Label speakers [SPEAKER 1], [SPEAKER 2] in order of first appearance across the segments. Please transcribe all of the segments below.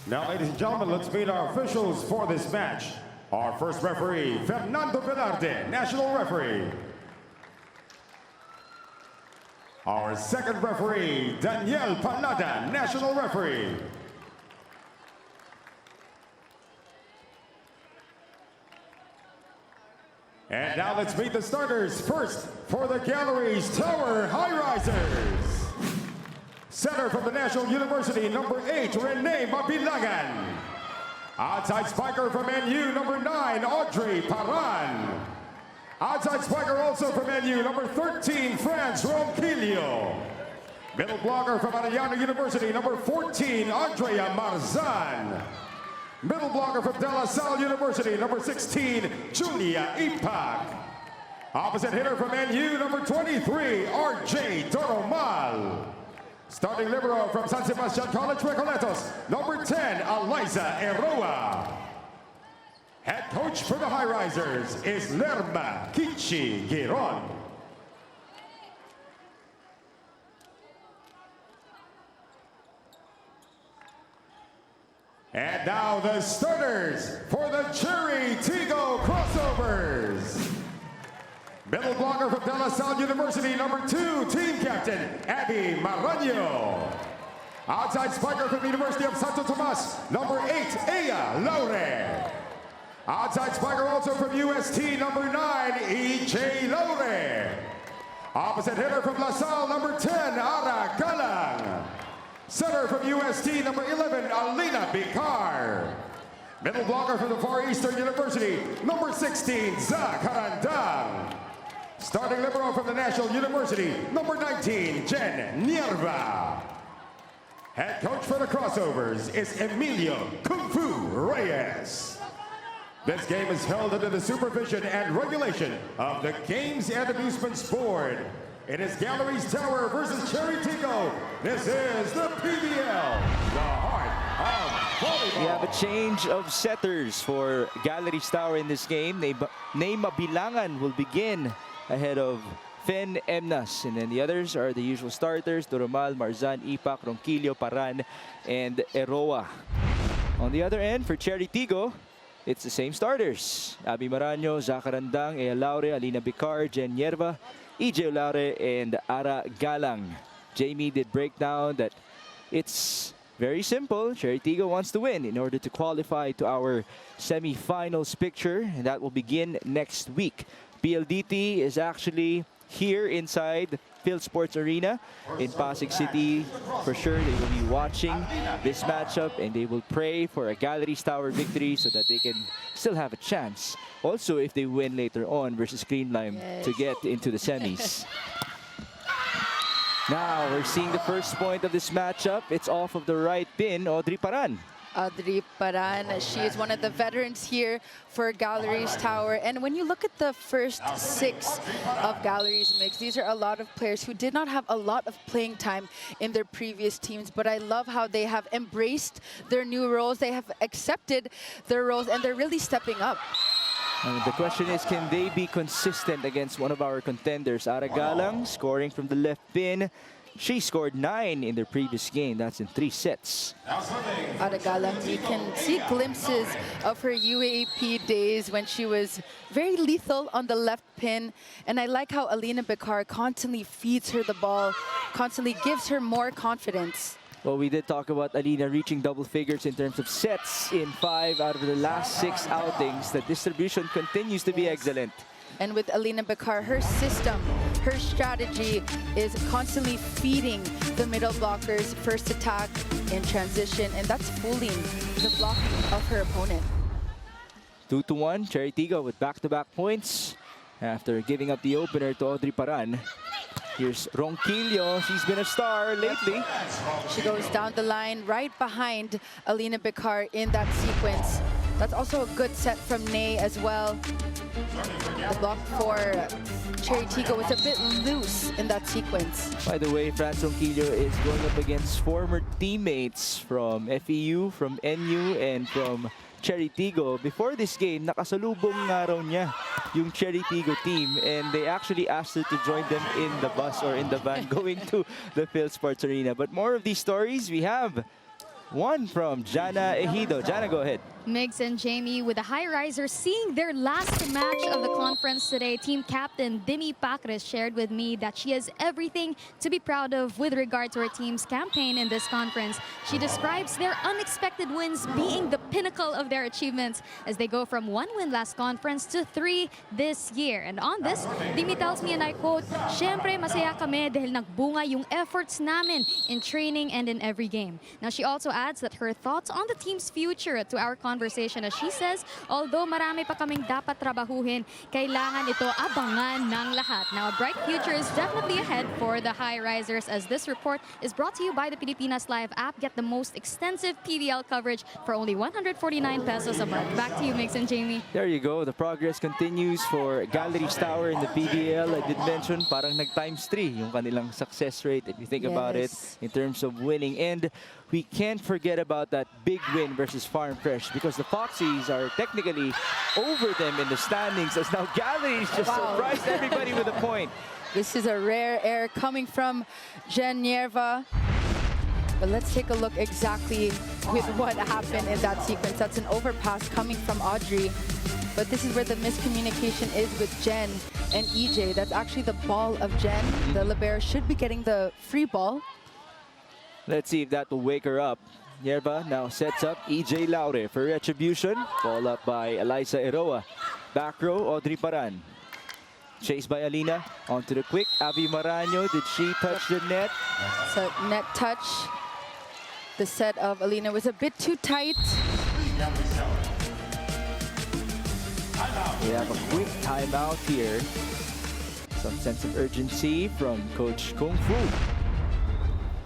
[SPEAKER 1] Now, ladies and gentlemen, let's meet our officials for this match. Our first referee, Fernando Velarde, national referee. Our second referee, Daniel Palada, national referee. And now let's meet the starters. First, for the Galeries Tower Highrisers. Center from the National University, number 8, Rene Mabilangan. Outside spiker from NU, number 9, Audrey Paran. Outside spiker also from NU, number 13, France Ronquillo. Middle blocker from Arellano University, number 14, Andrea Marzan. Middle blocker from De La Salle University, number 16, Julia Ipak. Opposite hitter from NU, number 23, RJ Doromal. Starting libero from San Sebastian College, Recoletos, number 10, Eliza Eroa. Head coach for the Highrisers is Lerma Kichi Giron. And now the starters for the Chery Tiggo Crossovers. Middle blocker from De La Salle University, number 2, team captain, Abby Marano. Outside spiker from the University of Santo Tomas, number 8, Aya Laure. Outside spiker also from UST, number 9, E.J. Laure. Opposite hitter from La Salle, number 10, Ara Galang. Center from UST, number 11, Alina Bicar. Middle blocker from the Far Eastern University, number 16, Zach Harandang. Starting libero from the National University, number 19, Jen Nierva. Head coach for the Crossovers is Emilio Kung Fu Reyes. This game is held under the supervision and regulation of the Games and Amusements Board. It is Galeries Tower versus Chery Tiggo. This is the PVL, the heart of volleyball.
[SPEAKER 2] We have a change of setters for Galeries Tower in this game. Neymar Bilangan will begin ahead of Fen Emnas. And then the others are the usual starters, Doromal, Marzan, Ipak, Ronquillo, Paran, and Eroa. On the other end, for Chery Tiggo, it's the same starters. Abby Marano, Zach Harandang, Ea Laure, Alina Bicar, Jen Nierva, E.J. Laure, and Ara Galang. Jamie did break down that it's very simple. Chery Tiggo wants to win in order to qualify to our semi-finals picture, and that will begin next week. PLDT is actually here inside Phil Sports Arena in Pasig City. For sure, they will be watching this matchup and they will pray for a Galeries Tower victory so that they can still have a chance. Also, if they win later on versus Greenlime to get into the semis. Now, we're seeing the first point of this matchup. It's off of the right pin, Audrey Paran.
[SPEAKER 3] Audrey Paran, she is one of the veterans here for Galeries Tower. And when you look at the first 6 of Galeries mix, these are a lot of players who did not have a lot of playing time in their previous teams. But I love how they have embraced their new roles. They have accepted their roles and they're really stepping up.
[SPEAKER 2] And the question is, can they be consistent against one of our contenders? Ara Galang scoring from the left pin. She scored 9 in their previous game. That's in 3 sets.
[SPEAKER 3] Ara Galang, you can see glimpses of her UAAP days when she was very lethal on the left pin. And I like how Alina Bicar constantly feeds her the ball, constantly gives her more confidence.
[SPEAKER 2] Well, we did talk about Alina reaching double figures in terms of sets in 5 out of the last 6 outings. The distribution continues to be excellent.
[SPEAKER 3] And with Alina Bicar, her system, her strategy is constantly feeding the middle blockers first attack in transition, and that's fooling the blocking of her opponent.
[SPEAKER 2] 2-1, Chery Tiggo with back-to-back points after giving up the opener to Audrey Paran. Here's Ronquillo. She's been a star lately.
[SPEAKER 3] She goes down the line right behind Alina Bicar in that sequence. That's also a good set from Ney as well. The block for Chery Tiggo was a bit loose in that sequence.
[SPEAKER 2] By the way, France Ronquillo is going up against former teammates from FEU, from NU, and from Chery Tiggo. Before this game, nakasalubong nga raw niya yung Chery Tiggo team, and they actually asked her to join them in the bus or in the van going to the Phil Sports Arena. But more of these stories we have one from Jana Ejido. Jana, go ahead.
[SPEAKER 4] Migs and Jamie with the Highrisers seeing their last match of the conference today. Team captain Dimi Pacres shared with me that she has everything to be proud of with regard to her team's campaign in this conference. She describes their unexpected wins being the pinnacle of their achievements as they go from 1 win last conference to 3 this year. And on this, Dimi tells me, and I quote, "Syempre masaya kami dahil nagbunga yung efforts namin in training and in every game." Now she also adds that her thoughts on the team's future to our conversation, as she says, although marami pa kaming dapat trabahuhin, kailangan ito abangan ng lahat. Now, a bright future is definitely ahead for the Highrisers, as this report is brought to you by the Pilipinas Live app. Get the most extensive PVL coverage for only 149 pesos a month. Back to you, Mix and Jamie.
[SPEAKER 2] There you go. The progress continues for Galeries Tower in the PVL. I did mention parang nag-times 3 yung kanilang success rate if you think about it in terms of winning. And we can't forget about that big win versus Farm Fresh, because the Foxies are technically over them in the standings, as now Galeries just surprised everybody with a point.
[SPEAKER 3] This is a rare error coming from Genierva. But let's take a look exactly with what happened in that sequence. That's an overpass coming from Audrey. But this is where the miscommunication is with Jen and EJ. That's actually the ball of Jen. The libero should be getting the free ball.
[SPEAKER 2] Let's see if that will wake her up. Yerba now sets up EJ Laure for retribution. Ball up by Eliza Eroa. Back row, Audrey Paran. Chased by Alina. Onto the quick. Avi Maraño. Did she touch the net?
[SPEAKER 3] So net touch. The set of Alina was a bit too tight.
[SPEAKER 2] We have a quick timeout here. Some sense of urgency from Coach Kung Fu.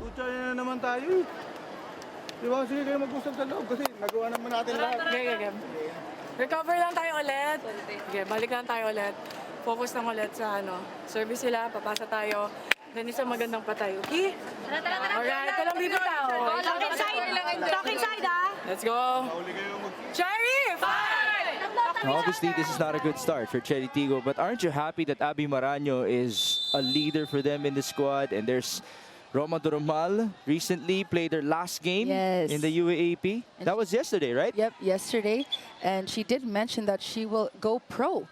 [SPEAKER 5] Pucha na naman tayo. Di ba? Sige kayo mag-usap sa loob kasi nagawa naman natin lahat.
[SPEAKER 6] Okay. Recover lang tayo ulit. Okay, balik lang tayo ulit. Focus lang ulit sa service sila, papasa tayo. Then isang magandang patay. Okay? Alright, ito lang dito tao. Talk inside, ah. Let's go. Chery, fight!
[SPEAKER 2] Obviously, this is not a good start for Chery Tiggo, but aren't you happy that Abby Maraño is a leader for them in the squad? And there's Roma Durumal recently played their last game in the UAAP. That was yesterday, right?
[SPEAKER 3] Yep, yesterday. And she did mention that she will go pro.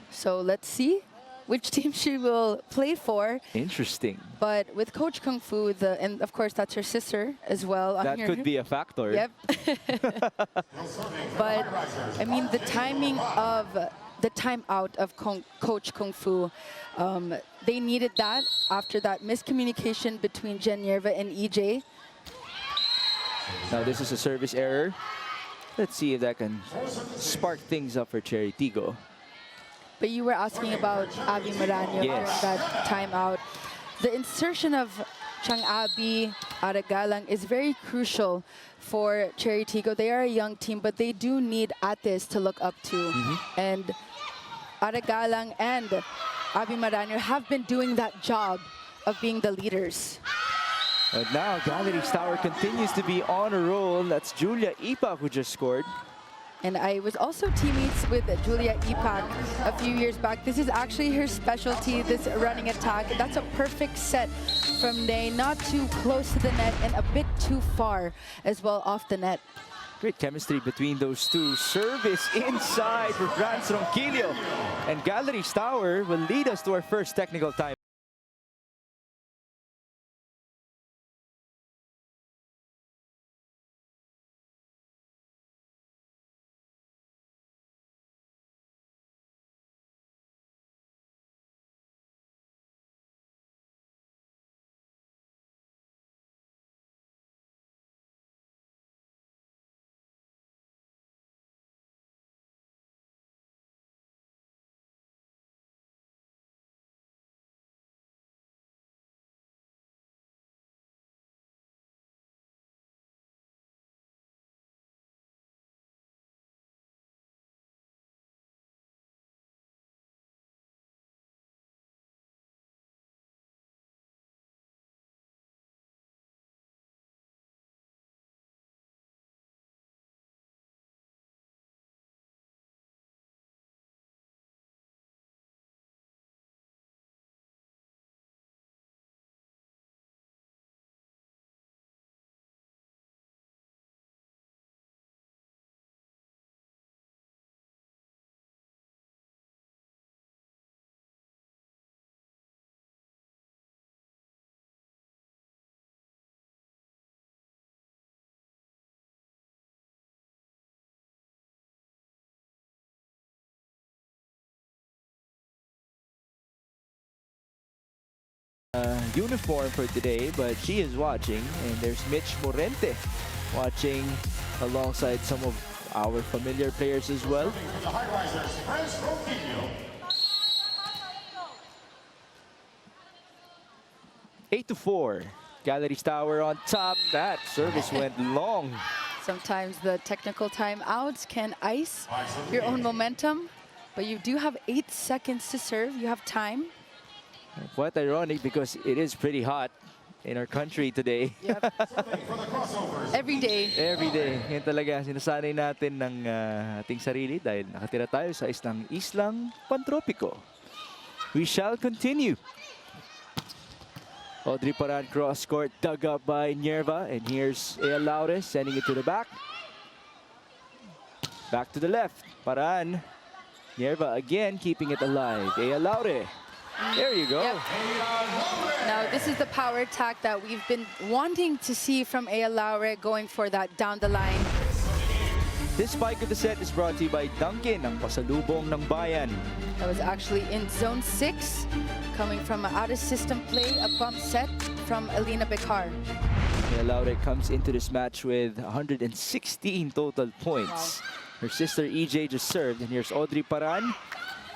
[SPEAKER 3] So let's see which team she will play for.
[SPEAKER 2] Interesting.
[SPEAKER 3] But with Coach Kung Fu, and of course that's her sister as well.
[SPEAKER 2] That could be a factor.
[SPEAKER 3] Yep. But I mean, the timing of the timeout of Coach Kung Fu, they needed that after that miscommunication between Genierva and EJ.
[SPEAKER 2] Now this is a service error. Let's see if that can spark things up for Chery Tiggo.
[SPEAKER 3] But you were asking about Abby Maraño during that timeout. The insertion of Chang Abi, Aragalang is very crucial for Chery Tiggo. They are a young team, but they do need Ates to look up to. And Aragalang and Abby Maraño have been doing that job of being the leaders.
[SPEAKER 2] But now Galeries Tower continues to be on a roll. That's Julia Ipa who just scored.
[SPEAKER 3] And I was also teammates with Julia Ipak a few years back. This is actually her specialty, this running attack. That's a perfect set from Ney, not too close to the net and a bit too far as well off the net.
[SPEAKER 2] Great chemistry between those two. Service inside for Franz Ronquillo. And Galeries Tower will lead us to our first technical time. uniform for today, but she is watching. And there's Mitch Morente watching alongside some of our familiar players as well.
[SPEAKER 1] The Highrisers, Franz Ronquillo.
[SPEAKER 2] 8-4. Galeries Tower on top. That service went long.
[SPEAKER 3] Sometimes the technical timeouts can ice your own momentum, but you do have 8 seconds to serve. You have time.
[SPEAKER 2] Quite ironic because it is pretty hot in our country today.
[SPEAKER 3] Yep. Every day.
[SPEAKER 2] Every day. Yan talaga sinasanay natin ng ating sarili dahil nakatira tayo sa islang pantropiko. We shall continue. Audrey Paran cross court dug up by Nierva, and here's Ea Laure sending it to the back. Back to the left. Paran. Nierva again keeping it alive. Ea Laure. There you go.
[SPEAKER 3] Yep. Now this is the power attack that we've been wanting to see from Ea Laure, going for that down the line.
[SPEAKER 2] This spike of the set is brought to you by Dunkin, ang pasalubong ng bayan.
[SPEAKER 3] That was actually in zone 6, coming from an out-of-system play, a bump set from Alina Becar.
[SPEAKER 2] Ea Laure comes into this match with 116 total points.
[SPEAKER 3] Wow.
[SPEAKER 2] Her sister EJ just served, and here's Audrey Paran.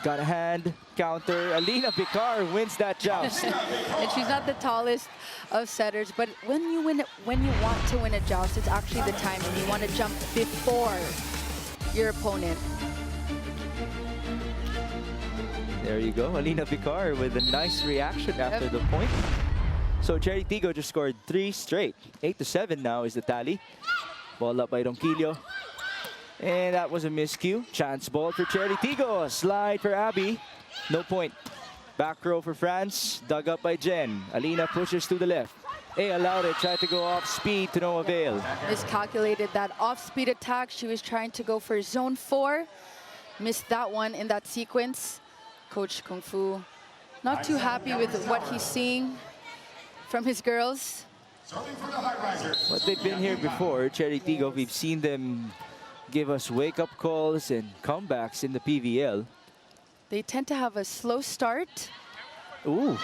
[SPEAKER 2] Got a hand, counter. Alina Becar wins that joust.
[SPEAKER 3] And she's not the tallest of setters, but when you want to win a joust, it's actually the time when you want to jump before your opponent.
[SPEAKER 2] There you go, Alina Becar with a nice reaction after the point. So Chery Tiggo just scored 3 straight. 8-7 now is the tally. Ball up by Ronquillo. And that was a miscue. Chance ball for Chery Tiggo. Slide for Abby. No point. Back row for France. Dug up by Jen. Alina pushes to the left. Ea Laure tried to go off speed to no avail.
[SPEAKER 3] Miscalculated that off-speed attack. She was trying to go for zone 4. Missed that one in that sequence. Coach Kung Fu not too happy with what he's seeing from his girls.
[SPEAKER 2] But they've been here before. Chery Tiggo, we've seen them give us wake-up calls and comebacks in the PVL.
[SPEAKER 3] They tend to have a slow start.
[SPEAKER 2] Ooh,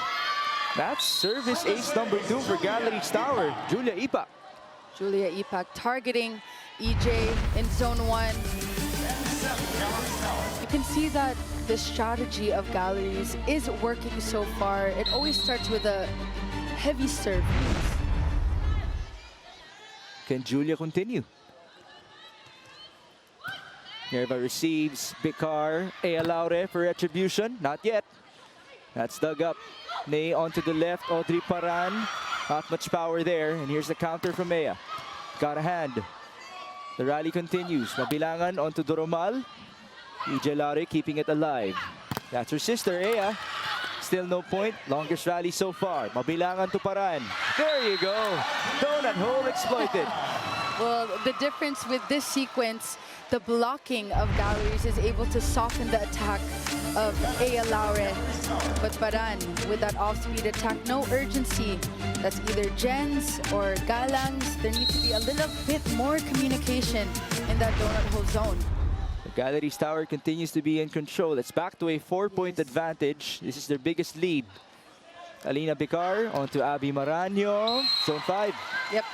[SPEAKER 2] that's service ace number 2 for Galeries Tower. Julia Ipak.
[SPEAKER 3] Julia Ipak targeting EJ in zone 1. You can see that the strategy of Galeries is working so far. It always starts with a heavy serve.
[SPEAKER 2] Can Julia continue? Nierva receives. Becar. Ea Laure for retribution. Not yet. That's dug up. Nay onto the left. Audrey Paran. Not much power there. And here's the counter from Ea. Got a hand. The rally continues. Mabilangan onto Doromal. EJ Laure keeping it alive. That's her sister, Ea. Still no point. Longest rally so far. Mabilangan to Paran. There you go. Donut hole exploited.
[SPEAKER 3] Well, the difference with this sequence, the blocking of Galeries is able to soften the attack of Ea Laure. But Paran, with that off-speed attack, no urgency. That's either Jen's or Galang's. There needs to be a little bit more communication in that donut hole zone.
[SPEAKER 2] The Galeries Tower continues to be in control. It's back to a 4-point advantage. This is their biggest lead. Alina Becar onto Abby Maranyo. Zone 5.
[SPEAKER 3] Yep.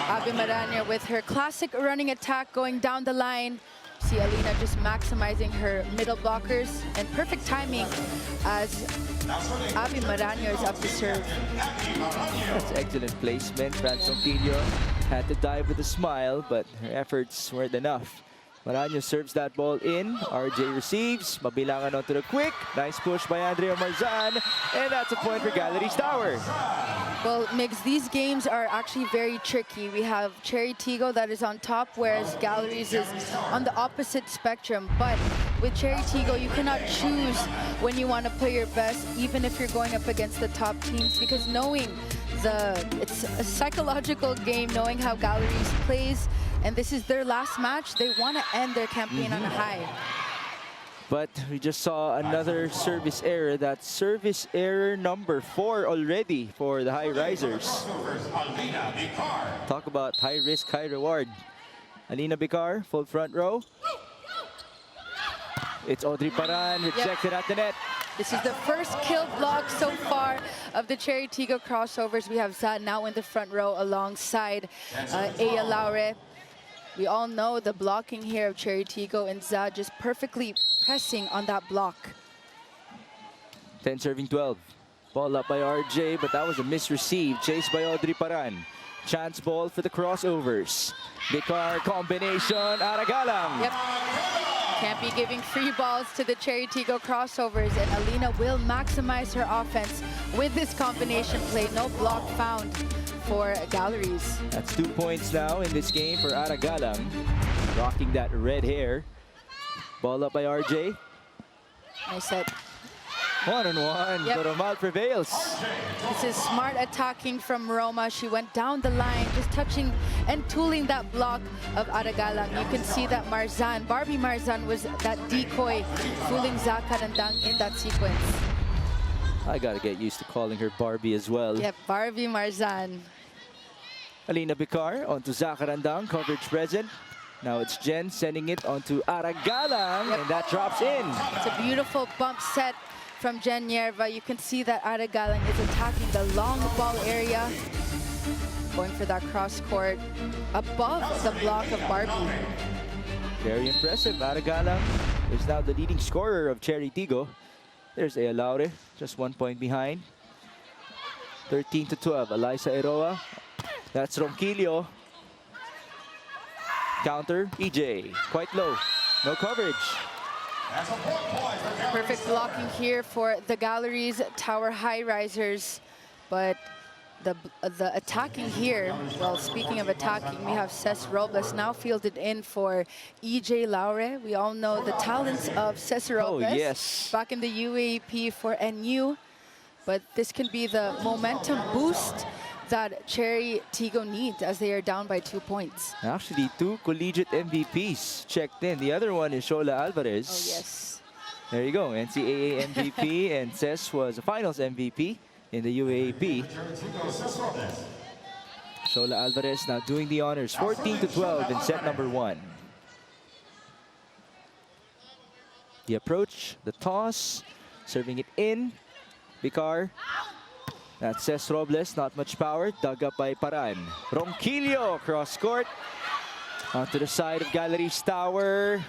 [SPEAKER 3] Abby Maranyo with her classic running attack going down the line. See Alina just maximizing her middle blockers, and perfect timing as Abby Maranyo is up to serve.
[SPEAKER 2] That's excellent placement. Franz Ronquillo had to dive with a smile, but her efforts weren't enough. Maranyo serves that ball in. RJ receives. Mabilangan onto the quick. Nice push by Andrea Marzan. And that's a point for Galeries Tower.
[SPEAKER 3] Well, Migs, these games are actually very tricky. We have Chery Tiggo that is on top, whereas Galeries is on the opposite spectrum. But with Chery Tiggo, you cannot choose when you want to play your best, even if you're going up against the top teams, because knowing it's a psychological game, knowing how Galeries plays, and this is their last match. They want to end their campaign on a high.
[SPEAKER 2] But we just saw another service error. That's service error number 4 already for the Highrisers. Talk about high risk, high reward. Alina Becar, full front row. It's Audrey Paran, rejected at the net.
[SPEAKER 3] This is the first kill block so far of the Chery Tiggo Crossovers. We have Za now in the front row alongside Aya Laure. We all know the blocking here of Chery Tiggo, and Za just perfectly pressing on that block.
[SPEAKER 2] 10 serving 12. Ball up by RJ, but that was a misreceive. Chased by Audrey Paran. Chance ball for the Crossovers. Vicar combination, Aragalang.
[SPEAKER 3] Yep. Can't be giving free balls to the Chery Tiggo Crossovers, and Alina will maximize her offense with this combination play. No block found for Galleries.
[SPEAKER 2] That's 2 points now in this game for Aragalang. Rocking that red hair. Ball up by RJ.
[SPEAKER 3] Nice set.
[SPEAKER 2] 1-on-1.
[SPEAKER 3] Yep.
[SPEAKER 2] Doromal prevails.
[SPEAKER 3] This is smart attacking from Roma. She went down the line, just touching and tooling that block of Aragalang. You can see that Marzan, Barbie Marzan, was that decoy fooling Zakarandang in that sequence.
[SPEAKER 2] I gotta get used to calling her Barbie as well.
[SPEAKER 3] Yep, Barbie Marzan.
[SPEAKER 2] Alina Vicar onto Zakarandang, coverage present. Now it's Jen sending it onto Aragalang,
[SPEAKER 3] Yep.
[SPEAKER 2] and that drops in.
[SPEAKER 3] It's a beautiful bump set from Jen Yerva. You can see that Aragalang is attacking the long ball area, going for that cross court above the block of Barbie.
[SPEAKER 2] Very impressive. Aragalang is now the leading scorer of Chery Tiggo. There's Aya Laure, just 1 point behind. 13-12. Eliza Eroa. That's Ronquillo. Counter, EJ. Quite low. No coverage.
[SPEAKER 3] Perfect blocking here for the Galeries Tower Highrisers, but the attacking here, well, speaking of attacking, we have Cesc Robles now fielded in for EJ Laure. We all know the talents of Cesc Robles.
[SPEAKER 2] Oh, yes.
[SPEAKER 3] Back in the UAP for NU, but this can be the momentum boost that Chery Tiggo needs as they are down by 2 points.
[SPEAKER 2] Actually, 2 collegiate MVPs checked in. The other one is Shola Alvarez.
[SPEAKER 3] Oh, yes.
[SPEAKER 2] There you go. NCAA MVP, and Cesc was a finals MVP in the UAP. Shola Alvarez now doing the honors. 14-12 in set number 1. The approach, the toss, serving it in. Vicar. That's Cesc Robles, not much power, dug up by Paran. Ronquillo, cross court. Onto the side of Galeries Tower.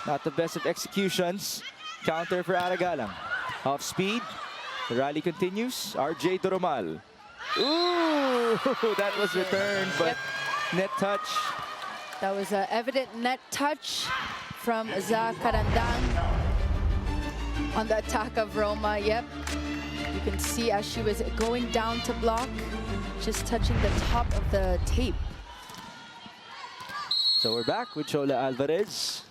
[SPEAKER 2] Not the best of executions. Counter for Aragalang. Off speed. The rally continues. RJ Doromal. Ooh, that was returned, but net touch.
[SPEAKER 3] That was an evident net touch from Zakarandang on the attack of Roma. Yep. You can see as she was going down to block, just touching the top of the tape.
[SPEAKER 2] So we're back with Shola Alvarez.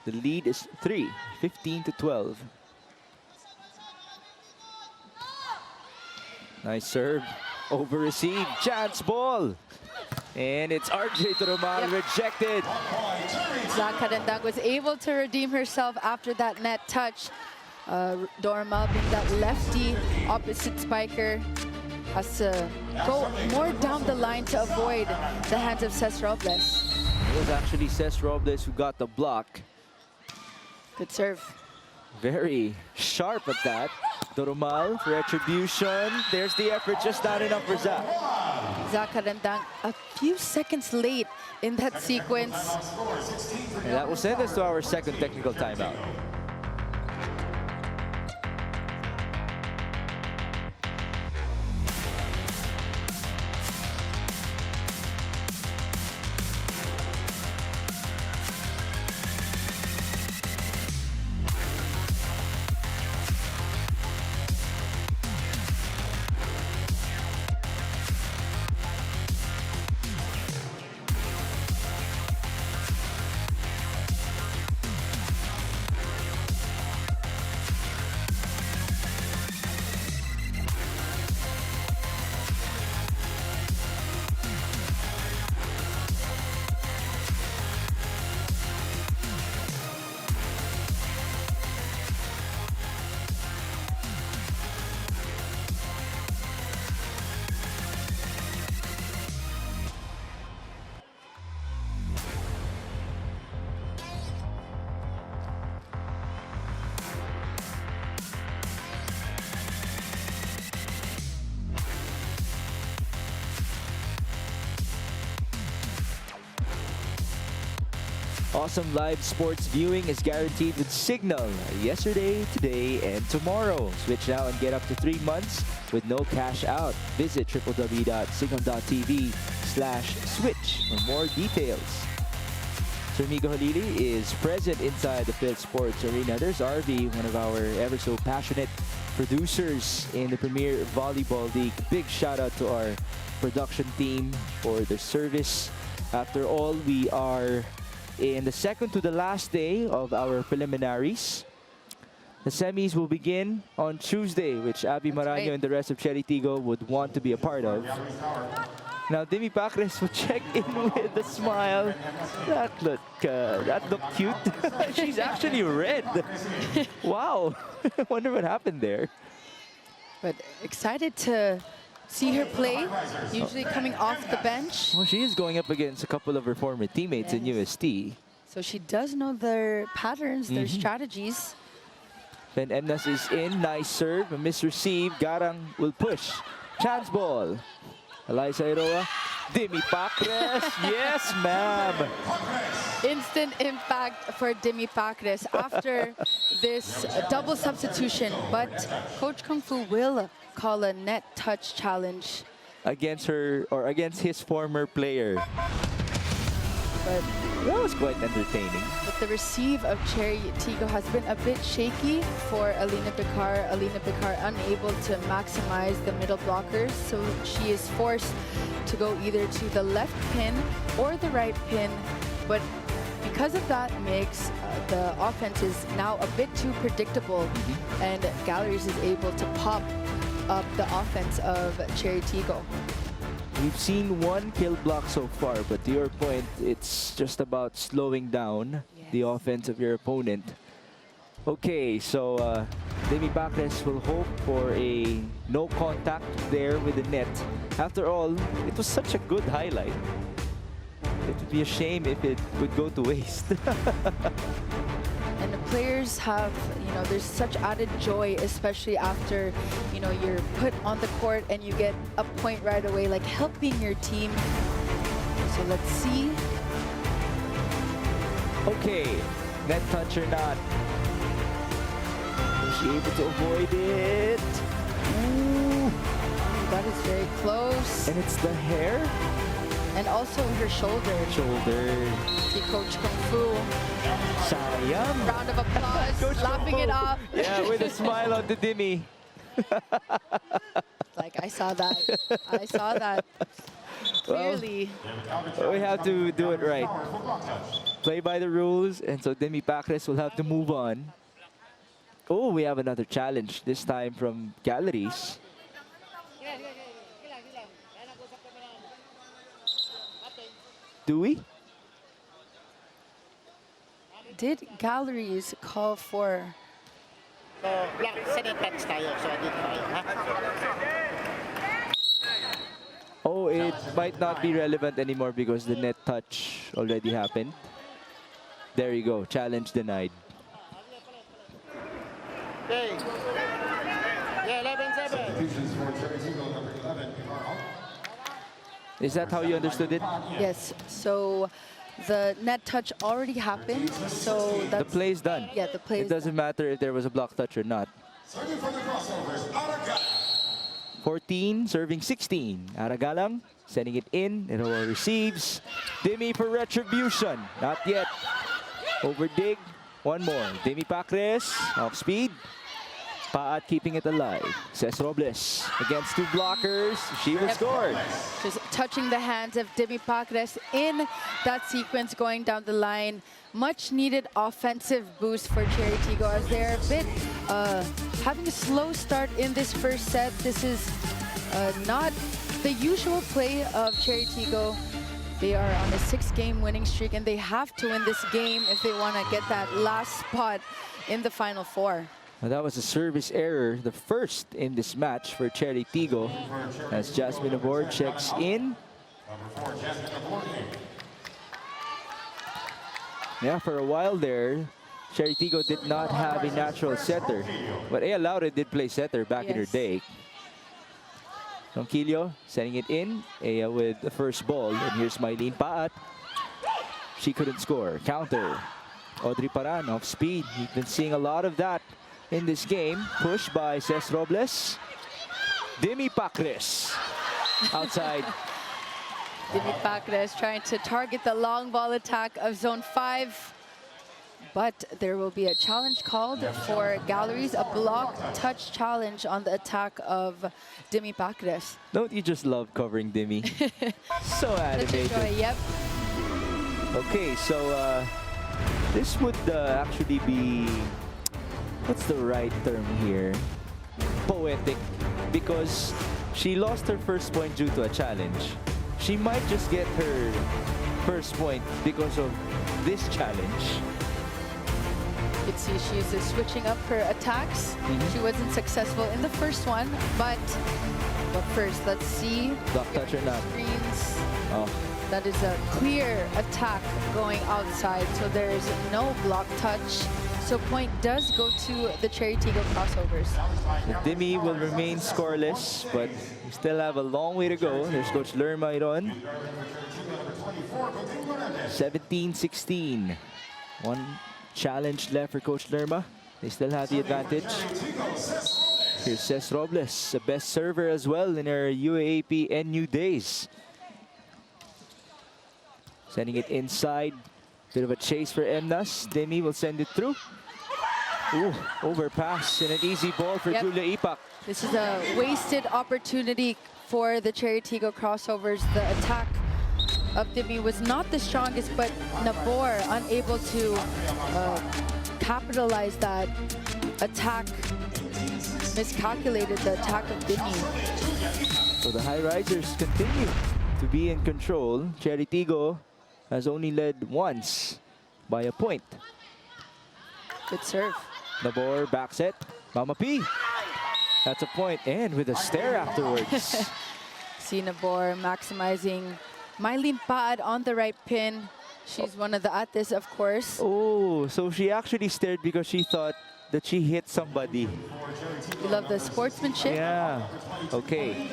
[SPEAKER 2] The lead is 3, 15-12. Nice serve. Over receive. Chance ball. And it's RJ Doromal rejected.
[SPEAKER 3] Zakarandang was able to redeem herself after that net touch. Doromal being that lefty opposite spiker has to go more down the line to avoid the hands of Cesc Robles.
[SPEAKER 2] It was actually Cesc Robles who got the block.
[SPEAKER 3] Good serve.
[SPEAKER 2] Very sharp at that. Doromal for retribution. There's the effort, just not enough for Zach.
[SPEAKER 3] Zakarandang a few seconds late in that sequence.
[SPEAKER 2] And that will send us to our second technical timeout. Awesome live sports viewing is guaranteed with Signal yesterday, today, and tomorrow. Switch now and get up to 3 months with no cash out. Visit www.signal.tv/switch for more details. Sir Migo Halili is present inside the Phil Sports Arena. There's RV, one of our ever so passionate producers in the Premier Volleyball League. Big shout out to our production team for their service. After all, we are in the second to the last day of our preliminaries. The semis will begin on Tuesday, which Abby Maraño and the rest of Chery Tiggo would want to be a part of. Now, Demi Pacres will check in with a smile. That looked cute. She's actually red. Wow. I wonder what happened there.
[SPEAKER 3] But excited to see her play, usually coming off the bench.
[SPEAKER 2] Well, she is going up against a couple of her former teammates in UST.
[SPEAKER 3] So she does know their patterns, their strategies.
[SPEAKER 2] Then Emnas is in. Nice serve. A misreceive. Garang will push. Chance ball. Eliza Iroa. Demi Pacres. Yes, ma'am.
[SPEAKER 3] Instant impact for Demi Pacres after this double substitution. But Coach Kung Fu will call a net touch challenge
[SPEAKER 2] Against her, or against his former player.
[SPEAKER 3] But
[SPEAKER 2] That was quite entertaining.
[SPEAKER 3] the receive of Chery Tiggo has been a bit shaky for Alina Picar. Alina Picar unable to maximize the middle blockers, so she is forced to go either to the left pin or the right pin. But because of that mix, the offense is now a bit too predictable, and Galeries is able to pop up the offense of Chery Tiggo.
[SPEAKER 2] We've seen one kill block so far, but to your point, it's just about slowing down the offense of your opponent. Okay, so Demi Pacres will hope for a no contact there with the net. After all, it was such a good highlight. It would be a shame if it would go to waste.
[SPEAKER 3] And the players have, there's such added joy, especially after, you're put on the court and you get a point right away, like helping your team. So let's see.
[SPEAKER 2] Okay, net touch or not. Was she able to avoid it? Ooh.
[SPEAKER 3] That is very close.
[SPEAKER 2] And it's the hair?
[SPEAKER 3] And also her shoulder. See Coach Kung Fu.
[SPEAKER 2] Sayang.
[SPEAKER 3] Round of applause,
[SPEAKER 2] Coach
[SPEAKER 3] laughing
[SPEAKER 2] Kung
[SPEAKER 3] it
[SPEAKER 2] Fu.
[SPEAKER 3] off.
[SPEAKER 2] Yeah, with a smile on the Demi.
[SPEAKER 3] Like, I saw that. I saw that. Clearly.
[SPEAKER 2] We have to do it right. Play by the rules, and so Demi Pacres will have to move on. Oh, we have another challenge, this time from Galeries. Do we?
[SPEAKER 3] Did Galeries call for...
[SPEAKER 2] Oh, it might not be relevant anymore because the net touch already happened. There you go, challenge denied.
[SPEAKER 5] Okay. Yeah, 11-7.
[SPEAKER 2] Is that how you understood it?
[SPEAKER 3] Yes, so the net touch already happened, so
[SPEAKER 2] The
[SPEAKER 3] that's...
[SPEAKER 2] play is done.
[SPEAKER 3] Yeah, the play
[SPEAKER 2] It
[SPEAKER 3] is
[SPEAKER 2] doesn't matter if there was a block touch or not. 14, serving 16. Aragalang, sending it in. Iroa receives. Demi for retribution. Not yet. Overdig. One more. Demi Pacres, off speed. Paat keeping it alive. Cés Robles against two blockers. She will score.
[SPEAKER 3] just touching the hands of Demi Pacres in that sequence going down the line. Much needed offensive boost for Chery Tiggo as they're a bit having a slow start in this first set. This is not the usual play of Chery Tiggo. They are on a 6-game winning streak, and they have to win this game if they want to get that last spot in the Final Four.
[SPEAKER 2] Well, that was a service error, the first in this match for Chery Tiggo, as Jasmine Abor checks in. Yeah, for a while there, Chery Tiggo did not have a natural setter, but Ea Laure did play setter back in her day. Ronquillo sending it in. Ea with the first ball, and here's Mylene Paat. she couldn't score. Counter. Audrey Paran off speed. You've been seeing a lot of that in this game. Push by Ces Robles. Demi Pacres outside.
[SPEAKER 3] Demi Pacres trying to target the long ball attack of Zone 5. But there will be a challenge called for Galleries, a block touch challenge on the attack of Demi Pacres.
[SPEAKER 2] Don't you just love covering Demi? So
[SPEAKER 3] Such a
[SPEAKER 2] animated.
[SPEAKER 3] joy, yep.
[SPEAKER 2] Okay, so this would actually be, what's the right term here? Poetic, because she lost her first point due to a challenge. She might just get her first point because of this challenge.
[SPEAKER 3] You can see she's switching up her attacks. She wasn't successful in the first one, but first, let's see.
[SPEAKER 2] Block touch or not?
[SPEAKER 3] Screens.
[SPEAKER 2] Oh,
[SPEAKER 3] That is a clear attack going outside, so there is no block touch. So point does go to the Chery Tiggo Crossovers.
[SPEAKER 2] Demi will remain scoreless, but we still have a long way to go. There's Coach Lerma on. 17-16. One challenge left for Coach Lerma. They still have the advantage. Here's Ces Robles, the best server as well in her UAAP NU days. Sending it inside. Bit of a chase for Emnas. Demi will send it through. Ooh, overpass and an easy ball for Julia Ipak.
[SPEAKER 3] This is a wasted opportunity for the Chery Tiggo Crossovers. The attack of Demi was not the strongest, but Nabor unable to capitalize that attack. Miscalculated the attack of Demi.
[SPEAKER 2] So the Highrisers continue to be in control. Chery Tiggo has only led once by a point.
[SPEAKER 3] Good serve.
[SPEAKER 2] Nabor back set. Mama P. That's a point, and with a stare afterwards.
[SPEAKER 3] See Nabor maximizing Mylene Paad on the right pin. She's one of the ates, of course.
[SPEAKER 2] Oh, so she actually stared because she thought that she hit somebody.
[SPEAKER 3] We love the sportsmanship.
[SPEAKER 2] Yeah. Okay.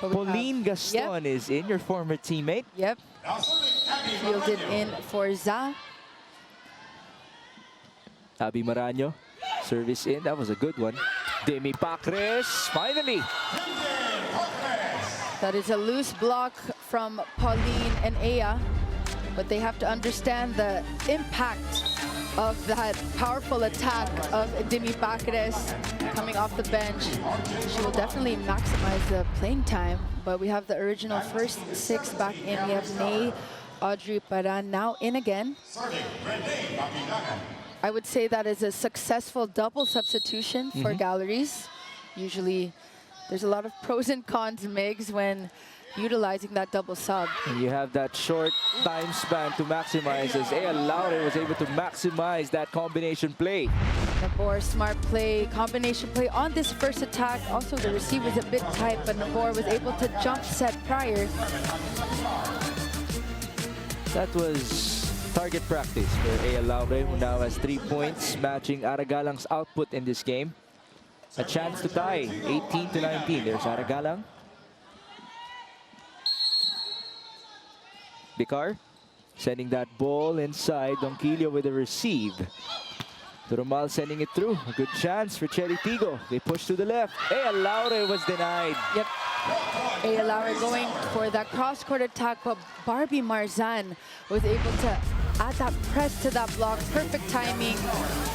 [SPEAKER 3] But we
[SPEAKER 2] Pauline
[SPEAKER 3] have-
[SPEAKER 2] Gaston is in, your former teammate.
[SPEAKER 3] Yep. Fielded in for Za.
[SPEAKER 2] Abby Maraño. Service in. That was a good one. Demi Pacres. Finally.
[SPEAKER 3] That is a loose block from Pauline and Aya. But they have to understand the impact of that powerful attack of Demi Pacres coming off the bench. She will definitely maximize the playing time. But we have the original first six back in. We have Nay, Audrey Paran now in again. I would say that is a successful double substitution for Galleries. Usually there's a lot of pros and cons, Migs, when utilizing that double sub.
[SPEAKER 2] And you have that short time span to maximize, as Aya Laure was able to maximize that combination play.
[SPEAKER 3] Nabor, smart play, combination play on this first attack. Also, the receive was a bit tight, but Nabor was able to jump set prior.
[SPEAKER 2] That was target practice for Aya Laure, who now has 3 points, matching Aragalang's output in this game. A chance to tie, 18-19. There's Aragalang. Bicar sending that ball inside. Donquillo with a receive. Turumal sending it through. A good chance for Chery Tiggo. They push to the left. Aya Laure was denied.
[SPEAKER 3] Yep. Aya Laure going for that cross-court attack, but Barbie Marzan was able to add that press to that block. Perfect timing.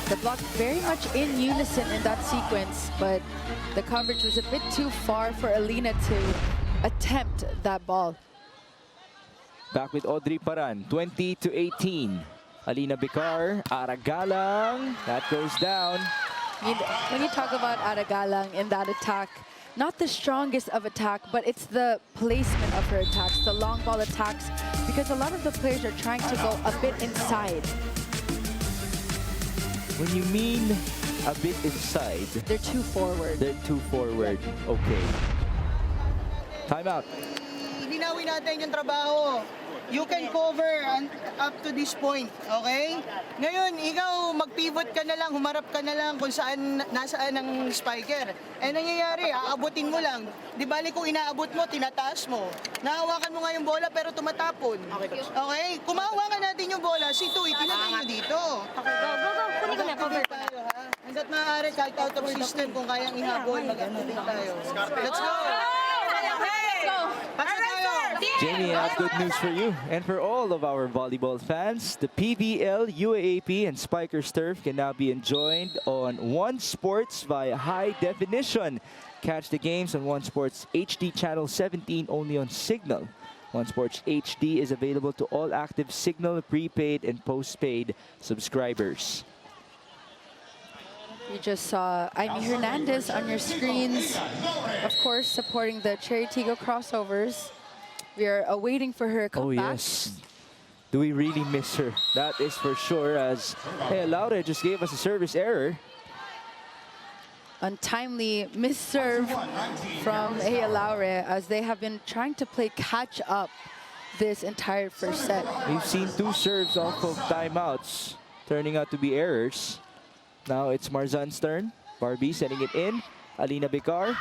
[SPEAKER 3] The block very much in unison in that sequence, but the coverage was a bit too far for Alina to attempt that ball.
[SPEAKER 2] Back with Audrey Paran, 20-18. Alina Bicar, Aragalang, that goes down.
[SPEAKER 3] When you talk about Aragalang in that attack, not the strongest of attack, but it's the placement of her attacks, the long ball attacks, because a lot of the players are trying to go a bit inside.
[SPEAKER 2] When you mean a bit inside,
[SPEAKER 3] They're too forward.
[SPEAKER 2] they're too forward. Okay. Timeout.
[SPEAKER 7] Linawin natin yung trabaho. you can cover up to this point, okay? Ngayon, ikaw mag-pivot ka na lang, humarap ka na lang kung saan, nasaan ang spiker. Eh nangyayari, aabutin mo lang. Di bali kung inaabot mo, tinataas mo. Nahawakan mo nga yung bola pero tumatapon. Okay? Kumahawakan natin yung bola, si Tui, tinatay nyo dito.
[SPEAKER 4] Okay, go. Kunin ko na, cover ko na.
[SPEAKER 7] Tayo, ha? Hanggat maaari, kahit out of system, kung kayang ihabol, mag-activate tayo. Let's go! Pasa tayo!
[SPEAKER 2] Jamie, I have good news for you and for all of our volleyball fans. The PVL, UAAP, and Spikers Turf can now be enjoyed on One Sports via high definition. Catch the games on One Sports HD Channel 17 only on Signal. One Sports HD is available to all active Signal prepaid and postpaid subscribers.
[SPEAKER 3] You just saw Amy Hernandez on your screens, of course, supporting the Chery Tiggo Crossovers. We are awaiting for her
[SPEAKER 2] Oh
[SPEAKER 3] comeback.
[SPEAKER 2] yes. Do we really miss her? That is for sure, as hey, Laura just gave us a service error.
[SPEAKER 3] Untimely misserve from Aya Laure, as they have been trying to play catch up this entire first set.
[SPEAKER 2] We've seen 2 serves off of timeouts turning out to be errors. Now it's Marzan's turn. Barbie sending it in. Alina Bicar.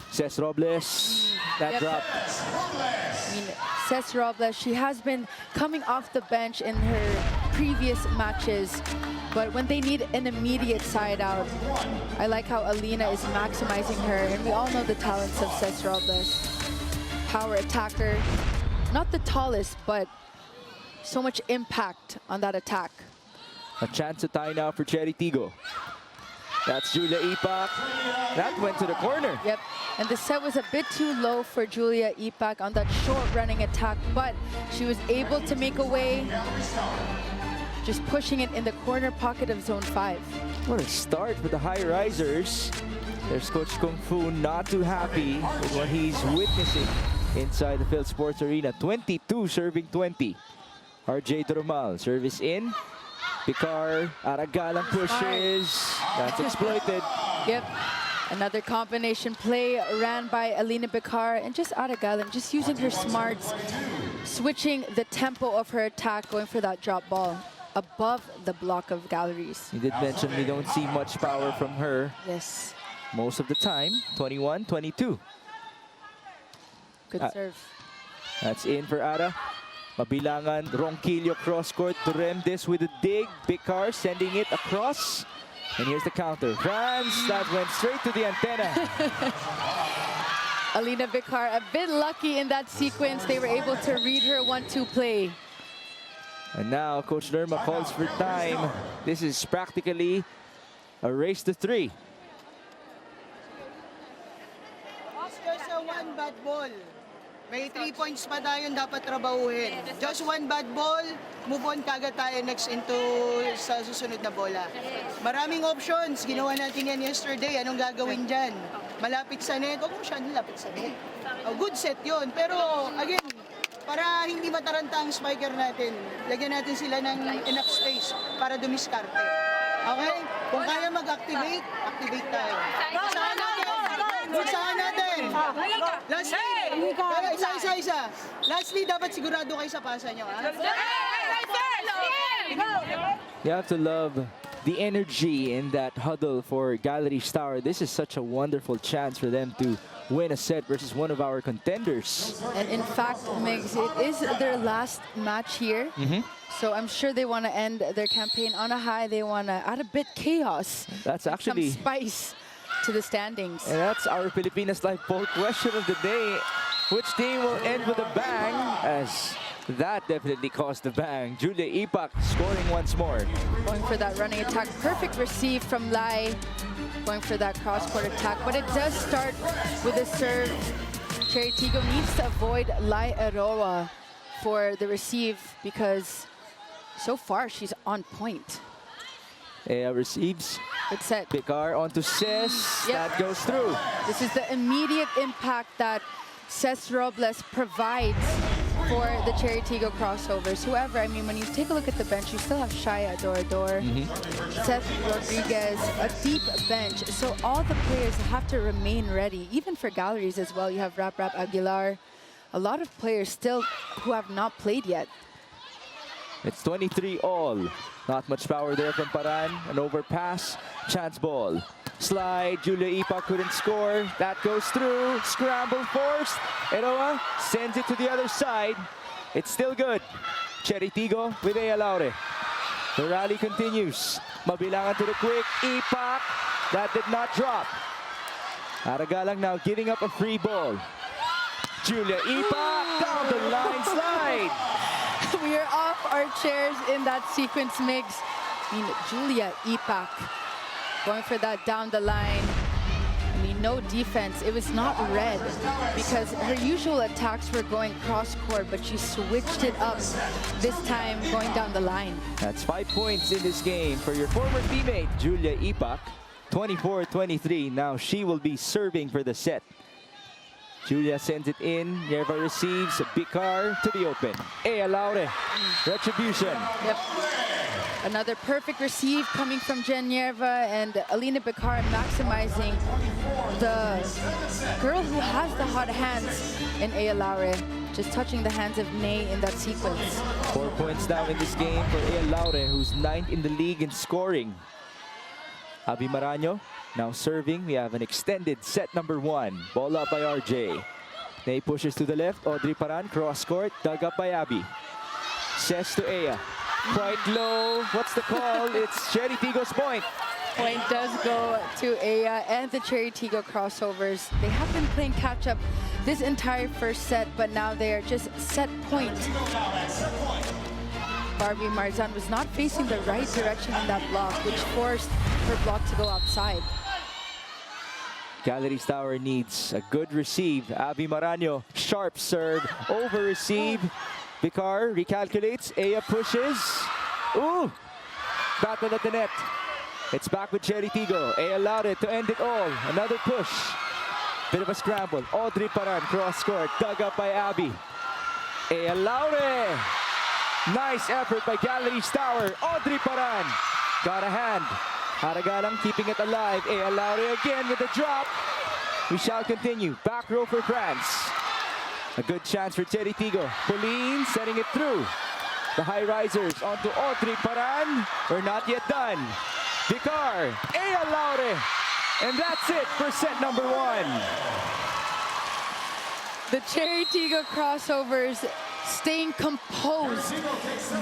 [SPEAKER 2] Ces Robles. That
[SPEAKER 3] Yep.
[SPEAKER 2] drop.
[SPEAKER 3] I mean, Ces Robles, she has been coming off the bench in her previous matches, but when they need an immediate side out, I like how Alina is maximizing her, and we all know the talents of Ces Robles. Power attacker, not the tallest, but so much impact on that attack.
[SPEAKER 2] A chance to tie now for Chery Tiggo. That's Julia Ipak. That went to the corner.
[SPEAKER 3] Yep, and the set was a bit too low for Julia Ipak on that short running attack, but she was able to make a way, just pushing it in the corner pocket of zone 5.
[SPEAKER 2] What a start for the Highrisers. There's Coach Kung Fu not too happy with what he's witnessing inside the Phil Sports Arena. 22 serving 20. RJ Durumal, service in. Picar, Aragalan pushes. That's exploited.
[SPEAKER 3] Yep. Another combination play ran by Alina Bicar, and just Aragalan, just using her smarts, switching the tempo of her attack, going for that drop ball above the block of Galeries.
[SPEAKER 2] You did mention we don't see much power from her
[SPEAKER 3] Yes.
[SPEAKER 2] most of the time. 21, 22.
[SPEAKER 3] Good serve.
[SPEAKER 2] That's in for Ara. Mabilangan, Ronquillo cross court to Remdes with a dig. Bicar sending it across. And here's the counter. France, that went straight to the antenna.
[SPEAKER 3] Alina Bicar a bit lucky in that sequence. They were able to read her 1-2 play.
[SPEAKER 2] And now Coach Lerma calls for time. This is practically a race to 3.
[SPEAKER 7] Oscar sa one bad ball. May 3 points pa tayong dapat trabahuhin. Just one bad ball, move on kagad tayo next into sa susunod na bola. Maraming options. Ginawa natin yan yesterday. Anong gagawin dyan? Malapit sa net. Huwag mo siya malapit sa net. Good set yun. Pero again, para hindi mataranta ang spiker natin, lagyan natin sila ng enough space para dumiskarte. Okay? Kung kaya mag-activate, activate tayo. Saan natin? Saan natin? Lastly, isa. Lastly, dapat sigurado kayo sa pasa nyo. Ha?
[SPEAKER 2] You have to love the energy in that huddle for Galeries Tower. This is such a wonderful chance for them to win a set versus one of our contenders.
[SPEAKER 3] And in fact, Migs, it is their last match here. So I'm sure they want to end their campaign on a high. They want to add a bit chaos.
[SPEAKER 2] That's actually...
[SPEAKER 3] some spice to the standings.
[SPEAKER 2] And that's our Pilipinas Live poll question of the day. Which team will end with a bang? As that definitely caused the bang. Julia Ipak scoring once more.
[SPEAKER 3] Going for that running attack. Perfect receive from Lai. Going for that cross-court attack. But it does start with a serve. Chery Tiggo needs to avoid Lai Aroa for the receive, because so far she's on point.
[SPEAKER 2] Ea receives.
[SPEAKER 3] Good set.
[SPEAKER 2] Picar onto Ces.
[SPEAKER 3] Yep.
[SPEAKER 2] That goes through.
[SPEAKER 3] This is the immediate impact that Ces Robles provides for the Chery Tiggo Crossovers. Whoever, I mean, when you take a look at the bench, you still have Shaya Adorador, Seth Rodriguez, a deep bench. So all the players have to remain ready, even for Galeries as well. You have Rap Aguilar, a lot of players still who have not played yet.
[SPEAKER 2] It's 23 all. Not much power there from Paran. An overpass. Chance ball. Slide. Julia Ipa couldn't score. That goes through. Scramble forced. Eroa sends it to the other side. It's still good. Chery Tiggo with Ea Laure. The rally continues. Mabilangan to the quick. Ipak. That did not drop. Aragalang now giving up a free ball. Julia Ipak down the line slide.
[SPEAKER 3] We are off our chairs in that sequence, Migs. I mean, Julia Ipak going for that down the line. I mean, no defense. It was not red because her usual attacks were going cross-court, but she switched it up this time going down the line.
[SPEAKER 2] That's 5 points in this game for your former teammate, Julia Ipak. 24-23. Now she will be serving for the set. Julia sends it in. Yerva receives. Bicar to the open. Ea Laure. Retribution.
[SPEAKER 3] Yep. Another perfect receive coming from Jen Yerva, and Alina Bicar maximizing the girl who has the hot hands in Ea Laure. Just touching the hands of Nay in that sequence.
[SPEAKER 2] 4 points now in this game for Ea Laure, who's 9th in the league in scoring. Abby Maraño now serving. We have an extended set number 1. Ball up by RJ. Nay pushes to the left. Audrey Paran, cross court, dug up by Abby. Says to Ea. Quite low. What's the call? It's Chery Tiggo's point.
[SPEAKER 3] Point does go to Ea and the Chery Tiggo Crossovers. They have been playing catch-up this entire first set, but now they are just set point. Barbie Marzan was not facing the right direction in that block, which forced her block to go outside.
[SPEAKER 2] Galeries Tower needs a good receive. Abby Maraño, sharp serve, over receive. Bicar recalculates, Ea pushes. Ooh! Battle at the net. It's back with Chery Tiggo. Ea Laure to end it all. Another push. Bit of a scramble. Audrey Paran, cross court, dug up by Abby. Ea Laure! Nice effort by Galeries Tower. Audrey Paran got a hand. Aragalang keeping it alive. Ea Laure again with a drop. We shall continue. Back row for France. A good chance for Chery Tiggo. Pauline setting it through. The Highrisers onto Audrey Paran. We're not yet done. Bicar, Ea Laure. And that's it for set number 1.
[SPEAKER 3] The Chery Tiggo Crossovers staying composed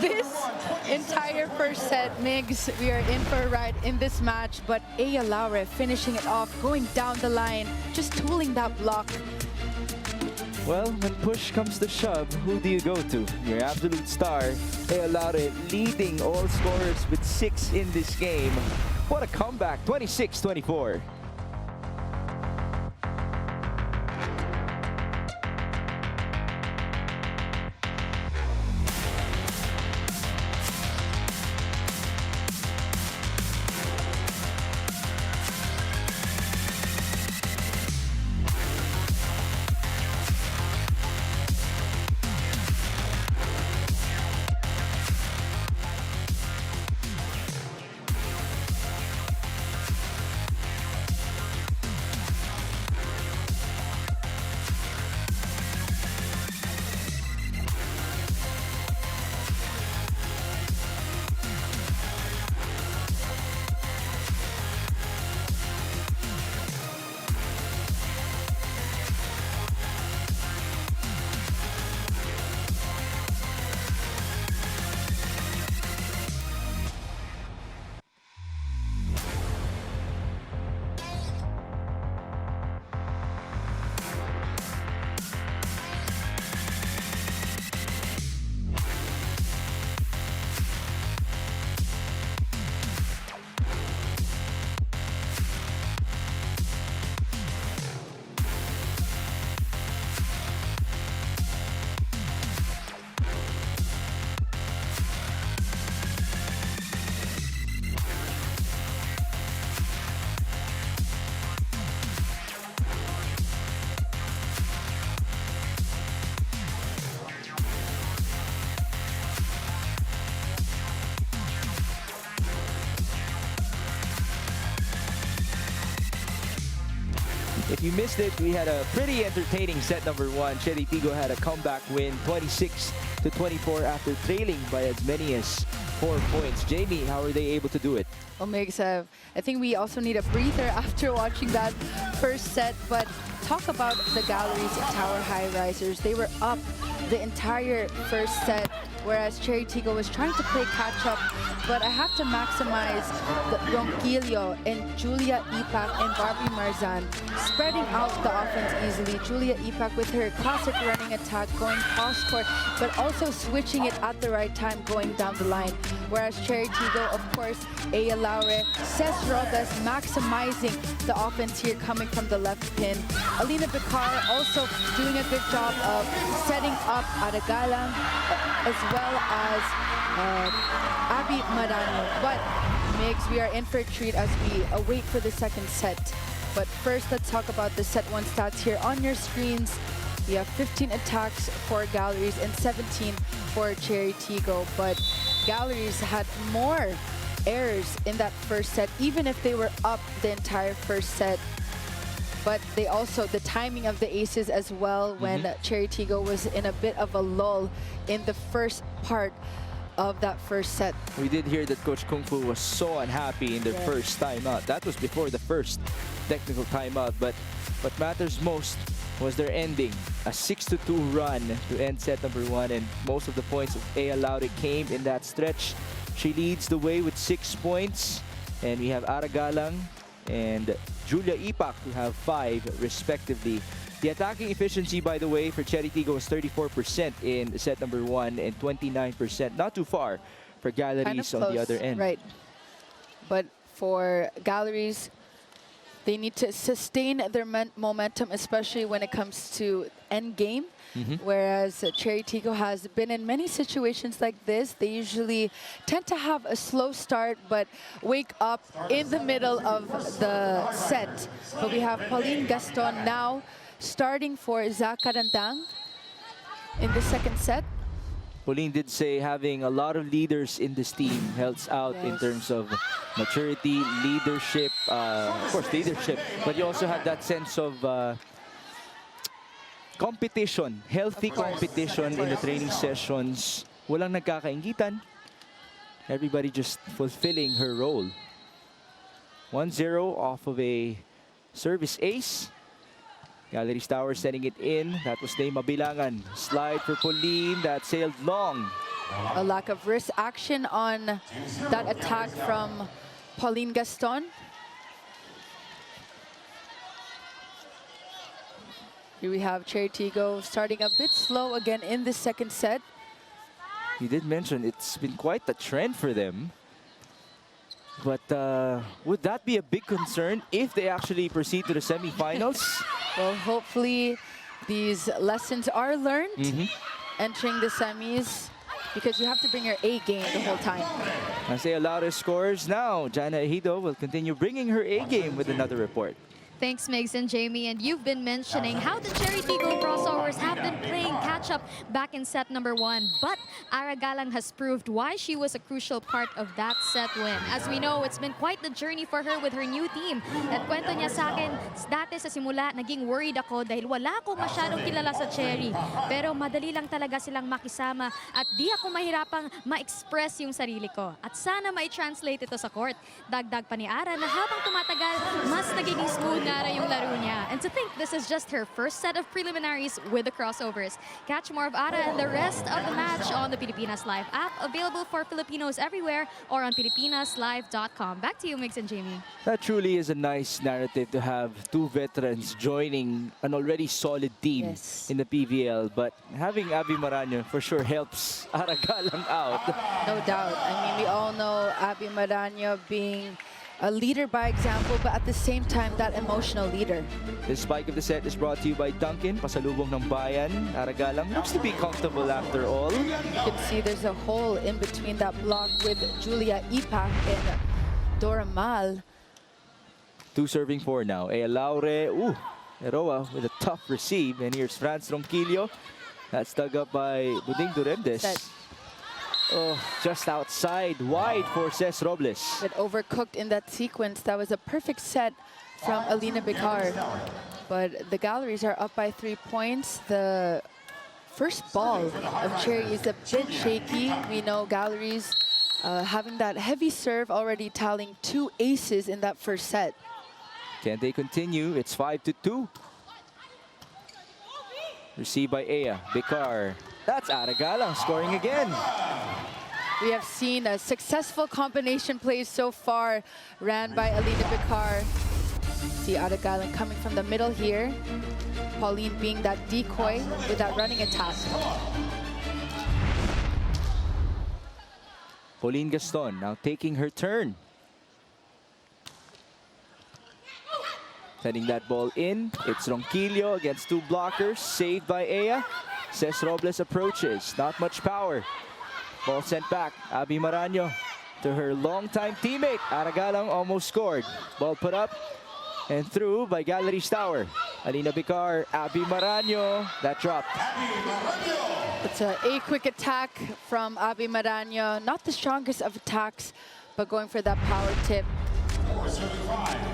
[SPEAKER 3] this entire first set. Migs, we are in for a ride in this match, but Ea Laure finishing it off, going down the line, just tooling that block.
[SPEAKER 2] Well, when push comes to shove, who do you go to? Your absolute star, Ea Laure, leading all scorers with 6 in this game. What a comeback, 26-24. you missed it, we had a pretty entertaining set number 1. Chery Tiggo had a comeback win, 26-24 after trailing by as many as 4 points. Jamie, how are they able to do it?
[SPEAKER 3] Well, Migs, I think we also need a breather after watching that first set. But talk about the Galeries Tower Highrisers. They were up the entire first set, whereas Chery Tiggo was trying to play catch-up. But I have to maximize the Ronquillo and Julia Ipak and Barbie Marzan spreading out the offense easily. Julia Ipak with her classic running attack going cross-court, but also switching it at the right time going down the line. Whereas Chery Tiggo, of course, Aya Laure, Ces Rodas maximizing the offense here coming from the left pin. Alina Bicar also doing a good job of setting up Aragalang as well as Abby Marano. But Migs, we are in for a treat as we await for the second set. But first, let's talk about the set 1 stats here on your screens. We have 15 attacks for Galeries and 17 for Chery Tiggo. But Galeries had more errors in that first set, even if they were up the entire first set. But they also, the timing of the aces as well, when Chery Tiggo was in a bit of a lull in the first part of that first set.
[SPEAKER 2] We did hear that Coach Kung Fu was so unhappy in their first timeout. That was before the first technical timeout. But what matters most was their ending. A 6-2 run to end set number 1. And most of the points of Aya Laure came in that stretch. She leads the way with 6 points. And we have Aragalang and Julia Ipak who have 5 respectively. The attacking efficiency, by the way, for Chery Tiggo was 34% in set number 1 and 29%. Not too far for Galeries
[SPEAKER 3] kind of
[SPEAKER 2] on the other end.
[SPEAKER 3] Right. But for Galeries, they need to sustain their momentum, especially when it comes to end game. Whereas Chery Tiggo has been in many situations like this. They usually tend to have a slow start, but wake up in the middle of the set. But we have Pauline Gaston now starting for Zakarandang in the second set.
[SPEAKER 2] Pauline did say having a lot of leaders in this team helps out in terms of maturity, leadership, of course leadership, but you also have that sense of competition, healthy competition in the training sessions. Walang nagkakaingitan. Everybody just fulfilling her role. 1-0 off of a service ace. Galeries Tower sending it in. That was Ney Mabilangan. Slide for Pauline. That sailed long.
[SPEAKER 3] A lack of wrist action on that attack from Pauline Gaston. Here we have Chery Tiggo starting a bit slow again in the second set.
[SPEAKER 2] You did mention it's been quite the trend for them. But would that be a big concern if they actually proceed to the semifinals?
[SPEAKER 3] Well, hopefully these lessons are learned entering the semis, because you have to bring your A game the whole time.
[SPEAKER 2] As Aya Laure scores now, Jana Ejido will continue bringing her A game with another report.
[SPEAKER 4] Thanks, Migs and Jamie. And you've been mentioning how the Chery Tiggo Crossovers have been playing catch-up back in set number 1. But Aragalang has proved why she was a crucial part of that set win. As we know, it's been quite the journey for her with her new team. At kwento niya sa akin, dati sa simula, naging worried ako dahil wala akong masyadong kilala sa Chery. Pero madali lang talaga silang makisama at di ako mahirapang ma-express yung sarili ko. At sana ma-translate ito sa court. Dagdag pa ni Ara na habang tumatagal, mas nagiging smooth yung laro niya. And to think this is just her first set of preliminaries with the Crossovers. Catch more of Ara and the rest of the match on the Pilipinas Live app, available for Filipinos everywhere or on filipinaslive.com. Back to you, Migs and Jamie.
[SPEAKER 2] That truly is a nice narrative to have 2 veterans joining an already solid team in the PVL. But having Abby Marano for sure helps Aragalang out.
[SPEAKER 3] No doubt. I mean, we all know Abby Marano being a leader by example, but at the same time, that emotional leader.
[SPEAKER 2] This spike of the set is brought to you by Duncan. Pasalubong ng bayan. Aragalang looks to be comfortable after all.
[SPEAKER 3] You can see there's a hole in between that block with Julia Ipak and Dora Mal.
[SPEAKER 2] 2 serving 4 now. Aya Laure. Ooh, Eroa with a tough receive. And here's Franz Ronquillo. That's dug up by Buding Durendes. Oh, just outside, wide for Ces Robles.
[SPEAKER 3] But overcooked in that sequence. That was a perfect set from Alina Bicar. But the Galleries are up by 3 points. The first ball of Chery is a bit shaky. We know Galleries having that heavy serve, already tallying 2 aces in that first set.
[SPEAKER 2] Can they continue? It's 5-2. Received by Aya. Bicar. That's Aragalang scoring again.
[SPEAKER 3] We have seen a successful combination plays so far ran by Alina Bicar. See Aragalang coming from the middle here. Pauline being that decoy with that running attack.
[SPEAKER 2] Pauline Gaston now taking her turn. Sending that ball in. It's Ronquillo against 2 blockers. Saved by Aya. Ces Robles approaches. Not much power. Ball sent back. Abby Maraño to her longtime teammate. Aragalang almost scored. Ball put up and through by Galeries Tower. Alina Bicar, Abby Maraño. That dropped.
[SPEAKER 3] It's a quick attack from Abby Maraño. Not the strongest of attacks, but going for that power tip.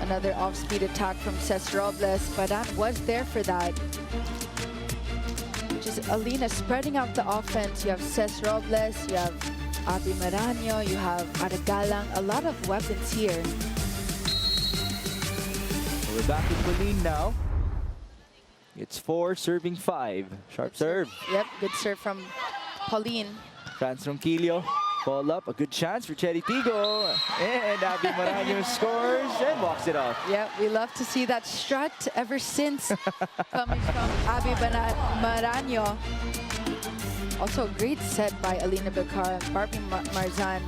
[SPEAKER 3] Another off-speed attack from Ces Robles. Baran was there for that. Just Alina spreading out the offense. You have Ces Robles, you have Abby Maraño, you have Aragalang. A lot of weapons here.
[SPEAKER 2] We're back with Pauline now. It's 4 serving 5. Sharp serve.
[SPEAKER 3] Yep, good serve from Pauline.
[SPEAKER 2] Franz Ronquillo. Ball up. A good chance for Chery Tiggo. And Abby Maraño scores and walks it off.
[SPEAKER 3] Yep, we love to see that strut ever since coming from Abby Maraño. Also a great set by Alina Bicar and Barbie Marzan.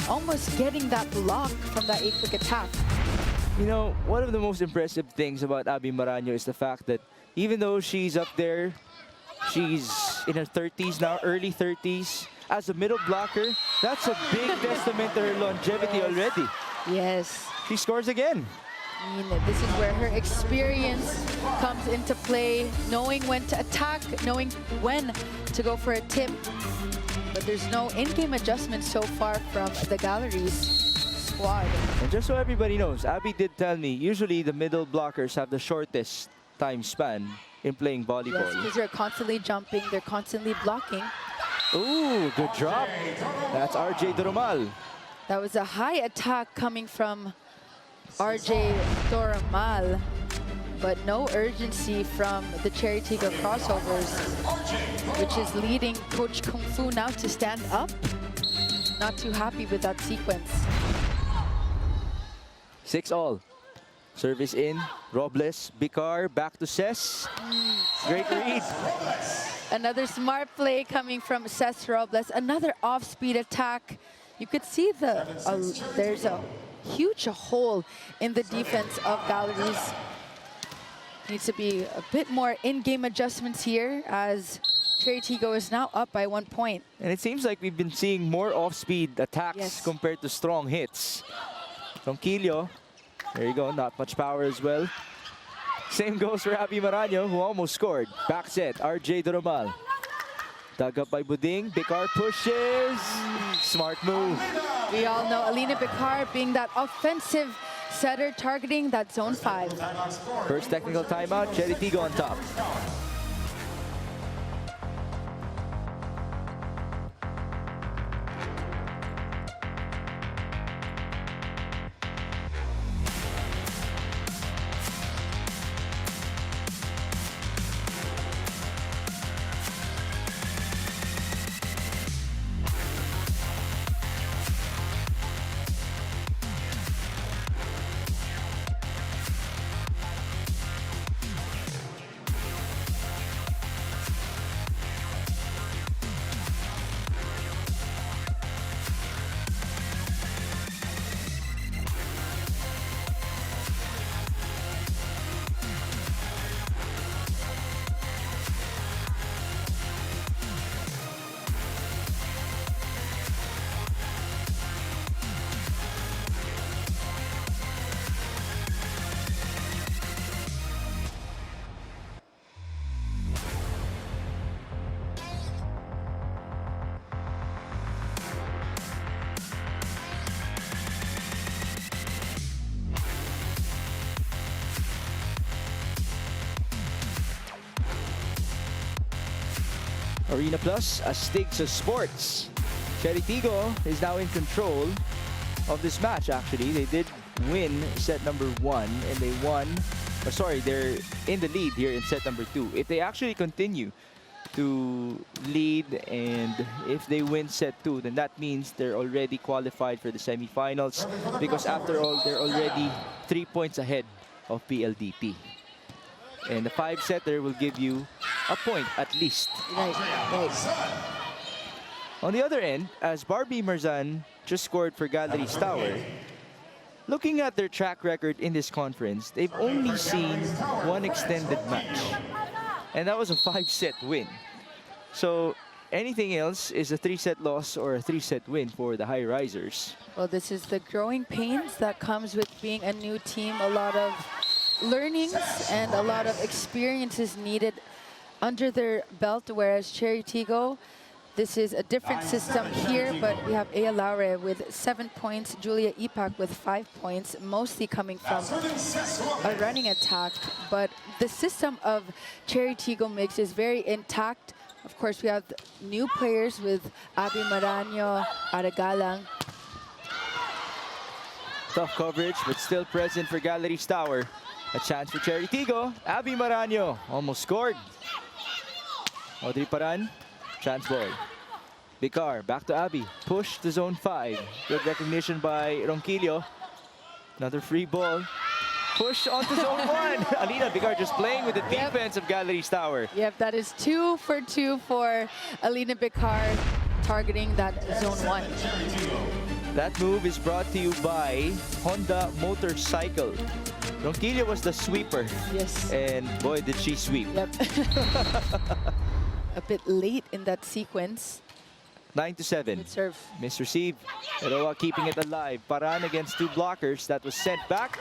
[SPEAKER 3] Almost getting that block from that quick attack.
[SPEAKER 2] You know, one of the most impressive things about Abby Maraño is the fact that even though she's up there, she's in her 30s now, early 30s. As a middle blocker, that's a big testament to her longevity already.
[SPEAKER 3] Yes.
[SPEAKER 2] She scores again.
[SPEAKER 3] I mean, this is where her experience comes into play, knowing when to attack, knowing when to go for a tip. But there's no in-game adjustment so far from the Galleries squad.
[SPEAKER 2] And just so everybody knows, Abby did tell me, usually the middle blockers have the shortest time span in playing volleyball.
[SPEAKER 3] Yes, because they're constantly jumping, they're constantly blocking.
[SPEAKER 2] Ooh, good drop. That's RJ Doromal.
[SPEAKER 3] That was a high attack coming from RJ Doromal, but no urgency from the Chery Tiggo Crossovers, which is leading Coach Kung Fu now to stand up. Not too happy with that sequence.
[SPEAKER 2] 6-all. Service in. Robles, Bicar, back to Ces. Great read.
[SPEAKER 3] Another smart play coming from Ces Robles. Another off-speed attack. You could see there's a huge hole in the defense of Galleries. Needs to be a bit more in-game adjustments here as Chery Tiggo is now up by 1 point.
[SPEAKER 2] And it seems like we've been seeing more off-speed attacks
[SPEAKER 3] Yes.
[SPEAKER 2] compared to strong hits. Ronquillo, there you go, not much power as well. Same goes for Abby Maraño, who almost scored. Back set, RJ Doromal. Dug up by Buding, Bicar pushes. Smart move.
[SPEAKER 3] We all know Alina Bicar being that offensive setter targeting that zone 5.
[SPEAKER 2] First technical timeout, Chery Tiggo on top. Arena Plus, Astig sa Sports. Chery Tiggo is now in control of this match, actually. They did win set number 1 and they won, they're in the lead here in set number 2. If they actually continue to lead and if they win set 2, then that means they're already qualified for the semifinals, because after all, they're already 3 points ahead of PLDT. And the 5-setter will give you a point at least.
[SPEAKER 3] Right.
[SPEAKER 2] On the other end, as Barbie Marzan just scored for Galeries Tower, looking at their track record in this conference, they've only seen one extended match. And that was a 5-set win. So anything else is a 3-set loss or a 3-set win for the Highrisers.
[SPEAKER 3] Well, this is the growing pains that comes with being a new team. A lot of learnings and a lot of experiences needed under their belt, whereas Chery Tiggo, this is a different system here, but we have Ea Laure with 7 points, Julia Ipak with 5 points, mostly coming from a running attack. But the system of Chery Tiggo mix is very intact. Of course, we have new players with Abby Maranyo, Aragalang.
[SPEAKER 2] Tough coverage, but still present for Galeries Tower. A chance for Chery Tiggo. Abby Maranyo almost scored. Audrey Paran, chance ball. Bicar, back to Abby. Push to zone 5. Good recognition by Ronquillo. Another free ball. Push onto zone 1. Alina Bicar just playing with the defense of Galeries Tower.
[SPEAKER 3] Yep, that is 2 for 2 for Alina Bicar, targeting that zone 1.
[SPEAKER 2] That move is brought to you by Honda Motorcycle. Ronquillo was the sweeper.
[SPEAKER 3] Yes.
[SPEAKER 2] And boy, did she sweep.
[SPEAKER 3] Yep. A bit late in that sequence.
[SPEAKER 2] 9-7.
[SPEAKER 3] Good serve.
[SPEAKER 2] Misreceived. Eroa keeping it alive. Paran against 2 blockers. That was sent back.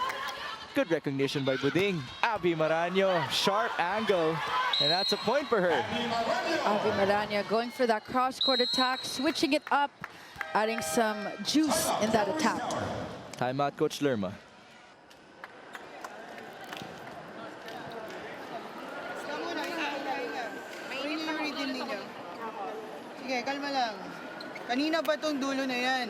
[SPEAKER 2] Good recognition by Buding. Abby Maranyo, sharp angle. And that's a point for her.
[SPEAKER 3] Abby Maranyo going for that cross-court attack, switching it up, adding some juice in that attack.
[SPEAKER 2] Timeout, Coach Lerma.
[SPEAKER 7] Sige, kalma lang. Kanina pa tong dulo na yan.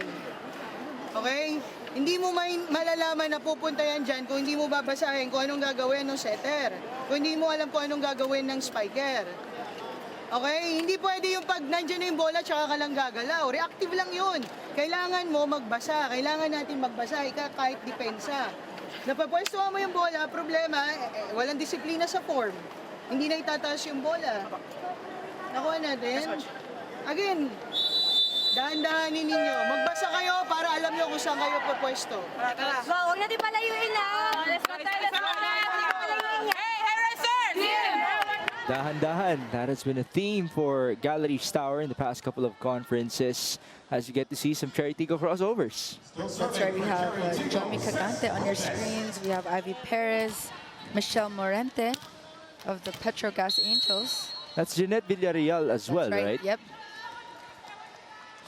[SPEAKER 7] Okay? Hindi mo malalaman na pupunta yan dyan kung hindi mo babasahin kung anong gagawin ng setter. Kung hindi mo alam kung anong gagawin ng spiker. Okay? Hindi pwede yung pag nandyan na yung bola tsaka ka lang gagalaw. Reactive lang yun. Kailangan mo magbasa. Kailangan natin magbasa. Kahit depensa. Napapwestuhan mo yung bola, problema, walang disiplina sa form. Hindi na itataas yung bola. Nakuha natin. Again, dahan-dahanin ninyo. Magbasa kayo para alam nyo kung saan kayo pupwesto.
[SPEAKER 8] So, huwag natin palayuin na. Let's go. Hey, Highrisers!
[SPEAKER 2] Dahan-dahan. That has been a theme for Galeries Tower in the past couple of conferences, as you get to see some Chery Tiggo crossovers.
[SPEAKER 3] That's right, we have Jomi Cagante on your screens. We have Ivy Perez, Michelle Morente of the Petrogas Angels.
[SPEAKER 2] That's Jeanette Villarreal as well, right?
[SPEAKER 3] Yep.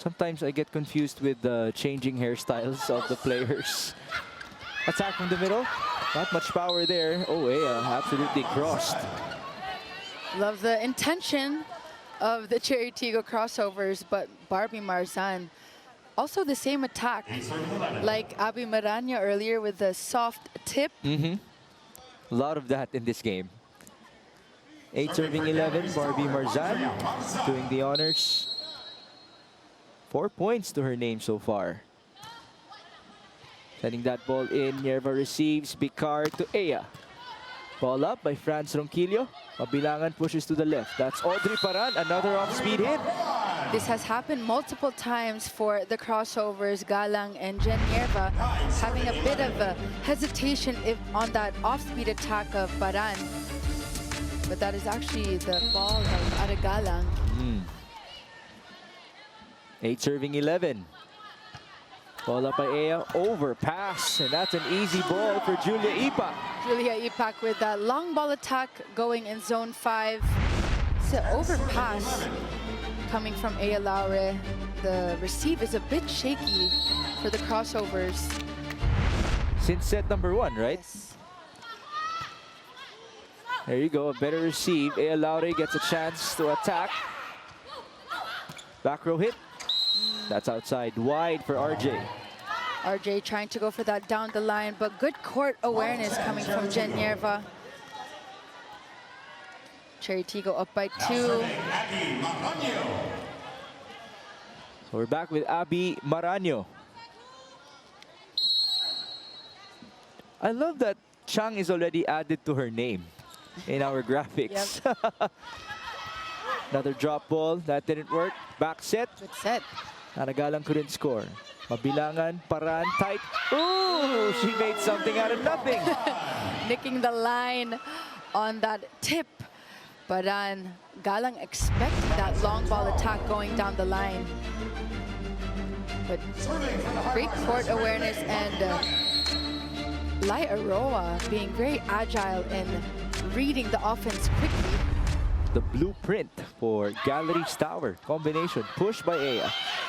[SPEAKER 2] Sometimes I get confused with the changing hairstyles of the players. Attack from the middle. Not much power there. Oh, yeah, absolutely crossed.
[SPEAKER 3] Love the intention of the Chery Tiggo crossovers, but Barbie Marzan, also the same attack. Like Abby Maranyo earlier with the soft tip.
[SPEAKER 2] A lot of that in this game. 8 serving 11, Barbie Marzan doing the honors. 4 points to her name so far. Sending that ball in, Yerva receives, Bicar to Ea. Ball up by Franz Ronquillo. Mabilangan pushes to the left. That's Audrey Paran, another off-speed hit.
[SPEAKER 3] This has happened multiple times for the crossovers, Galang and Jen Yerva, having a bit of a hesitation on that off-speed attack of Paran. But that is actually the ball of Aragalang.
[SPEAKER 2] 8 serving 11. Ball up by Ea, overpass, and that's an easy ball for Julia Ipak.
[SPEAKER 3] Julia Ipak with that long ball attack going in zone 5. It's an overpass coming from Ea Laure. The receive is a bit shaky for the crossovers.
[SPEAKER 2] Since set number 1, right?
[SPEAKER 3] Yes.
[SPEAKER 2] There you go, a better receive. Ea Laure gets a chance to attack. Back row hit. That's outside, wide for RJ.
[SPEAKER 3] RJ trying to go for that down the line, but good court awareness coming from Genierva. Chery Tiggo up by 2.
[SPEAKER 2] So we're back with Abby Maraño. I love that Chang is already added to her name in our graphics. Another drop ball, that didn't work. Back set.
[SPEAKER 3] Good set.
[SPEAKER 2] Naragalang couldn't score. Mabilangan, Paran, tight. Ooh, she made something out of nothing.
[SPEAKER 3] Nicking the line on that tip. Paran, Galang expected that long ball attack going down the line. But great court awareness and Lai Aroa being very agile in reading the offense quickly.
[SPEAKER 2] The blueprint for Galeries Tower. Combination, push by Ea.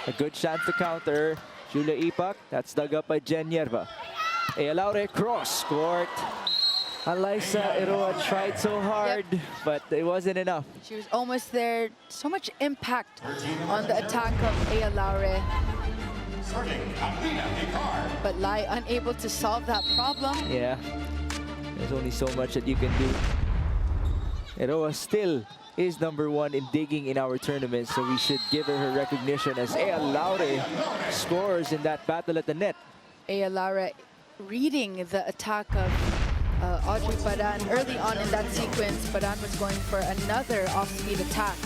[SPEAKER 2] A good chance to counter. Julia Ipak, that's dug up by Genierva. Ea Laure, cross court. Alyssa Eroa tried so hard, but it wasn't enough.
[SPEAKER 3] She was almost there. So much impact on the attack of Ea Laure. But Lai unable to solve that problem.
[SPEAKER 2] Yeah, there's only so much that you can do. Eroa still is #1 in digging in our tournament, so we should give her recognition as Ea Laure scores in that battle at the net.
[SPEAKER 3] Ea Laure reading the attack of Audrey Paran early on in that sequence. Paran was going for another off-speed attack.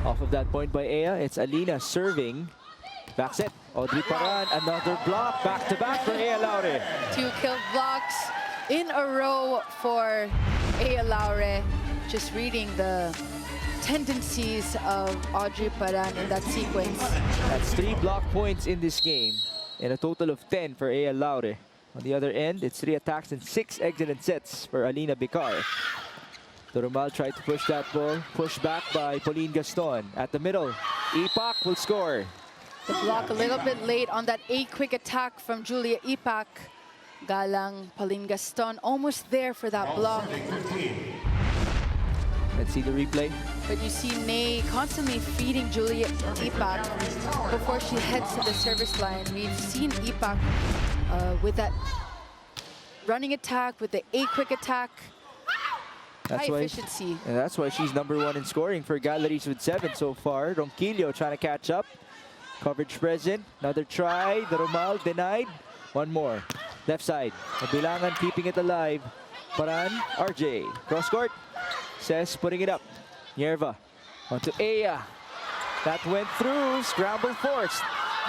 [SPEAKER 2] Off of that point by Ea, it's Alina serving. Back set, Audrey Paran, another block, back-to-back for Ea Laure.
[SPEAKER 3] 2 kill blocks in a row for Ea Laure. Just reading the tendencies of Audrey Paran in that sequence.
[SPEAKER 2] That's 3 block points in this game, and a total of 10 for Ea Laure. On the other end, it's 3 attacks and 6 exit and sets for Alina Bicar. Doromal tried to push that ball, pushed back by Pauline Gaston. At the middle, Ipak will score.
[SPEAKER 3] The block a little bit late on that quick attack from Julia Ipak. Galang, Pauline Gaston almost there for that block.
[SPEAKER 2] Let's see the replay.
[SPEAKER 3] But you see Nay constantly feeding Julia Ipak before she heads to the service line. We've seen Ipak with that running attack, with the quick attack. High efficiency.
[SPEAKER 2] And that's why she's #1 in scoring for Galeries with 7 so far. Ronquillo trying to catch up. Coverage present. Another try. Doromal denied. One more. Left side. Mabilangan keeping it alive. Paran, RJ. Cross court. Says putting it up. Nierva. Onto Ea. That went through. Scramble forced.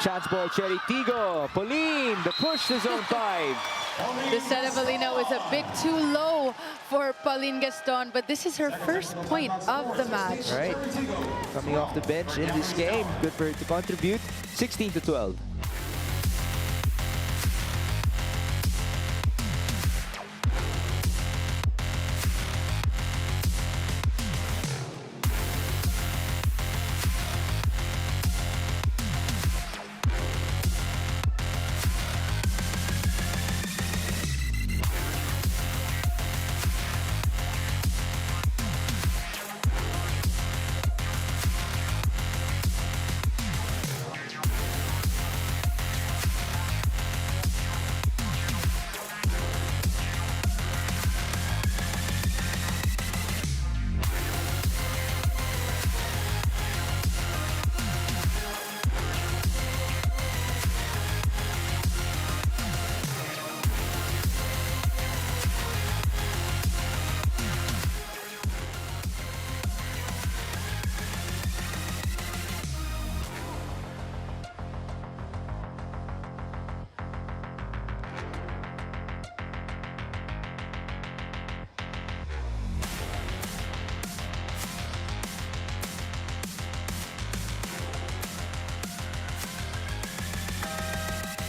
[SPEAKER 2] Chance ball, Chery Tiggo. Pauline, the push to zone 5.
[SPEAKER 3] The set of Alina was a bit too low for Pauline Gaston, but this is her first point of the match.
[SPEAKER 2] Right. Coming off the bench in this game. Good for her to contribute. 16-12.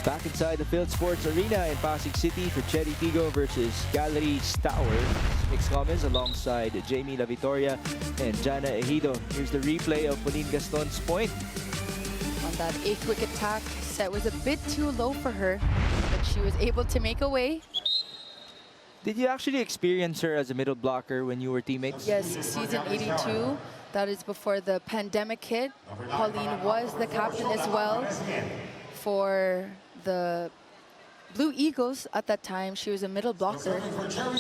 [SPEAKER 2] Back inside the Field Sports Arena in Pasig City for Chery Tiggo versus Galeries Tower. Mixed comments alongside Jamie La Victoria and Jana Ejido. Here's the replay of Pauline Gaston's point.
[SPEAKER 3] On that quick attack, set was a bit too low for her, but she was able to make a way.
[SPEAKER 2] Did you actually experience her as a middle blocker when you were teammates?
[SPEAKER 3] Yes, season 82. That is before the pandemic hit. Pauline was the captain as well for the Blue Eagles at that time. She was a middle blocker.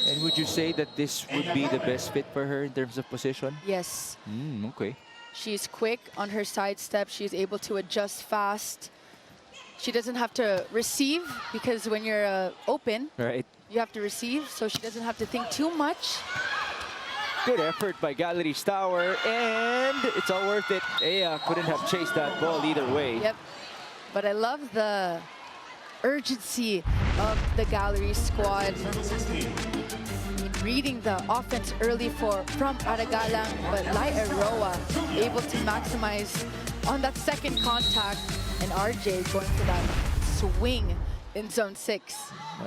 [SPEAKER 2] And would you say that this would be the best fit for her in terms of position?
[SPEAKER 3] Yes.
[SPEAKER 2] Okay.
[SPEAKER 3] She's quick on her sidestep. She's able to adjust fast. She doesn't have to receive because when you're open,
[SPEAKER 2] Right.
[SPEAKER 3] you have to receive, so she doesn't have to think too much.
[SPEAKER 2] Good effort by Galeries Tower, and it's all worth it. Aya couldn't have chased that ball either way.
[SPEAKER 3] Yep. But I love the urgency of the Gallery squad. Reading the offense early from Aragalang, but Lai Aroa able to maximize on that second contact, and RJ going for that swing in zone 6.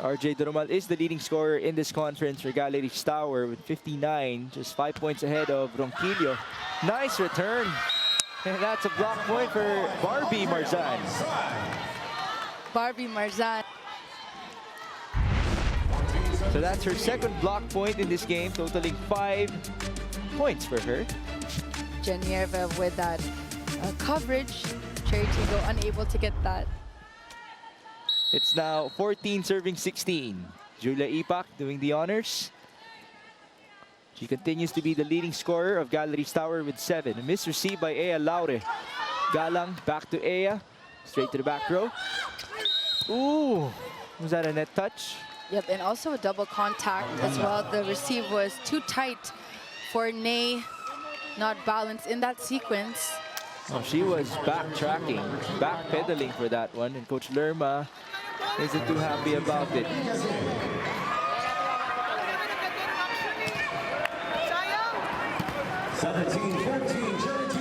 [SPEAKER 2] RJ Durumal is the leading scorer in this conference for Galeries Tower with 59, just 5 points ahead of Ronquillo. Nice return. And that's a block point for Barbie Marzan.
[SPEAKER 3] Barbie Marzan.
[SPEAKER 2] So that's her second block point in this game, totaling 5 points for her.
[SPEAKER 3] Genieva with that coverage. Chery Tiggo unable to get that.
[SPEAKER 2] It's now 14 serving 16. Julia Ipak doing the honors. She continues to be the leading scorer of Galeries Tower with 7. A miss received by Aya Laure. Galang back to Aya. Straight to the back row. Ooh, was that a net touch?
[SPEAKER 3] Yep, and also a double contact as well. The receive was too tight for Nay, not balanced in that sequence.
[SPEAKER 2] Oh, she was backtracking, backpedaling for that one, and Coach Lerma isn't too happy about it.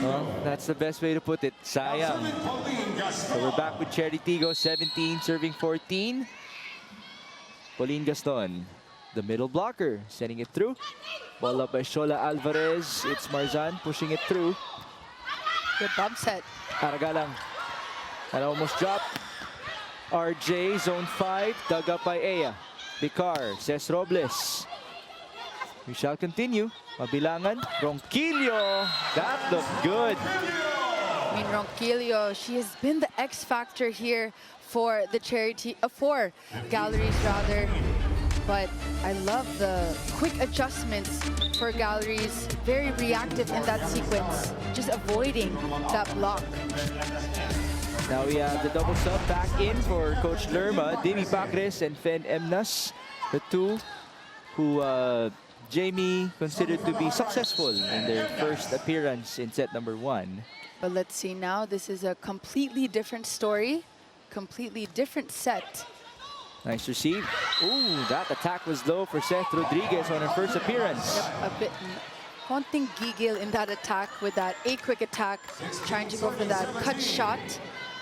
[SPEAKER 2] Well, that's the best way to put it. Sayang. So we're back with Chery Tiggo, 17, serving 14. Pauline Gaston, the middle blocker, sending it through. Ball up by Shola Alvarez. It's Marzan pushing it through.
[SPEAKER 3] Good bump set.
[SPEAKER 2] Aragalang. And almost dropped. RJ, zone 5, dug up by Aya. Vicar, Ces Robles. We shall continue. Mabilangan, Ronquillo. That looked good.
[SPEAKER 3] I mean, Ronquillo, she has been the X factor here for the for Galleries rather. But I love the quick adjustments for Galleries. Very reactive in that sequence, just avoiding that block.
[SPEAKER 2] Now we have the double sub back in for Coach Lerma, Dimi Pacres and Fen Emnas, the two who Jamie considered to be successful in their first appearance in set number 1.
[SPEAKER 3] But let's see now, this is a completely different story, completely different set.
[SPEAKER 2] Nice receive. Ooh, that attack was low for Seth Rodriguez on her first appearance.
[SPEAKER 3] Yep, a bit haunting giggle in that attack with that quick attack, trying to go for that cut shot.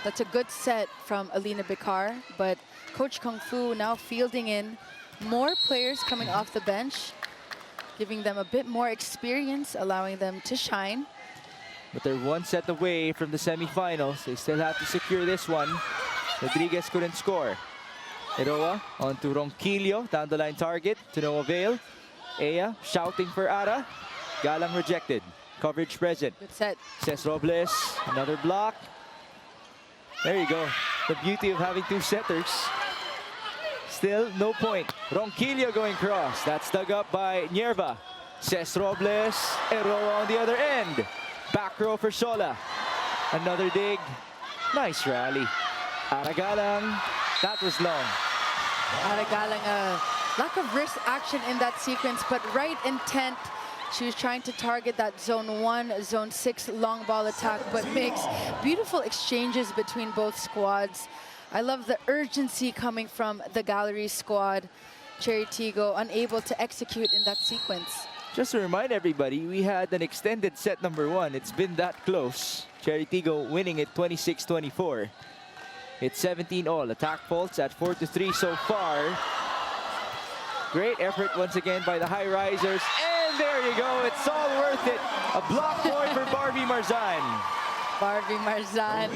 [SPEAKER 3] That's a good set from Alina Bicar, but Coach Kung Fu now fielding in more players coming off the bench, giving them a bit more experience, allowing them to shine.
[SPEAKER 2] But they're one set away from the semifinals. They still have to secure this one. Rodriguez couldn't score. Eroa onto Ronquillo, down the line target to no avail. Aya shouting for Ara. Galang rejected. Coverage present.
[SPEAKER 3] Good set.
[SPEAKER 2] Ces Robles, another block. There you go. The beauty of having two setters. Still no point. Ronquillo going cross. That's dug up by Nierva. Ces Robles, Eroa on the other end. Back row for Sola. Another dig. Nice rally. Aragalang. That was long.
[SPEAKER 3] Aragalang, lack of wrist action in that sequence, but right intent. She was trying to target that zone 1, zone 6 long ball attack, but makes beautiful exchanges between both squads. I love the urgency coming from the Galleries squad. Chery Tiggo unable to execute in that sequence.
[SPEAKER 2] Just to remind everybody, we had an extended set number 1. It's been that close. Chery Tiggo winning it 26-24. It's 17-all. Attack faults at 4-3 so far. Great effort once again by the Highrisers. And there you go. It's all worth it. A block point for Barbie Marzan.
[SPEAKER 3] Barbie Marzan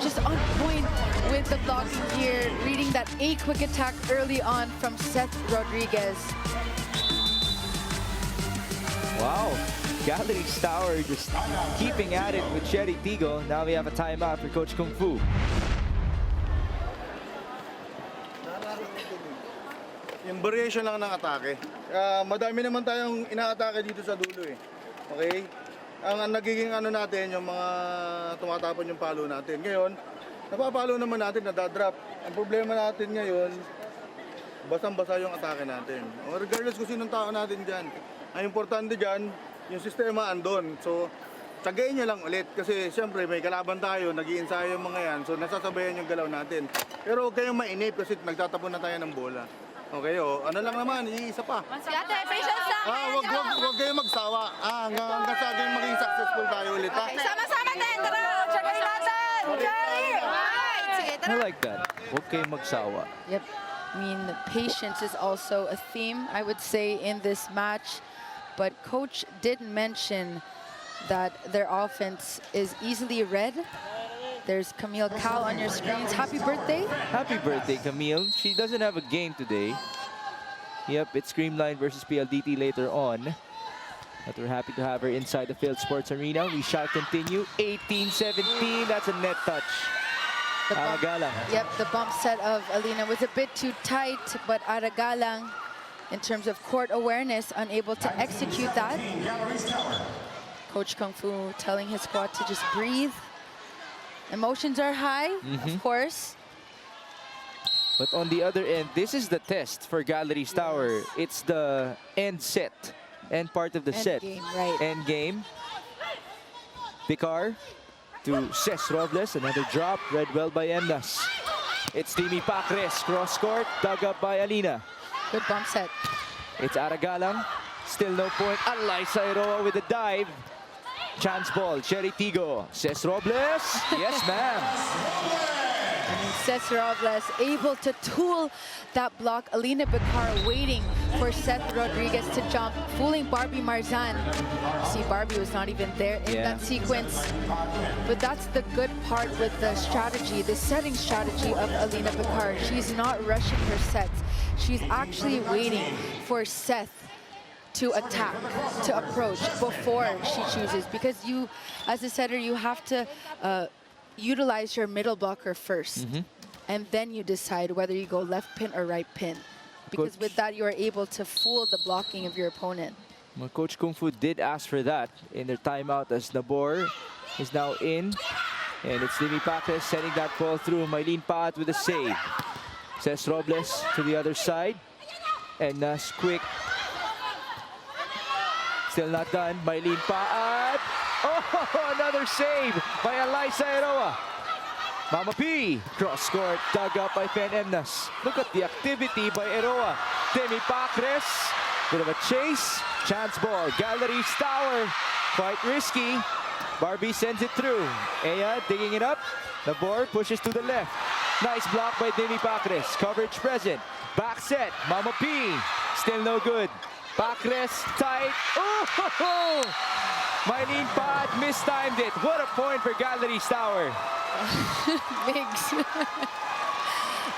[SPEAKER 3] just on point with the blocking here. Reading that quick attack early on from Seth Rodriguez.
[SPEAKER 2] Wow. Galeries Tower just keeping at it with Chery Tiggo. Now we have a timeout for Coach Kung Fu.
[SPEAKER 5] Yung variation lang ng atake. Madami naman tayong ina-atake dito sa dulo eh. Okay? Ang nagiging ano natin, yung mga tumatapon yung palo natin. Ngayon, napapalo naman natin, nadadrop. Ang problema natin ngayon, basang-basa yung atake natin. Regardless kung sinong tao natin dyan. Ang importante dyan, yung sistema andon. So, tsagain nyo lang ulit. Kasi siyempre may kalaban tayo, nag-iinsayo yung mga yan. So, nasasabayan yung galaw natin. Pero huwag kayong mainip kasi nagtatapon na tayo ng bola. Okay, ano lang naman, iisa pa.
[SPEAKER 8] Ate, patience lang.
[SPEAKER 5] Huwag kayong magsawa. Hanggang sa ating maging successful tayo ulit, ha?
[SPEAKER 8] Sama-sama din. Tara, tsagay natin. Chery! Right! Sige,
[SPEAKER 2] I like that. Huwag kayong magsawa.
[SPEAKER 3] Yep. I mean, patience is also a theme, I would say, in this match. But Coach did mention that their offense is easily read. There's Camille Cal on your screens. Happy birthday.
[SPEAKER 2] Happy birthday, Camille. She doesn't have a game today. Yep, it's Streamline versus PLDT later on. But we're happy to have her inside the Field Sports Arena. We shall continue. 18-17. That's a net touch. Aragalang.
[SPEAKER 3] Yep, the bump set of Alina was a bit too tight, but Aragalang, in terms of court awareness, unable to execute that. Coach Kung Fu telling his squad to just breathe. Emotions are high, of course.
[SPEAKER 2] But on the other end, this is the test for Galeries Tower. It's the end set, end part of the set.
[SPEAKER 3] Game, right.
[SPEAKER 2] End game. Picar to Ces Robles, another drop, read well by Emnas. It's Timmy Pacres, cross court, dug up by Alina.
[SPEAKER 3] Good bump set.
[SPEAKER 2] It's Aragalang, still no point. Alyssa Iroa with a dive. Chance ball, Chery Tiggo, Ces Robles, yes ma'am.
[SPEAKER 3] And Ces Robles able to tool that block. Alina Picar waiting for Seth Rodriguez to jump, fooling Barbie Marzan. See, Barbie was not even there in that sequence. But that's the good part with the strategy, the setting strategy of Alina Picar. She's not rushing her sets. She's actually waiting for Seth to attack, to approach before she chooses. Because you, as a setter, you have to utilize your middle blocker first. And then you decide whether you go left pin or right pin. Because with that, you are able to fool the blocking of your opponent.
[SPEAKER 2] Well, Coach Kung Fu did ask for that in their timeout as Nabor is now in. And it's Timmy Pacres sending that ball through. Mylene Paat with a save. Ces Robles to the other side. And Nas quick. Still not done. Mylene Paat. Oh, another save by Alyssa Iroa. Mama P, cross court, dug up by Fen Emnas. Look at the activity by Iroa. Timmy Pacres, bit of a chase. Chance ball, Galeries Tower, quite risky. Barbie sends it through. Aya digging it up. The board pushes to the left. Nice block by Timmy Pacres. Coverage present. Back set, Mama P, still no good. Pacres tight. Oh, Mylene Paat mistimed it. What a point for Galeries Tower.
[SPEAKER 3] Migs.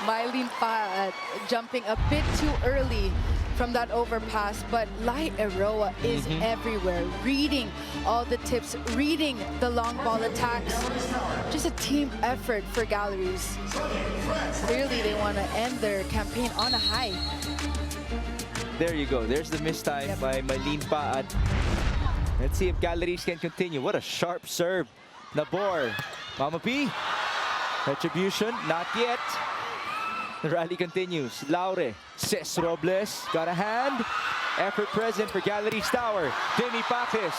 [SPEAKER 3] Mylene Paat jumping a bit too early from that overpass, but Lai Iroa is everywhere, reading all the tips, reading the long ball attacks. Just a team effort for Galeries. Clearly, they want to end their campaign on a high.
[SPEAKER 2] There you go. There's the mistime by Mylene Paat. Let's see if Galeries can continue. What a sharp serve. Nabor. Mama P. Retribution. Not yet. The rally continues. Laure. Ces Robles. Got a hand. Effort present for Galeries Tower. Timmy Pacres.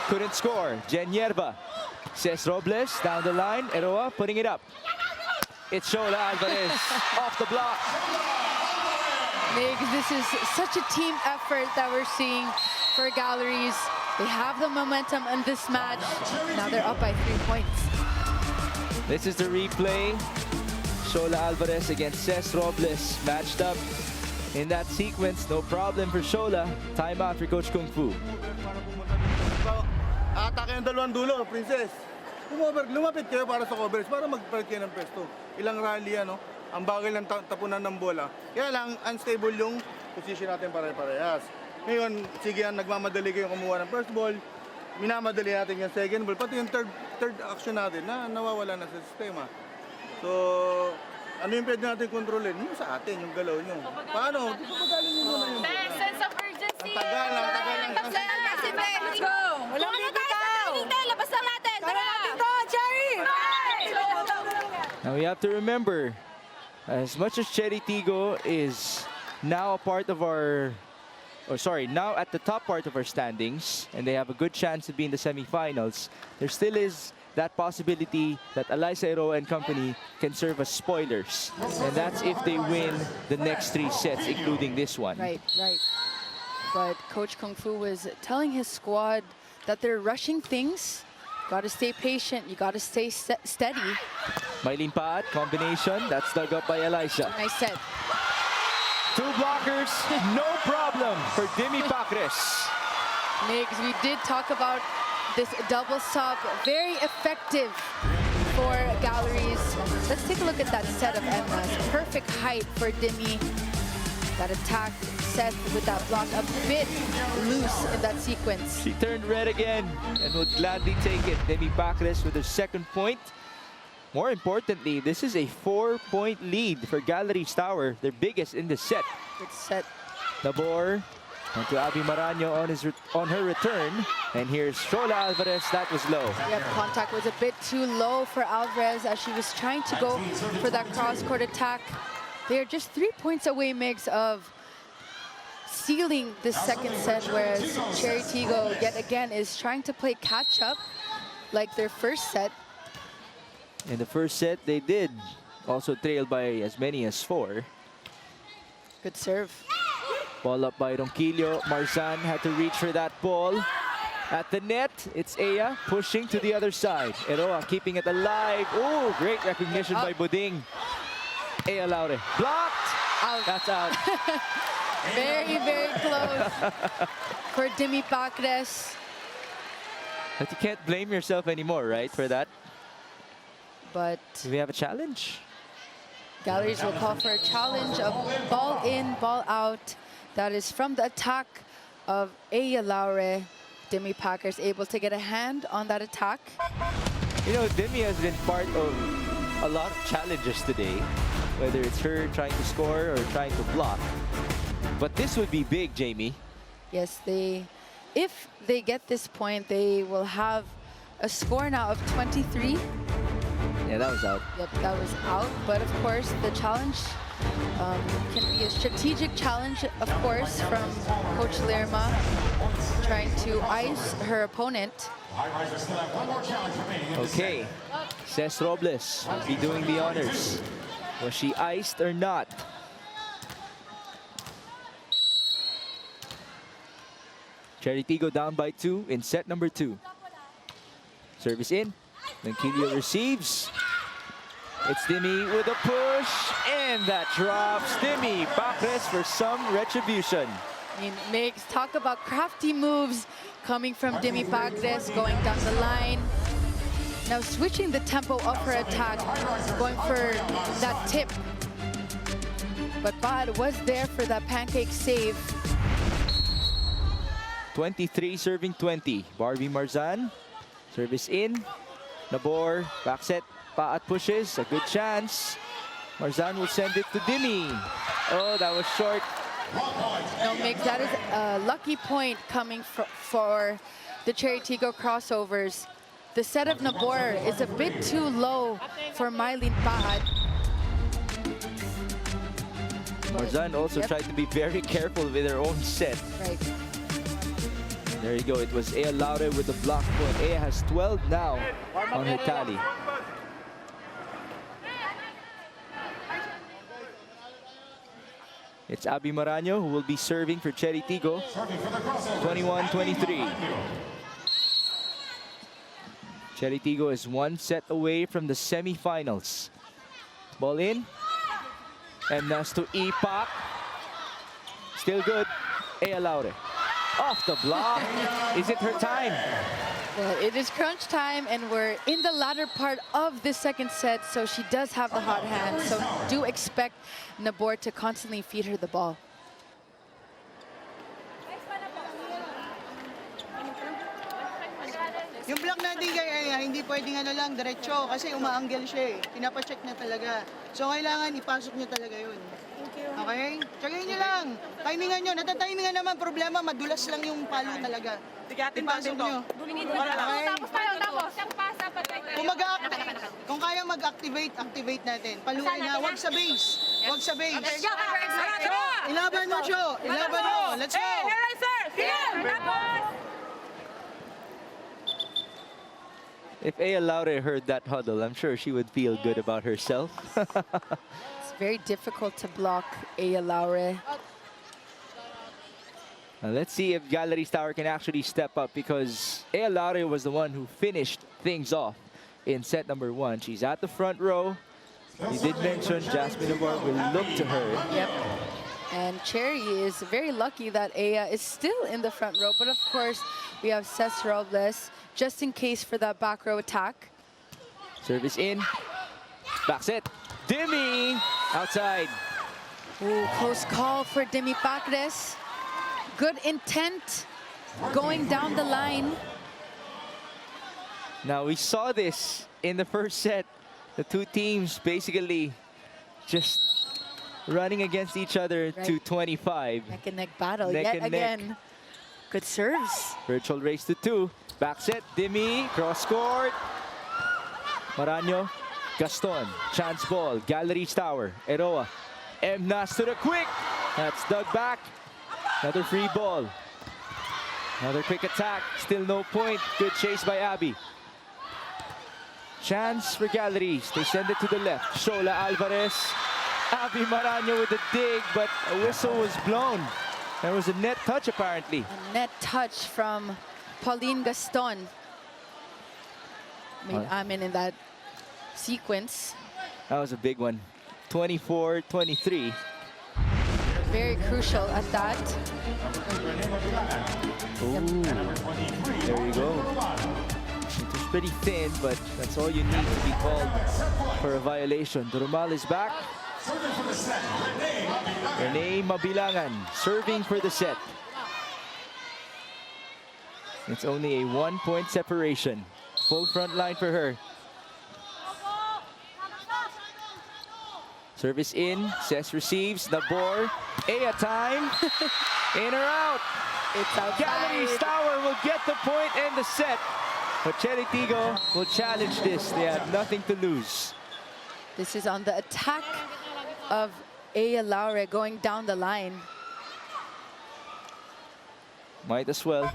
[SPEAKER 2] Couldn't score. Jen Yerba. Ces Robles down the line. Iroa putting it up. It's Shola Alvarez off the block.
[SPEAKER 3] Migs, this is such a team effort that we're seeing for Galeries. They have the momentum in this match. Now they're up by 3 points.
[SPEAKER 2] This is the replay. Shola Alvarez against Ces Robles matched up in that sequence. No problem for Shola. Timeout for Coach Kung Fu.
[SPEAKER 5] Atake ang dalawang dulo, Princess. Lumapit kayo para sa coverage, para magpalit kayo ng pwesto. Ilang rally, ano? Ang bagay lang tapunan ng bola. Kaya lang, unstable yung position natin pare-parehas. Ngayon, sige yan, nagmamadali kayo kumuha ng first ball. minamadali natin yung second ball, pati yung third action natin na nawawala na sa sistema. So, ano yung pwede natin kontrolin? Yung sa atin, yung galaw nyo. Paano? Pagaling nyo muna yung ball.
[SPEAKER 8] Sense of urgency.
[SPEAKER 5] Ang tagal lang.
[SPEAKER 6] Let's go! Walang bibitaw!
[SPEAKER 8] Labas lang natin!
[SPEAKER 6] Tara natin to, Chery!
[SPEAKER 2] Now we have to remember, as much as Chery Tiggo is now a part of our, now at the top part of our standings, and they have a good chance to be in the semifinals, there still is that possibility that Eliza Ero and company can serve as spoilers. And that's if they win the next 3 sets, including this one.
[SPEAKER 3] Right. But Coach Kung Fu was telling his squad that they're rushing things. Got to stay patient. You got to stay steady.
[SPEAKER 2] Mylene Paat, combination. That's dug up by Eliza.
[SPEAKER 3] Nice set.
[SPEAKER 2] 2 blockers, no problem for Demi Pacres.
[SPEAKER 3] Migs, we did talk about this double sub. Very effective for Galleries. Let's take a look at that set of Emma's. Perfect height for Demi. That attack set with that block a bit loose in that sequence.
[SPEAKER 2] She turned red again and will gladly take it. Demi Pacres with her second point. More importantly, this is a 4-point lead for Galeries Tower, their biggest in the set.
[SPEAKER 3] Good set.
[SPEAKER 2] Nabor onto Abby Maranyo on her return. And here's Shola Alvarez. That was low.
[SPEAKER 3] Yep, contact was a bit too low for Alvarez as she was trying to go for that cross-court attack. They're just 3 points away, Migs, of sealing this second set, whereas Chery Tiggo, yet again, is trying to play catch-up like their first set.
[SPEAKER 2] In the first set, they did also trail by as many as 4.
[SPEAKER 3] Good serve.
[SPEAKER 2] Ball up by Ronquillo. Marzan had to reach for that ball. At the net, it's Aya pushing to the other side. Eroa keeping it alive. Oh, great recognition by Buding. Aya Laure. Blocked.
[SPEAKER 3] Out.
[SPEAKER 2] That's out.
[SPEAKER 3] Very, very close for Demi Pacres.
[SPEAKER 2] But you can't blame yourself anymore, right, for that?
[SPEAKER 3] But
[SPEAKER 2] Do we have a challenge?
[SPEAKER 3] Galleries will call for a challenge of ball in, ball out. That is from the attack of Aya Laure. Demi Pacres able to get a hand on that attack.
[SPEAKER 2] You know, Demi has been part of a lot of challenges today, whether it's her trying to score or trying to block. But this would be big, Jamie.
[SPEAKER 3] Yes, if they get this point, they will have a score now of 23.
[SPEAKER 2] Yeah, that was out.
[SPEAKER 3] Yep, that was out. But of course, the challenge can be a strategic challenge, of course, from Coach Lerma, trying to ice her opponent.
[SPEAKER 2] Okay, Cés Robles will be doing the honors. Was she iced or not? Chery Tiggo down by 2 in set number 2. Service in. Ronquillo receives. It's Demi with a push, and that drops. Demi Pacres for some retribution.
[SPEAKER 3] I mean, Migs, talk about crafty moves coming from Demi Pacres, going down the line. Now switching the tempo of her attack, going for that tip. But Bad was there for that pancake save.
[SPEAKER 2] 23 serving 20. Barbie Marzan. Service in. Nabor. Back set. Paat pushes. A good chance. Marzan will send it to Demi. Oh, that was short.
[SPEAKER 3] No, Migs, that is a lucky point coming for the Chery Tiggo Crossovers. The set of Nabor is a bit too low for Mylene Paat.
[SPEAKER 2] Marzan also tried to be very careful with her own set.
[SPEAKER 3] Right.
[SPEAKER 2] There you go. It was Aya Laure with the block point. Aya has 12 now on her tally. It's Abby Maranyo who will be serving for Chery Tiggo. 21-23. Chery Tiggo is 1 set away from the semifinals. Ball in. And that's to Ipak. Still good. Aya Laure. Off the block. Is it her time?
[SPEAKER 3] Well, it is crunch time, and we're in the latter part of this second set, so she does have the hot hand. So do expect Nabor to constantly feed her the ball.
[SPEAKER 7] Yung block natin kay Aya, hindi pwedeng ano lang, diretso. Kasi umaanggel siya eh. Pinapacheck niya talaga. So, kailangan ipasok niya talaga yun. Okay? Tsagayin niyo lang. Timingan niyo. Natatimingan naman problema. Madulas lang yung palo talaga. Ipasok niyo. Okay?
[SPEAKER 8] Tapos tayo, tapos. Siyang pasa, patay.
[SPEAKER 7] Kung kaya mag-activate, activate natin. Paluin na. Huwag sa base. Huwag sa base. Ilaban mo, Sho. Ilaban mo. Let's go.
[SPEAKER 2] If Aya Laure heard that huddle, I'm sure she would feel good about herself.
[SPEAKER 3] It's very difficult to block Aya Laure.
[SPEAKER 2] Now let's see if Galeries Tower can actually step up, because Aya Laure was the one who finished things off in set number 1. She's at the front row. You did mention Jasmine Navarre will look to her.
[SPEAKER 3] Yep. And Chery is very lucky that Aya is still in the front row. But of course, we have Cesc Robles just in case for that back row attack.
[SPEAKER 2] Service in. Back set. Demi outside.
[SPEAKER 3] Ooh, close call for Demi Pacres. Good intent going down the line.
[SPEAKER 2] Now we saw this in the first set. The two teams basically just running against each other to 25.
[SPEAKER 3] Neck and neck battle
[SPEAKER 2] Neck
[SPEAKER 3] yet
[SPEAKER 2] and neck.
[SPEAKER 3] again. Good serves.
[SPEAKER 2] Virtual race to 2. Back set, Demi, cross court. Maraño, Gaston, chance ball, Galeries Tower, Eroa. Emnas to the quick. That's dug back. Another free ball. Another quick attack. Still no point. Good chase by Abby. Chance for Galeries. They send it to the left. Shola Alvarez. Abby Maraño with a dig, but a whistle was blown. There was a net touch apparently.
[SPEAKER 3] A net touch from Pauline Gaston. I mean, in that sequence.
[SPEAKER 2] That was a big one. 24-23.
[SPEAKER 3] Very crucial at that.
[SPEAKER 2] Ooh, there you go. It was pretty thin, but that's all you need to be called for a violation. Durumal is back. Renee Mabilangan serving for the set. It's only a 1-point separation. Full front line for her. Service in, Cesc receives, Nabor, Aya time, in or out.
[SPEAKER 3] It's outside.
[SPEAKER 2] Galeries Tower will get the point and the set. But Chery Tiggo will challenge this. They have nothing to lose.
[SPEAKER 3] This is on the attack of Aya Laure going down the line.
[SPEAKER 2] Might as well.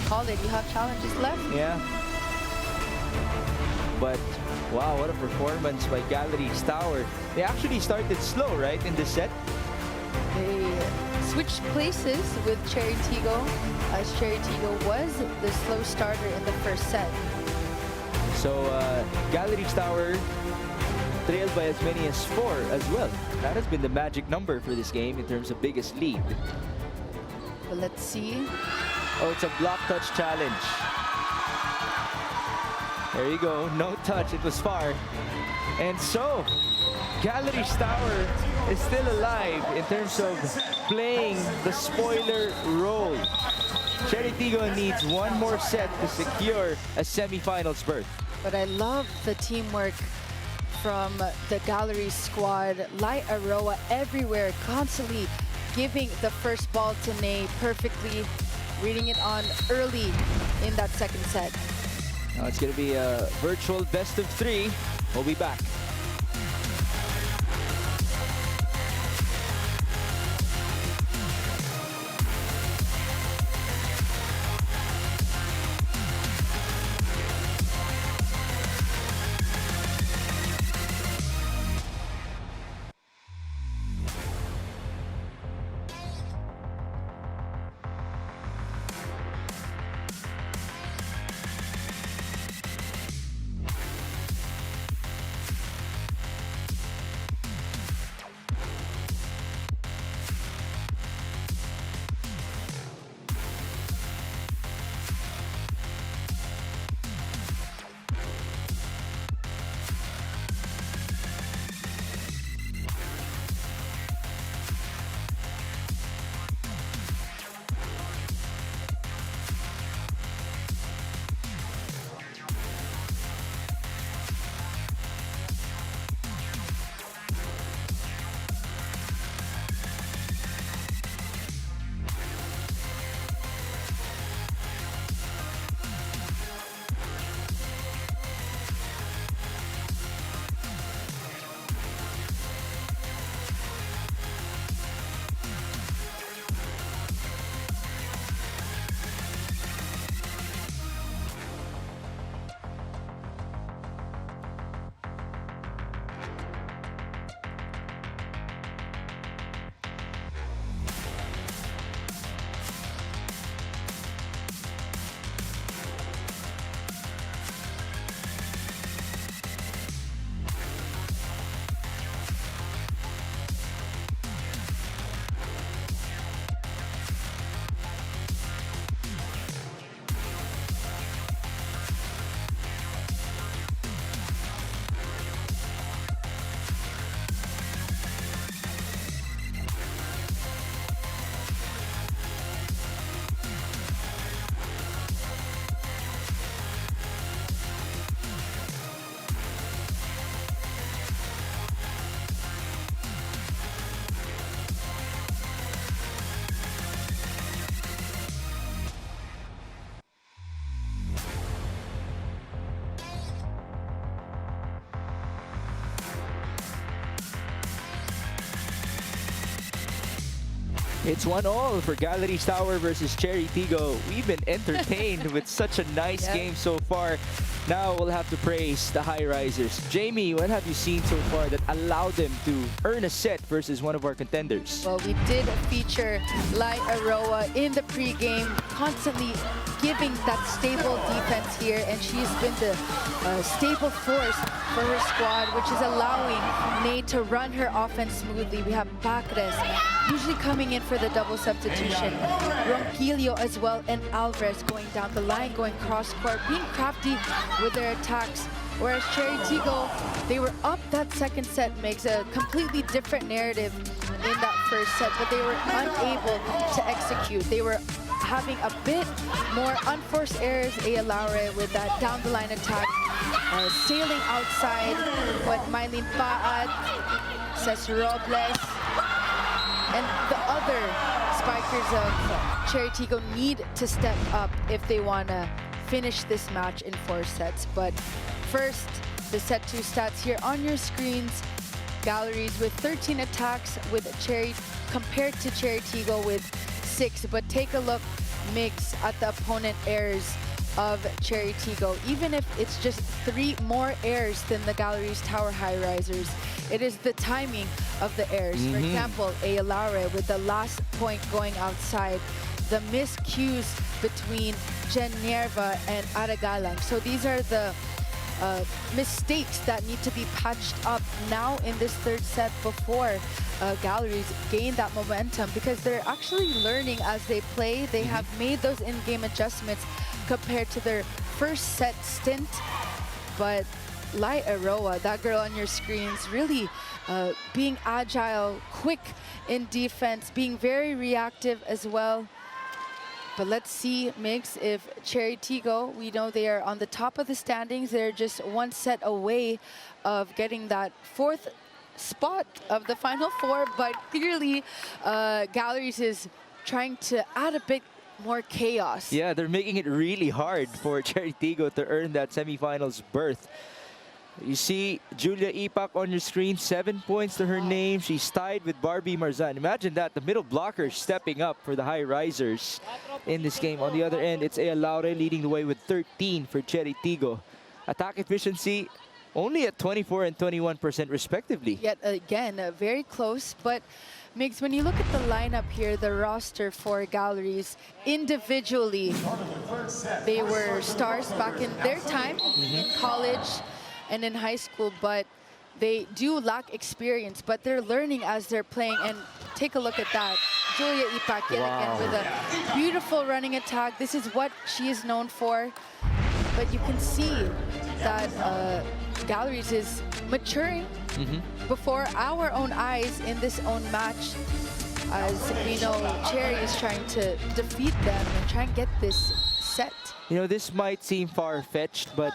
[SPEAKER 3] Call it, you have challenges left.
[SPEAKER 2] Yeah. But wow, what a performance by Galeries Tower. They actually started slow, right, in this set?
[SPEAKER 3] They switched places with Chery Tiggo, as Chery Tiggo was the slow starter in the first set.
[SPEAKER 2] So Galeries Tower trailed by as many as 4 as well. That has been the magic number for this game in terms of biggest lead.
[SPEAKER 3] But let's see.
[SPEAKER 2] Oh, it's a block touch challenge. There you go, no touch, it was far. And so, Galeries Tower is still alive in terms of playing the spoiler role. Chery Tiggo needs one more set to secure a semifinals berth.
[SPEAKER 3] But I love the teamwork from the Galeries squad. Lai Aroa everywhere, constantly giving the first ball to Ney perfectly, reading it on early in that second set.
[SPEAKER 2] Now it's going to be a virtual best of 3. We'll be back. It's 1-1 for Galeries Tower versus Chery Tiggo. We've been entertained with such a nice game so far. Now we'll have to praise the Highrisers. Jamie, what have you seen so far that allowed them to earn a set versus one of our contenders?
[SPEAKER 3] Well, we did feature Lai Aroa in the pregame, constantly giving that stable defense here, and she's been the stable force for her squad, which is allowing Nate to run her offense smoothly. We have Pacres usually coming in for the double substitution. Ronquillo as well, and Alvarez going down the line, going cross-court, being crafty with their attacks. Whereas Chery Tiggo, they were up that second set, makes a completely different narrative in that first set, but they were unable to execute. They were having a bit more unforced errors. Aya Laure with that down-the-line attack, sailing outside, but Mylene Paat, Cesar Robles, and the other spikers of Chery Tiggo need to step up if they want to finish this match in 4 sets. But first, the set 2 stats here on your screens. Galeries with 13 attacks with Chery compared to Chery Tiggo with 6. But take a look, Migs, at the opponent errors of Chery Tiggo. Even if it's just 3 more errors than the Galeries Tower Highrisers, it is the timing of the errors. For example, Aya Laure with the last point going outside, the miscues between Jen Nerva and Aragalang. So these are the mistakes that need to be patched up now in this 3rd set before Galeries gain that momentum, because they're actually learning as they play. They have made those in-game adjustments compared to their first set stint. But Lai Aroa, that girl on your screens, really being agile, quick in defense, being very reactive as well. But let's see, Migs, if Chery Tiggo, we know they are on the top of the standings. They're just 1 set away of getting that 4th spot of the Final 4. But clearly, Galeries is trying to add a bit more chaos.
[SPEAKER 2] Yeah, they're making it really hard for Chery Tiggo to earn that semifinals berth. You see Julia Ipak on your screen, 7 points to her name. She's tied with Barbie Marzan. Imagine that, the middle blocker stepping up for the Highrisers in this game. On the other end, it's Aya Laure leading the way with 13 for Chery Tiggo. Attack efficiency only at 24 and 21% respectively.
[SPEAKER 3] Yet again, very close. But Migs, when you look at the lineup here, the roster for Galeries, individually, they were stars back in their time, in college and in high school, but they do lack experience, but they're learning as they're playing. And take a look at that. Julia Ipak yet again with a beautiful running attack. This is what she is known for. But you can see that Galeries is maturing before our own eyes in this own match, as we know Chery is trying to defeat them and try and get this set.
[SPEAKER 2] You know, this might seem far-fetched, but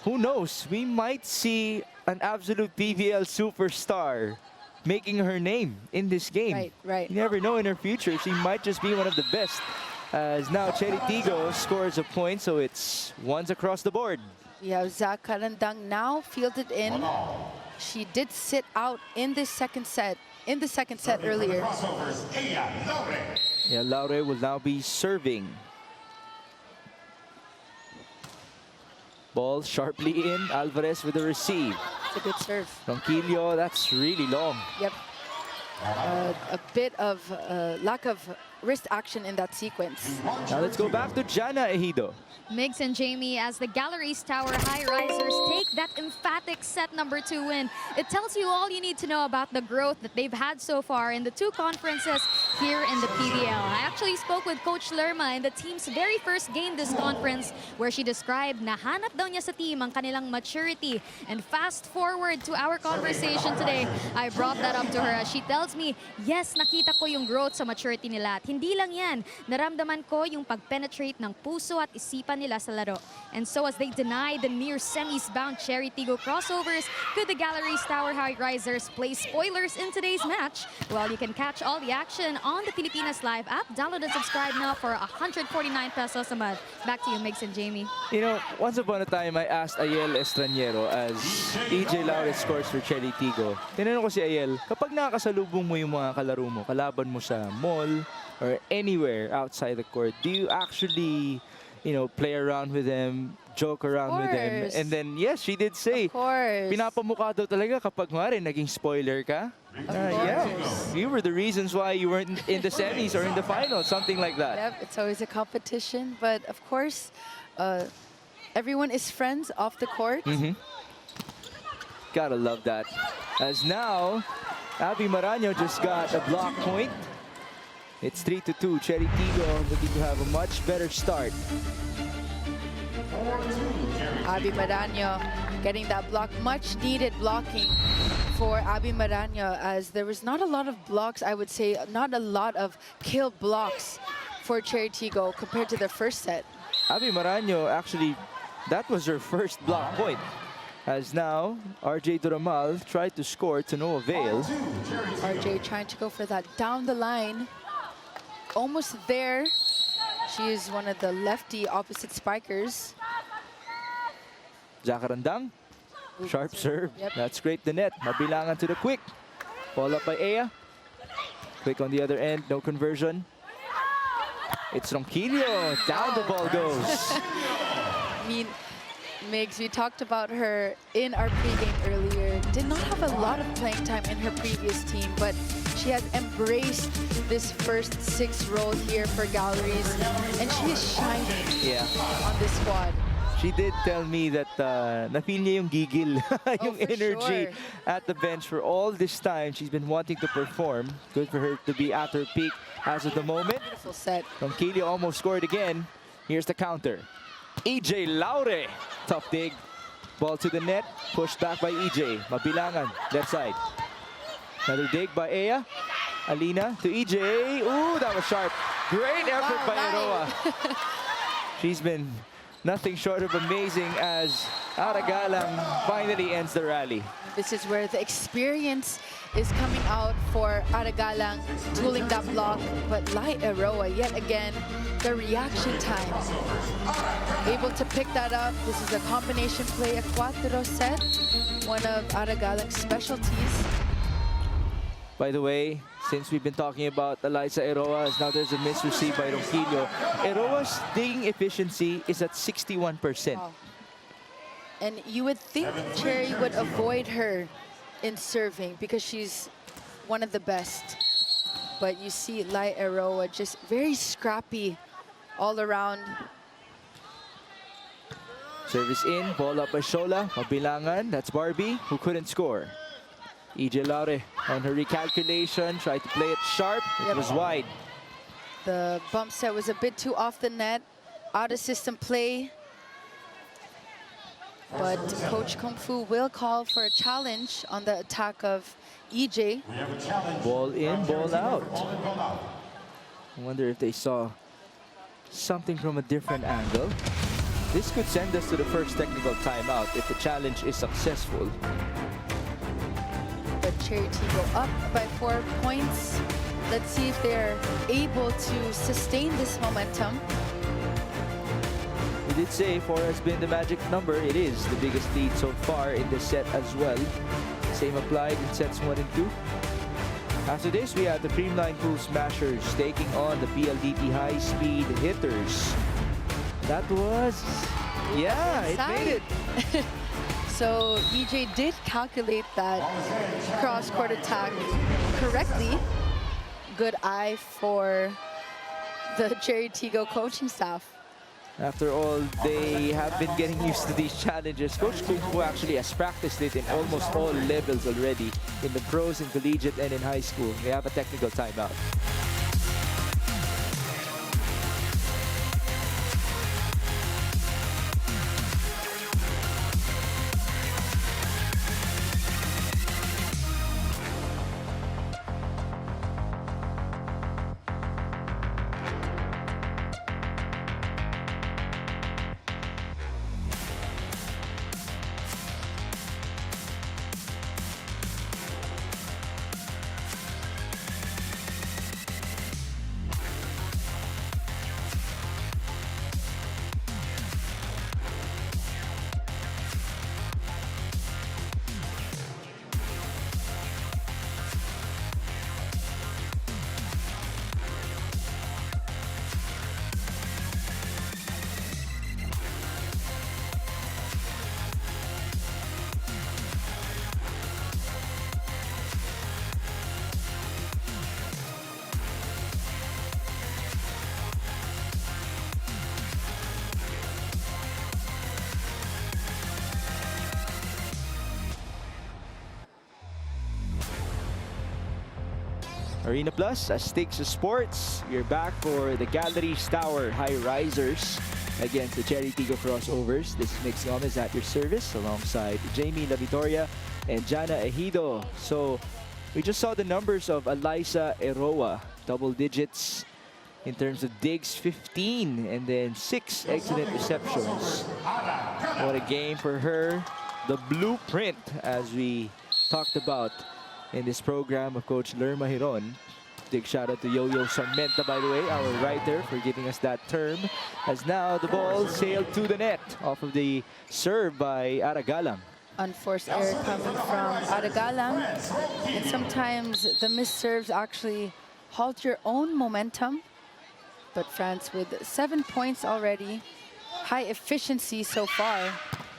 [SPEAKER 2] who knows? We might see an absolute PVL superstar making her name in this game.
[SPEAKER 3] Right, right.
[SPEAKER 2] You never know in her future. She might just be one of the best. As now Chery Tiggo scores a point, so it's 1s across the board.
[SPEAKER 3] We have Zach Karandang now fielded in. She did sit out in this second set, earlier.
[SPEAKER 2] Yeah, Laure will now be serving. Ball sharply in. Alvarez with the receive.
[SPEAKER 3] It's a good serve.
[SPEAKER 2] Ronquillo, that's really long.
[SPEAKER 3] Yep. A bit of lack of wrist action in that sequence.
[SPEAKER 2] Now let's go back to Jana Ejido.
[SPEAKER 4] Migs and Jamie, as the Galeries Tower Highrisers take that emphatic set number 2 win, it tells you all you need to know about the growth that they've had so far in the 2 conferences here in the PVL. I actually spoke with Coach Lerma in the team's very first game this conference, where she described na hanap daw niya sa team ang kanilang maturity. And fast forward to our conversation today, I brought that up to her as she tells me, yes, nakita ko yung growth sa maturity nila. hindi lang yan, naramdaman ko yung pag-penetrate ng puso at isipan nila sa laro. And so as they deny the near semis bound Chery Tiggo Crossovers, could the Galeries Tower Highrisers play spoilers in today's match? Well, you can catch all the action on the Filipinas Live app. Download and subscribe now for 149 pesos a month. Back to you, Migs and Jamie.
[SPEAKER 2] You know, once upon a time, I asked Ayel Estranero as EJ Laure scores for Chery Tiggo. Tinanong ko si Ayel, kapag nakakasalubong mo yung mga kalaro mo, kalaban mo sa mall or anywhere outside the court, do you actually, you know, play around with them, joke around with them? And then, yes, she did say,
[SPEAKER 3] Of course.
[SPEAKER 2] pinapamukha daw talaga kapag nga naging spoiler ka. Yeah, you were the reasons why you weren't in the semis or in the finals, something like that.
[SPEAKER 3] Yep, it's always a competition, but of course, everyone is friends off the court.
[SPEAKER 2] Gotta love that. As now, Abby Maraño just got a block point. It's 3-2. Chery Tiggo looking to have a much better start.
[SPEAKER 3] Abby Maraño getting that block, much needed blocking for Abby Maraño, as there was not a lot of blocks, I would say, not a lot of kill blocks for Chery Tiggo compared to the first set.
[SPEAKER 2] Abby Maraño, actually, that was her first block point. As now, RJ Duramal tried to score to no avail.
[SPEAKER 3] RJ trying to go for that down the line. Almost there. She is one of the lefty opposite spikers.
[SPEAKER 2] Jacarandang, sharp serve.
[SPEAKER 3] Yep.
[SPEAKER 2] That's great. The net, mabilangan to the quick. Ball up by Ea. Quick on the other end, no conversion. It's Ronquillo. Down the ball goes.
[SPEAKER 3] I mean, Migs, we talked about her in our pregame earlier. Did not have a lot of playing time in her previous team, but she has embraced this first 6 role here for Galleries, and she is shining on this squad.
[SPEAKER 2] She did tell me that na-feel niya yung gigil, yung
[SPEAKER 3] for
[SPEAKER 2] energy
[SPEAKER 3] sure.
[SPEAKER 2] at the bench for all this time. She's been wanting to perform. Good for her to be at her peak as of the moment.
[SPEAKER 3] Beautiful set.
[SPEAKER 2] Ronquillo almost scored again. Here's the counter. EJ Laure. Tough dig. Ball to the net. Pushed back by EJ. Mabilangan. Left side. Another dig by Ea. Alina to EJ. Ooh, that was sharp. Great effort by Aroa. She's been nothing short of amazing as Aragalang finally ends the rally.
[SPEAKER 3] This is where the experience is coming out for Aragalang, tooling that block, but Lai Aroa, yet again, the reaction time. Able to pick that up. This is a combination play, a cuatro set, one of Aragalang's specialties.
[SPEAKER 2] By the way, since we've been talking about Eliza Eroa, now there's a miss received by Ronquillo. Eroa's digging efficiency is at 61%.
[SPEAKER 3] Wow. And you would think Chery would avoid her in serving because she's one of the best. But you see Lai Eroa just very scrappy all around.
[SPEAKER 2] Service in, ball up by Shola, mabilangan. That's Barbie, who couldn't score. EJ Laure on her recalculation, tried to play it sharp. It was wide.
[SPEAKER 3] The bump set was a bit too off the net, out of system play. But Coach Kung Fu will call for a challenge on the attack of EJ.
[SPEAKER 2] Ball in, ball out. I wonder if they saw something from a different angle. This could send us to the first technical timeout if the challenge is successful.
[SPEAKER 3] But Chery Tiggo up by 4 points. Let's see if they're able to sustain this momentum.
[SPEAKER 2] We did say 4 has been the magic number. It is the biggest lead so far in this set as well. Same applied in sets 1 and 2. After this, we have the Creamline Pool Smashers taking on the PLDT High Speed Hitters. That was, yeah, it made it.
[SPEAKER 3] So EJ did calculate that cross-court attack correctly. Good eye for the Chery Tiggo coaching staff.
[SPEAKER 2] After all, they have been getting used to these challenges. Coach Kung Fu actually has practiced it in almost all levels already, in the pros, in collegiate, and in high school. We have a technical timeout. Arena Plus, Astig's Sports. We're back for the Galeries Tower Highrisers against the Chery Tiggo Crossovers. This is Mix Gomez at your service alongside Jamie La Vitoria and Jana Ejido. So we just saw the numbers of Alyssa Eroa, double digits in terms of digs, 15, and then 6 excellent receptions. What a game for her. The blueprint, as we talked about in this program of Coach Lerma Hiron. Big shout out to Yo-Yo Sarmenta, by the way, our writer, for giving us that term. As now the ball sailed to the net off of the serve by Aragalang.
[SPEAKER 3] Unforced error coming from Aragalang. And sometimes the missed serves actually halt your own momentum. But France with 7 points already. High efficiency so far.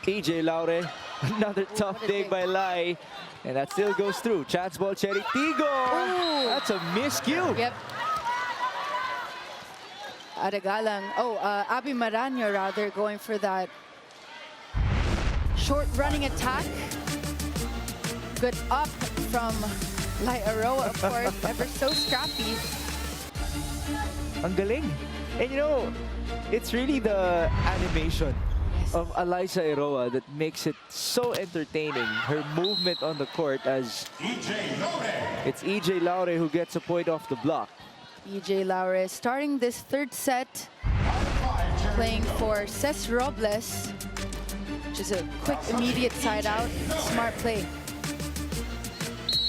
[SPEAKER 2] EJ Laure, another tough dig by Lai. And that still goes through. Chance ball, Chery Tiggo. That's a miscue.
[SPEAKER 3] Yep. Aragalang. Abby Maranyo rather going for that short running attack. Good up from Lai Aroa, of course. Ever so scrappy.
[SPEAKER 2] Ang galing. And you know, it's really the animation of Alyssa Eroa that makes it so entertaining. Her movement on the court, as it's EJ Laure who gets a point off the block.
[SPEAKER 3] EJ Laure starting this third set, playing for Ces Robles, which is a quick, immediate side out. Smart play.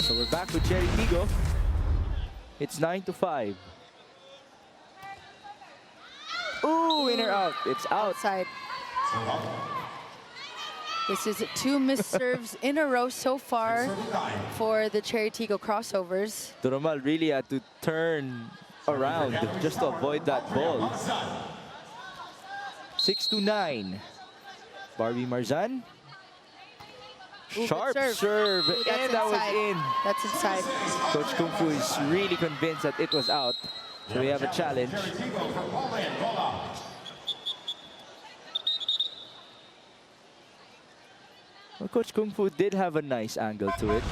[SPEAKER 2] So we're back with Chery Tiggo. It's 9-5. Ooh, in or out? It's outside. This is 2 missed serves in a row so far for the Chery Tiggo Crossovers. Doromal really had to turn around just to avoid that ball. 6-9. Barbie Marzan. Sharp serve, and that was in. That's inside. Coach Kung Fu is really convinced that it was out. So we have a challenge. Well, Coach Kung Fu did have a nice angle to it.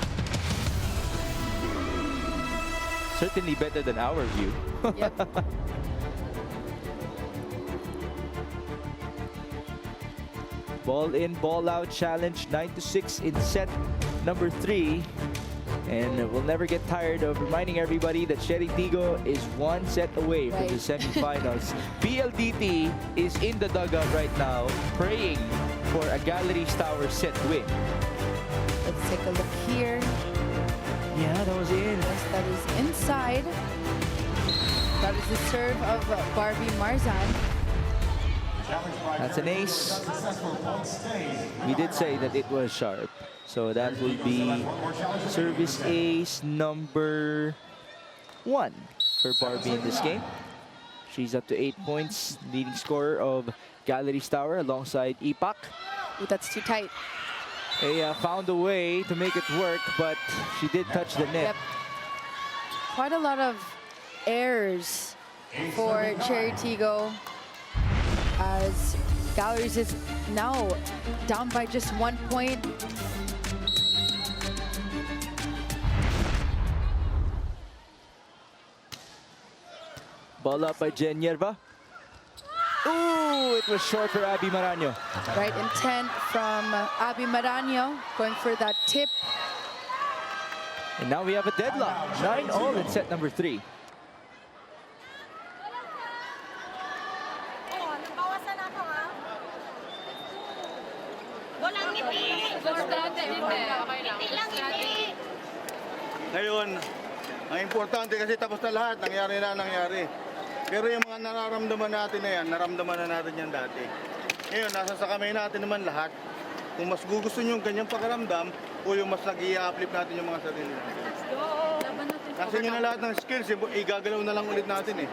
[SPEAKER 2] Certainly better than our view. Yep. Ball in, ball out challenge, 9-6 in set number 3. And we'll never get tired of reminding everybody that Chery Tiggo is 1 set away from the semifinals. PLDT is in the dugout right now, praying for a Galeries Tower set win. Let's take a look here. Yeah, that was in. Yes, that is inside. That is the serve of Barbie Marzan. That's an ace. We did say that it was sharp. So that will be service ace number 1 for Barbie in this game. She's up to 8 points, leading scorer of Galeries Tower alongside Ipak. Ooh, that's too tight. They found a way to make it work, but she did touch the net. Yep. Quite a lot of errors for Chery Tiggo, as Galeries is now down by just 1 point. Ball up by Jen Yerba. Ooh, it was short for Abby Maranyo. Right intent from Abby Maranyo, going for that tip. And now we have a deadlock. 9-all in set number 3.
[SPEAKER 5] Ngayon, ang importante kasi tapos na lahat, nangyari. Pero yung mga nararamdaman natin na yan, naramdaman na natin yan dati. Ngayon, nasa sa kamay natin naman lahat. Kung mas gusto nyo yung ganyang pakaramdam o yung mas nag-i-uplift natin yung mga sarili natin. Nasa nyo na lahat ng skills, igagalaw na lang ulit natin eh.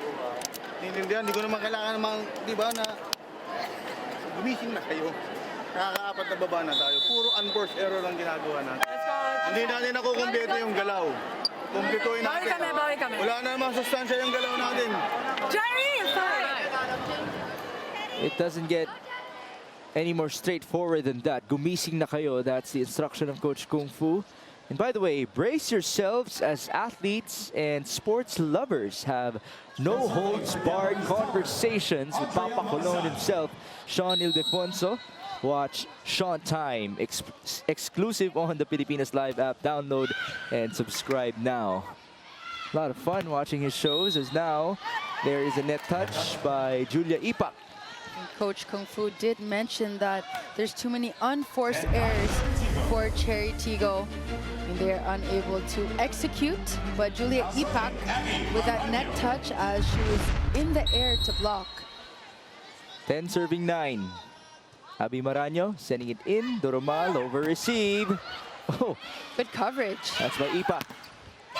[SPEAKER 5] Hindi ko naman kailangan namang, di ba, na gumising na kayo. Nakaka-4 na baba na tayo. Puro unforced error lang ginagawa natin. Hindi natin nakukumpleto yung galaw. Kumpletuin natin.
[SPEAKER 6] Bawi kami.
[SPEAKER 5] Wala na namang sustansya yung galaw natin.
[SPEAKER 6] Chery!
[SPEAKER 2] It doesn't get any more straightforward than that. Gumising na kayo. That's the instruction of Coach Kung Fu. And by the way, brace yourselves as athletes and sports lovers have no holds barred conversations with Papa Colon himself, Sean Ildefonso. Watch Sean Time, exclusive on the Pilipinas Live app. Download and subscribe now. A lot of fun watching his shows, as now there is a net touch by Julia Ipak.
[SPEAKER 3] And Coach Kung Fu did mention that there's too many unforced errors for Chery Tiggo, and they're unable to execute. But Julia Ipak with that net touch as she was in the air to block.
[SPEAKER 2] 10 serving 9. Abby Maraño sending it in. Doromal over receive. Oh,
[SPEAKER 3] Good coverage.
[SPEAKER 2] that's by Ipak.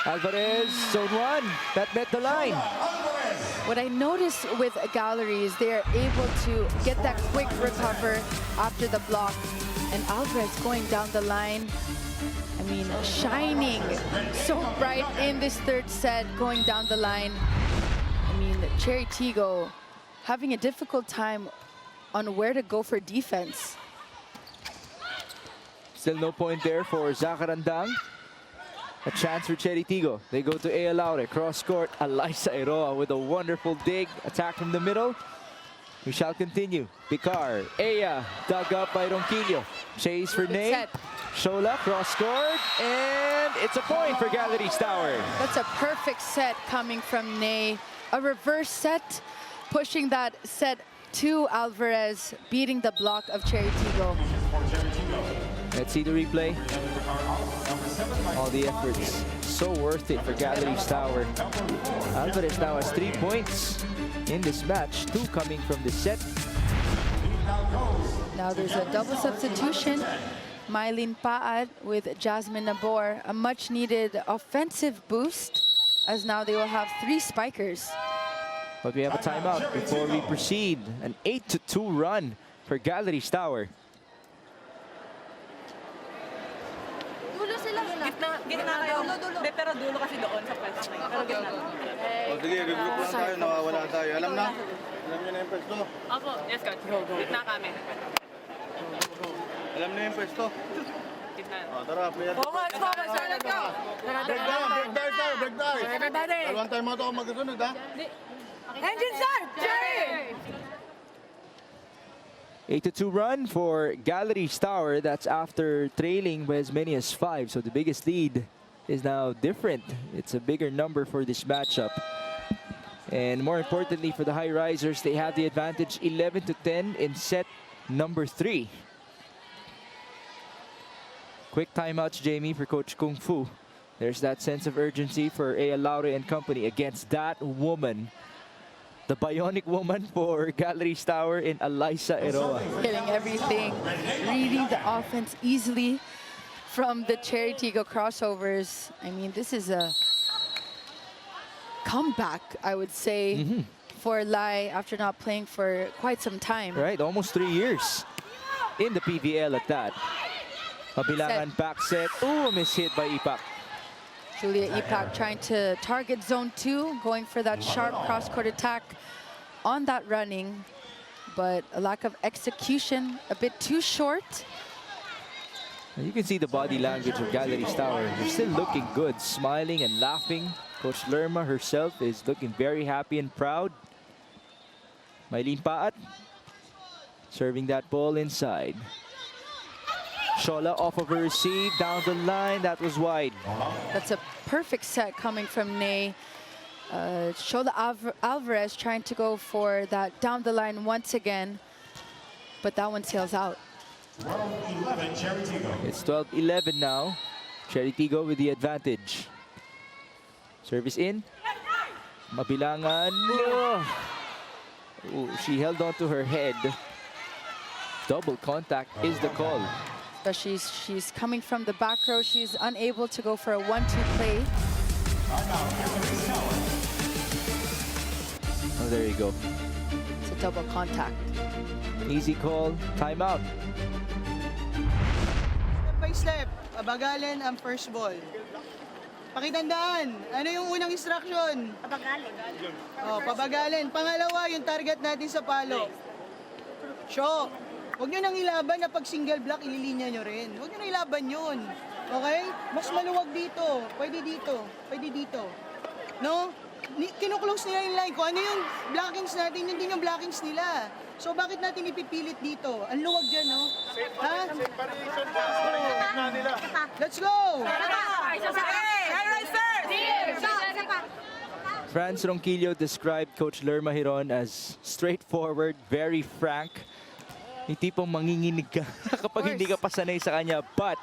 [SPEAKER 2] Alvarez, zone 1. That met the line.
[SPEAKER 3] What I noticed with Galleries, they are able to get that quick recover after the block. And Alvarez going down the line, I mean, shining so bright in this third set, going down the line. I mean, Chery Tiggo having a difficult time on where to go for defense.
[SPEAKER 2] Still no point there for Zacarandang. A chance for Chery Tiggo. They go to Ea Laure. Cross court. Alyssa Eroa with a wonderful dig. Attack from the middle. We shall continue. Picar. Ea. Dug up by Ronquillo. Chase for Ney.
[SPEAKER 3] set.
[SPEAKER 2] Shola. Cross court. And it's a point for Galeries Tower.
[SPEAKER 3] That's a perfect set coming from Ney. A reverse set, pushing that set to Alvarez, beating the block of Chery Tiggo.
[SPEAKER 2] Let's see the replay. All the efforts. So worth it for Galeries Tower. Alvarez now has 3 points in this match. 2 coming from the set.
[SPEAKER 3] Now there's a double substitution. Mylene Paat with Jasmine Nabor. A much needed offensive boost, as now they will have 3 spikers.
[SPEAKER 2] But we have a timeout before we proceed. An 8-2 run for Galeries Tower.
[SPEAKER 8] Dulo sila. Gitna kayo. Hindi, pero dulo kasi doon sa pwesto na yun. Pero gitna lang.
[SPEAKER 5] O sige, regroup lang tayo, nawawala tayo. Alam na? Alam niyo na yung pwesto?
[SPEAKER 8] Opo, yes coach. Gitna kami.
[SPEAKER 5] Alam niyo yung pwesto?
[SPEAKER 8] Gitna.
[SPEAKER 5] O, tara, player.
[SPEAKER 6] Focus, focus, let's go.
[SPEAKER 5] Break down, break down tayo, break down.
[SPEAKER 6] Everybody.
[SPEAKER 5] Dalawang time mo ito kung magkasunod, ha?
[SPEAKER 6] Engine start, Chery!
[SPEAKER 2] 8-2 run for Galeries Tower. That's after trailing by as many as 5. So the biggest lead is now different. It's a bigger number for this matchup. And more importantly for the Highrisers, they have the advantage 11-10 in set number 3. Quick timeouts, Jamie, for Coach Kung Fu. There's that sense of urgency for Ea Laure and company against that woman. The bionic woman for Galeries Tower in Alyssa Eroa.
[SPEAKER 3] Hitting everything, reading the offense easily from the Chery Tiggo Crossovers. I mean, this is a comeback, I would say, for Lai after not playing for quite some time.
[SPEAKER 2] Right, almost 3 years in the PVL at that. Mabilangan back set. Ooh, mishit by Ipak.
[SPEAKER 3] Julia Ipak trying to target zone 2, going for that sharp cross-court attack on that running, but a lack of execution, a bit too short.
[SPEAKER 2] You can see the body language of Galeries Tower. They're still looking good, smiling and laughing. Coach Lerma herself is looking very happy and proud. Mylene Paat serving that ball inside. Shola off of a receive, down the line, that was wide.
[SPEAKER 3] That's a perfect set coming from Ney. Shola Alvarez trying to go for that down the line once again, but that one sails out.
[SPEAKER 1] 12-11, Chery Tiggo.
[SPEAKER 2] It's 12-11 now. Chery Tiggo with the advantage. Service in. Mabilangan. Oh. Ooh, she held on to her head. Double contact is the call.
[SPEAKER 3] But she's coming from the back row. She's unable to go for a 1-2 play.
[SPEAKER 2] Oh, there you go.
[SPEAKER 3] It's a double contact.
[SPEAKER 2] Easy call. Timeout.
[SPEAKER 7] Step by step, pabagalin ang first ball. Pakitandaan, ano yung unang instruction?
[SPEAKER 8] Pabagalin.
[SPEAKER 7] Oh, pabagalin. Pangalawa, yung target natin sa palo. Show. Huwag nyo nang ilaban na pag single block, ililinya nyo rin. Huwag nyo nang ilaban yun. Okay? Mas maluwag dito. Pwede dito. Pwede dito. No? Kinuklose nila yung line. Kung ano yung blockings natin, yun din yung blockings nila. So bakit natin ipipilit dito? Ang luwag dyan, no? Ha? Let's go!
[SPEAKER 2] Franz Ronquillo described Coach Lerma Hiron as straightforward, very frank. Yung tipong manginginig ka kapag hindi ka pa sanay sa kanya. But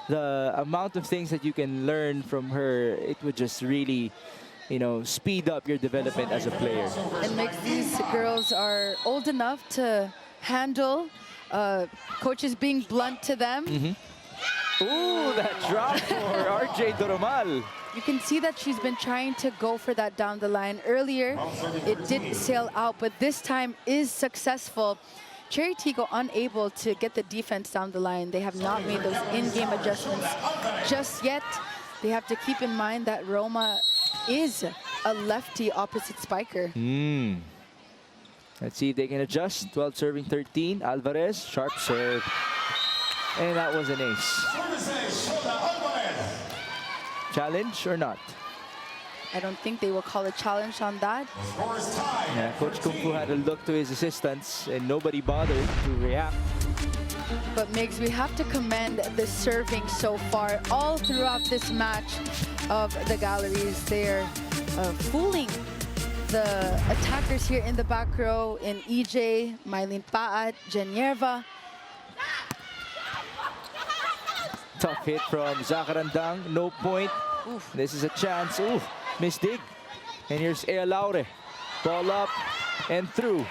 [SPEAKER 2] the amount of things that you can learn from her, it would just really, you know, speed up your development as a player.
[SPEAKER 3] And like these girls are old enough to handle coaches being blunt to them.
[SPEAKER 2] Ooh, that drop for RJ Doromal.
[SPEAKER 3] You can see that she's been trying to go for that down the line. Earlier, it did sail out, but this time is successful. Chery Tiggo unable to get the defense down the line. They have not made those in-game adjustments just yet. They have to keep in mind that Roma is a lefty opposite spiker.
[SPEAKER 2] Let's see if they can adjust. 12 serving 13. Alvarez, sharp serve. And that was an ace. Challenge or not?
[SPEAKER 3] I don't think they will call a challenge on that.
[SPEAKER 2] Yeah, Coach Kung Fu had a look to his assistants and nobody bothered to react.
[SPEAKER 3] But Migs, we have to commend the serving so far all throughout this match of the Galleries. They're fooling the attackers here in the back row in EJ, Mylene Paat, Genierva.
[SPEAKER 2] Tough hit from Zacarandang, no point. This is a chance. Ooh, missed dig. And here's Ea Laure. Ball up and through.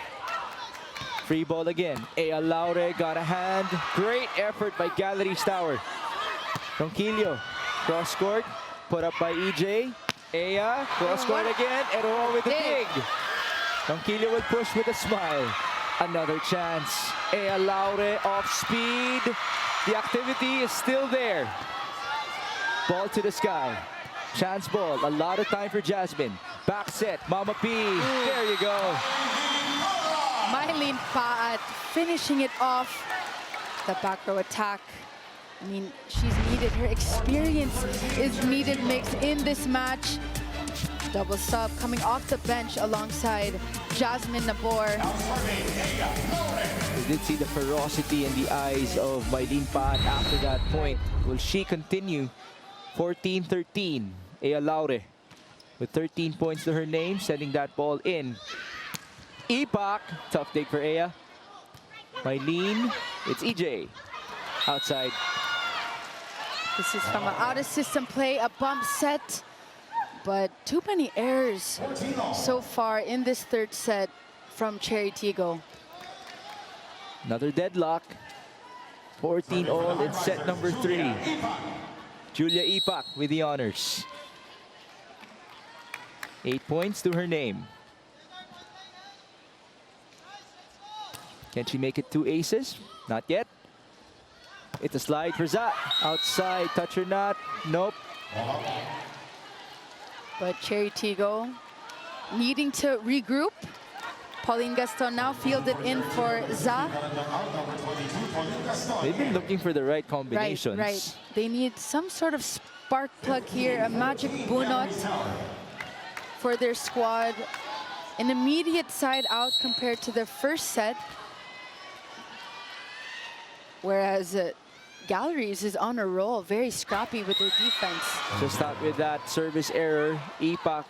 [SPEAKER 2] Free ball again. Ea Laure got a hand. Great effort by Galeries Tower. Ronquillo, cross court, put up by EJ. Ea, cross court again, and all with the dig. Ronquillo will push with a smile. Another chance. Ea Laure off speed. The activity is still there. Ball to the sky. Chance ball. A lot of time for Jasmine. Back set. Mama P. There you go.
[SPEAKER 3] Mylene Paat finishing it off. The back row attack. I mean, she's needed. Her experience is needed, Mix, in this match. Double sub coming off the bench alongside Jasmine Nabor.
[SPEAKER 2] We did see the ferocity in the eyes of Mylene Paat after that point. Will she continue? 14-13. Ea Laure with 13 points to her name, sending that ball in. Ipak, tough dig for Ea. Mylene, it's EJ. Outside.
[SPEAKER 3] This is from an out-of-system play, a bump set. But too many errors so far in this third set from Chery Tiggo.
[SPEAKER 2] Another deadlock. 14 all in set number 3. Julia Ipak with the honors. 8 points to her name. Can she make it 2 aces? Not yet. It's a slide for Za. Outside, touch or not? Nope.
[SPEAKER 3] But Chery Tiggo needing to regroup. Pauline Gaston now fielded in for Za.
[SPEAKER 2] They've been looking for the right combinations.
[SPEAKER 3] Right. They need some sort of spark plug here, a magic bunot for their squad. An immediate side out compared to their first set. Whereas Galleries is on a roll, very scrappy with their defense.
[SPEAKER 2] Just out with that service error, Ipak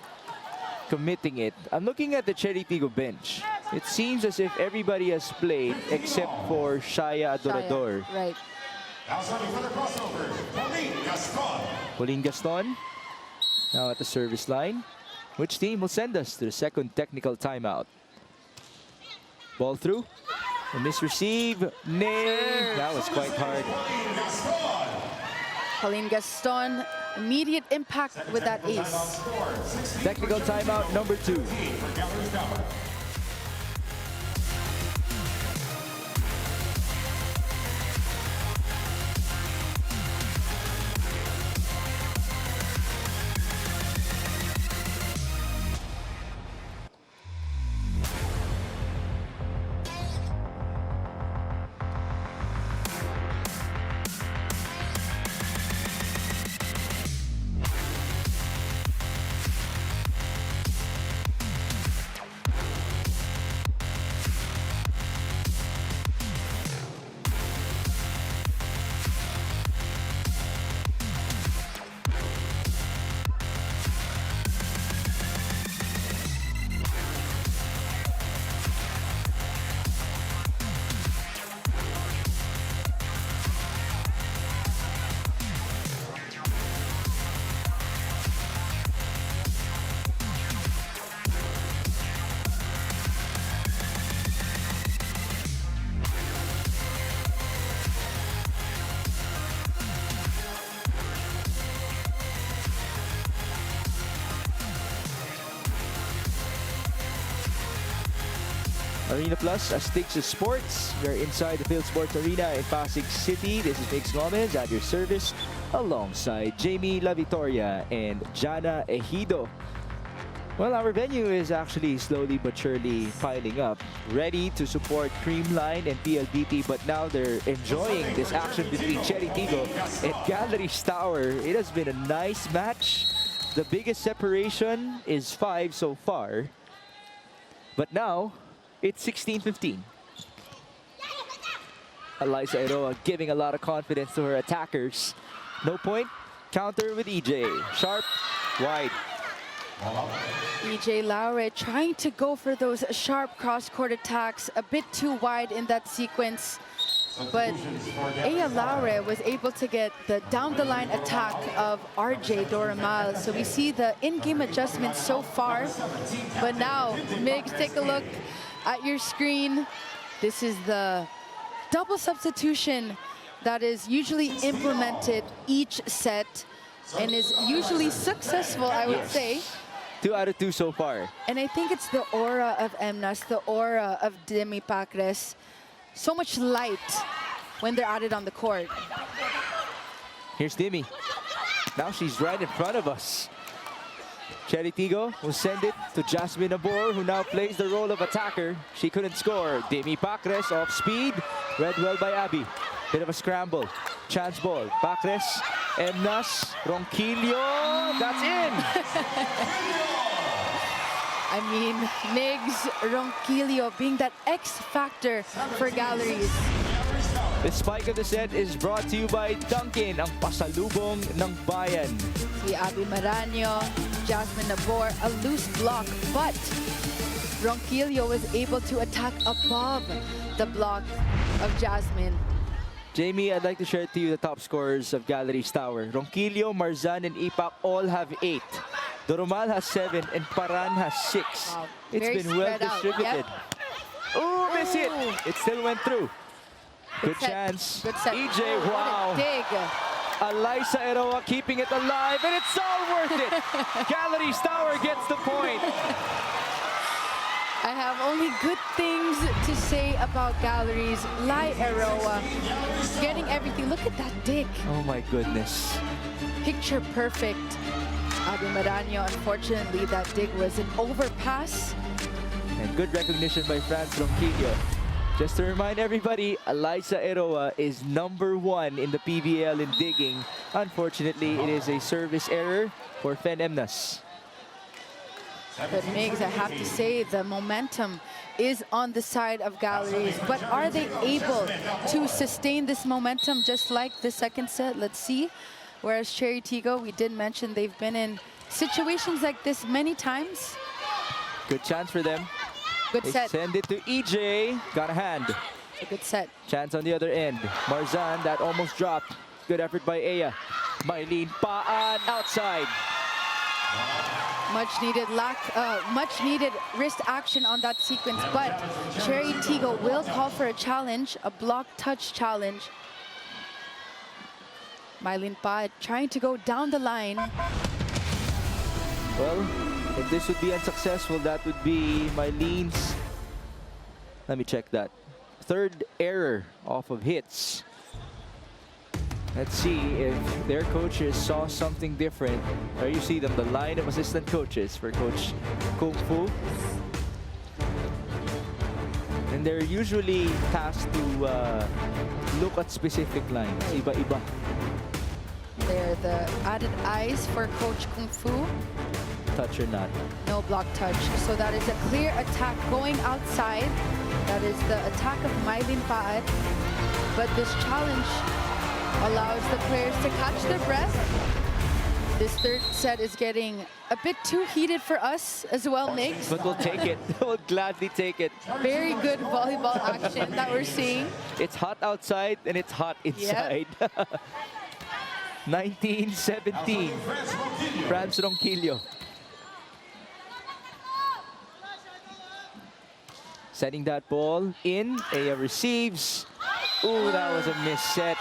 [SPEAKER 2] committing it. I'm looking at the Chery Tiggo bench. It seems as if everybody has played except for Shaya Adorador.
[SPEAKER 3] Right.
[SPEAKER 1] Now starting for the crossover, Pauline Gaston.
[SPEAKER 2] Pauline Gaston now at the service line. Which team will send us to the second technical timeout? Ball through. A misreceive. Nail. That was quite hard.
[SPEAKER 3] Pauline Gaston, immediate impact with that ace.
[SPEAKER 2] Technical timeout number 2. Arena Plus, Astig's Sports. We're inside the Field Sports Arena in Pasig City. This is Mix Gomez at your service alongside Jamie La Victoria and Jana Ejido. Well, our venue is actually slowly but surely piling up, ready to support Creamline and PLDT, but now they're enjoying this action between Chery Tiggo and Galeries Tower. It has been a nice match. The biggest separation is 5 so far, but now it's 16-15. Eliza Eroa giving a lot of confidence to her attackers. No point. Counter with EJ. Sharp, wide.
[SPEAKER 3] EJ Laure trying to go for those sharp cross-court attacks, a bit too wide in that sequence. But Aya Laure was able to get the down-the-line attack of RJ Doromal. So we see the in-game adjustments so far. But now, Migs, take a look at your screen. This is the double substitution that is usually implemented each set and is usually successful, I would say.
[SPEAKER 2] 2 out of 2 so far.
[SPEAKER 3] And I think it's the aura of Emnas, the aura of Demi Pacres. So much light when they're at it on the court.
[SPEAKER 2] Here's Demi. Now she's right in front of us. Chery Tiggo will send it to Jasmine Abor, who now plays the role of attacker. She couldn't score. Demi Pacres off speed. Read well by Abby. Bit of a scramble. Chance ball. Pacres. Emnas. Ronquillo. That's in.
[SPEAKER 3] I mean, Migs Ronquillo being that X factor for Galleries.
[SPEAKER 2] The spike of the set is brought to you by Dunkin', ang pasalubong ng bayan.
[SPEAKER 3] Si Abby Maranyo, Jasmine Abor, a loose block, but Ronquillo was able to attack above the block of Jasmine.
[SPEAKER 2] Jamie, I'd like to share to you the top scorers of Galeries Tower. Ronquillo, Marzan, and Ipak all have 8. Doromal has 7 and Paran has 6.
[SPEAKER 3] Wow.
[SPEAKER 2] It's
[SPEAKER 3] Very
[SPEAKER 2] been well
[SPEAKER 3] spread out.
[SPEAKER 2] distributed.
[SPEAKER 3] Yep.
[SPEAKER 2] Ooh, miss it. It still went through. Good
[SPEAKER 3] set.
[SPEAKER 2] chance.
[SPEAKER 3] Good set.
[SPEAKER 2] EJ,
[SPEAKER 3] What
[SPEAKER 2] wow.
[SPEAKER 3] a dig.
[SPEAKER 2] Eliza Eroa keeping it alive, and it's all worth it. Galeries Tower gets the point.
[SPEAKER 3] I have only good things to say about Galleries. Lai Eroa getting everything. Look at that dig.
[SPEAKER 2] Oh my goodness.
[SPEAKER 3] Picture perfect. Abby Maranyo, unfortunately, that dig was an overpass.
[SPEAKER 2] And good recognition by Franz Ronquillo. Just to remind everybody, Eliza Eroa is #1 in the PVL in digging. Unfortunately, it is a service error for Fen Emnas.
[SPEAKER 3] But Migs, I have to say, the momentum is on the side of Galleries. But are they able to sustain this momentum just like the second set? Let's see. Whereas Chery Tiggo, we did mention they've been in situations like this many times.
[SPEAKER 2] Good chance for them.
[SPEAKER 3] Good
[SPEAKER 2] They
[SPEAKER 3] set.
[SPEAKER 2] send it to EJ. Got a hand.
[SPEAKER 3] A good set.
[SPEAKER 2] Chance on the other end. Marzan, that almost dropped. Good effort by Aya. Mylene Paan outside.
[SPEAKER 3] Much needed wrist action on that sequence, but Chery Tiggo will call for a challenge, a block touch challenge. Mylene Pa trying to go down the line.
[SPEAKER 2] Well, if this would be unsuccessful, that would be Mylene's, let me check that, 3rd error off of hits. Let's see if their coaches saw something different. There you see them, the line of assistant coaches for Coach Kung Fu. And they're usually tasked to look at specific lines, iba-iba.
[SPEAKER 3] They're the added eyes for Coach Kung Fu.
[SPEAKER 2] Touch or not.
[SPEAKER 3] No block touch. So that is a clear attack going outside. That is the attack of Mylene Paat. But this challenge allows the players to catch their breath. This 3rd set is getting a bit too heated for us as well, Migs.
[SPEAKER 2] But we'll take it. We'll gladly take it.
[SPEAKER 3] Very good volleyball action that we're seeing.
[SPEAKER 2] It's hot outside and it's hot inside. Yep. 19-17. Franz Ronquillo. Setting that ball in. Aya receives. Ooh, that was a missed set.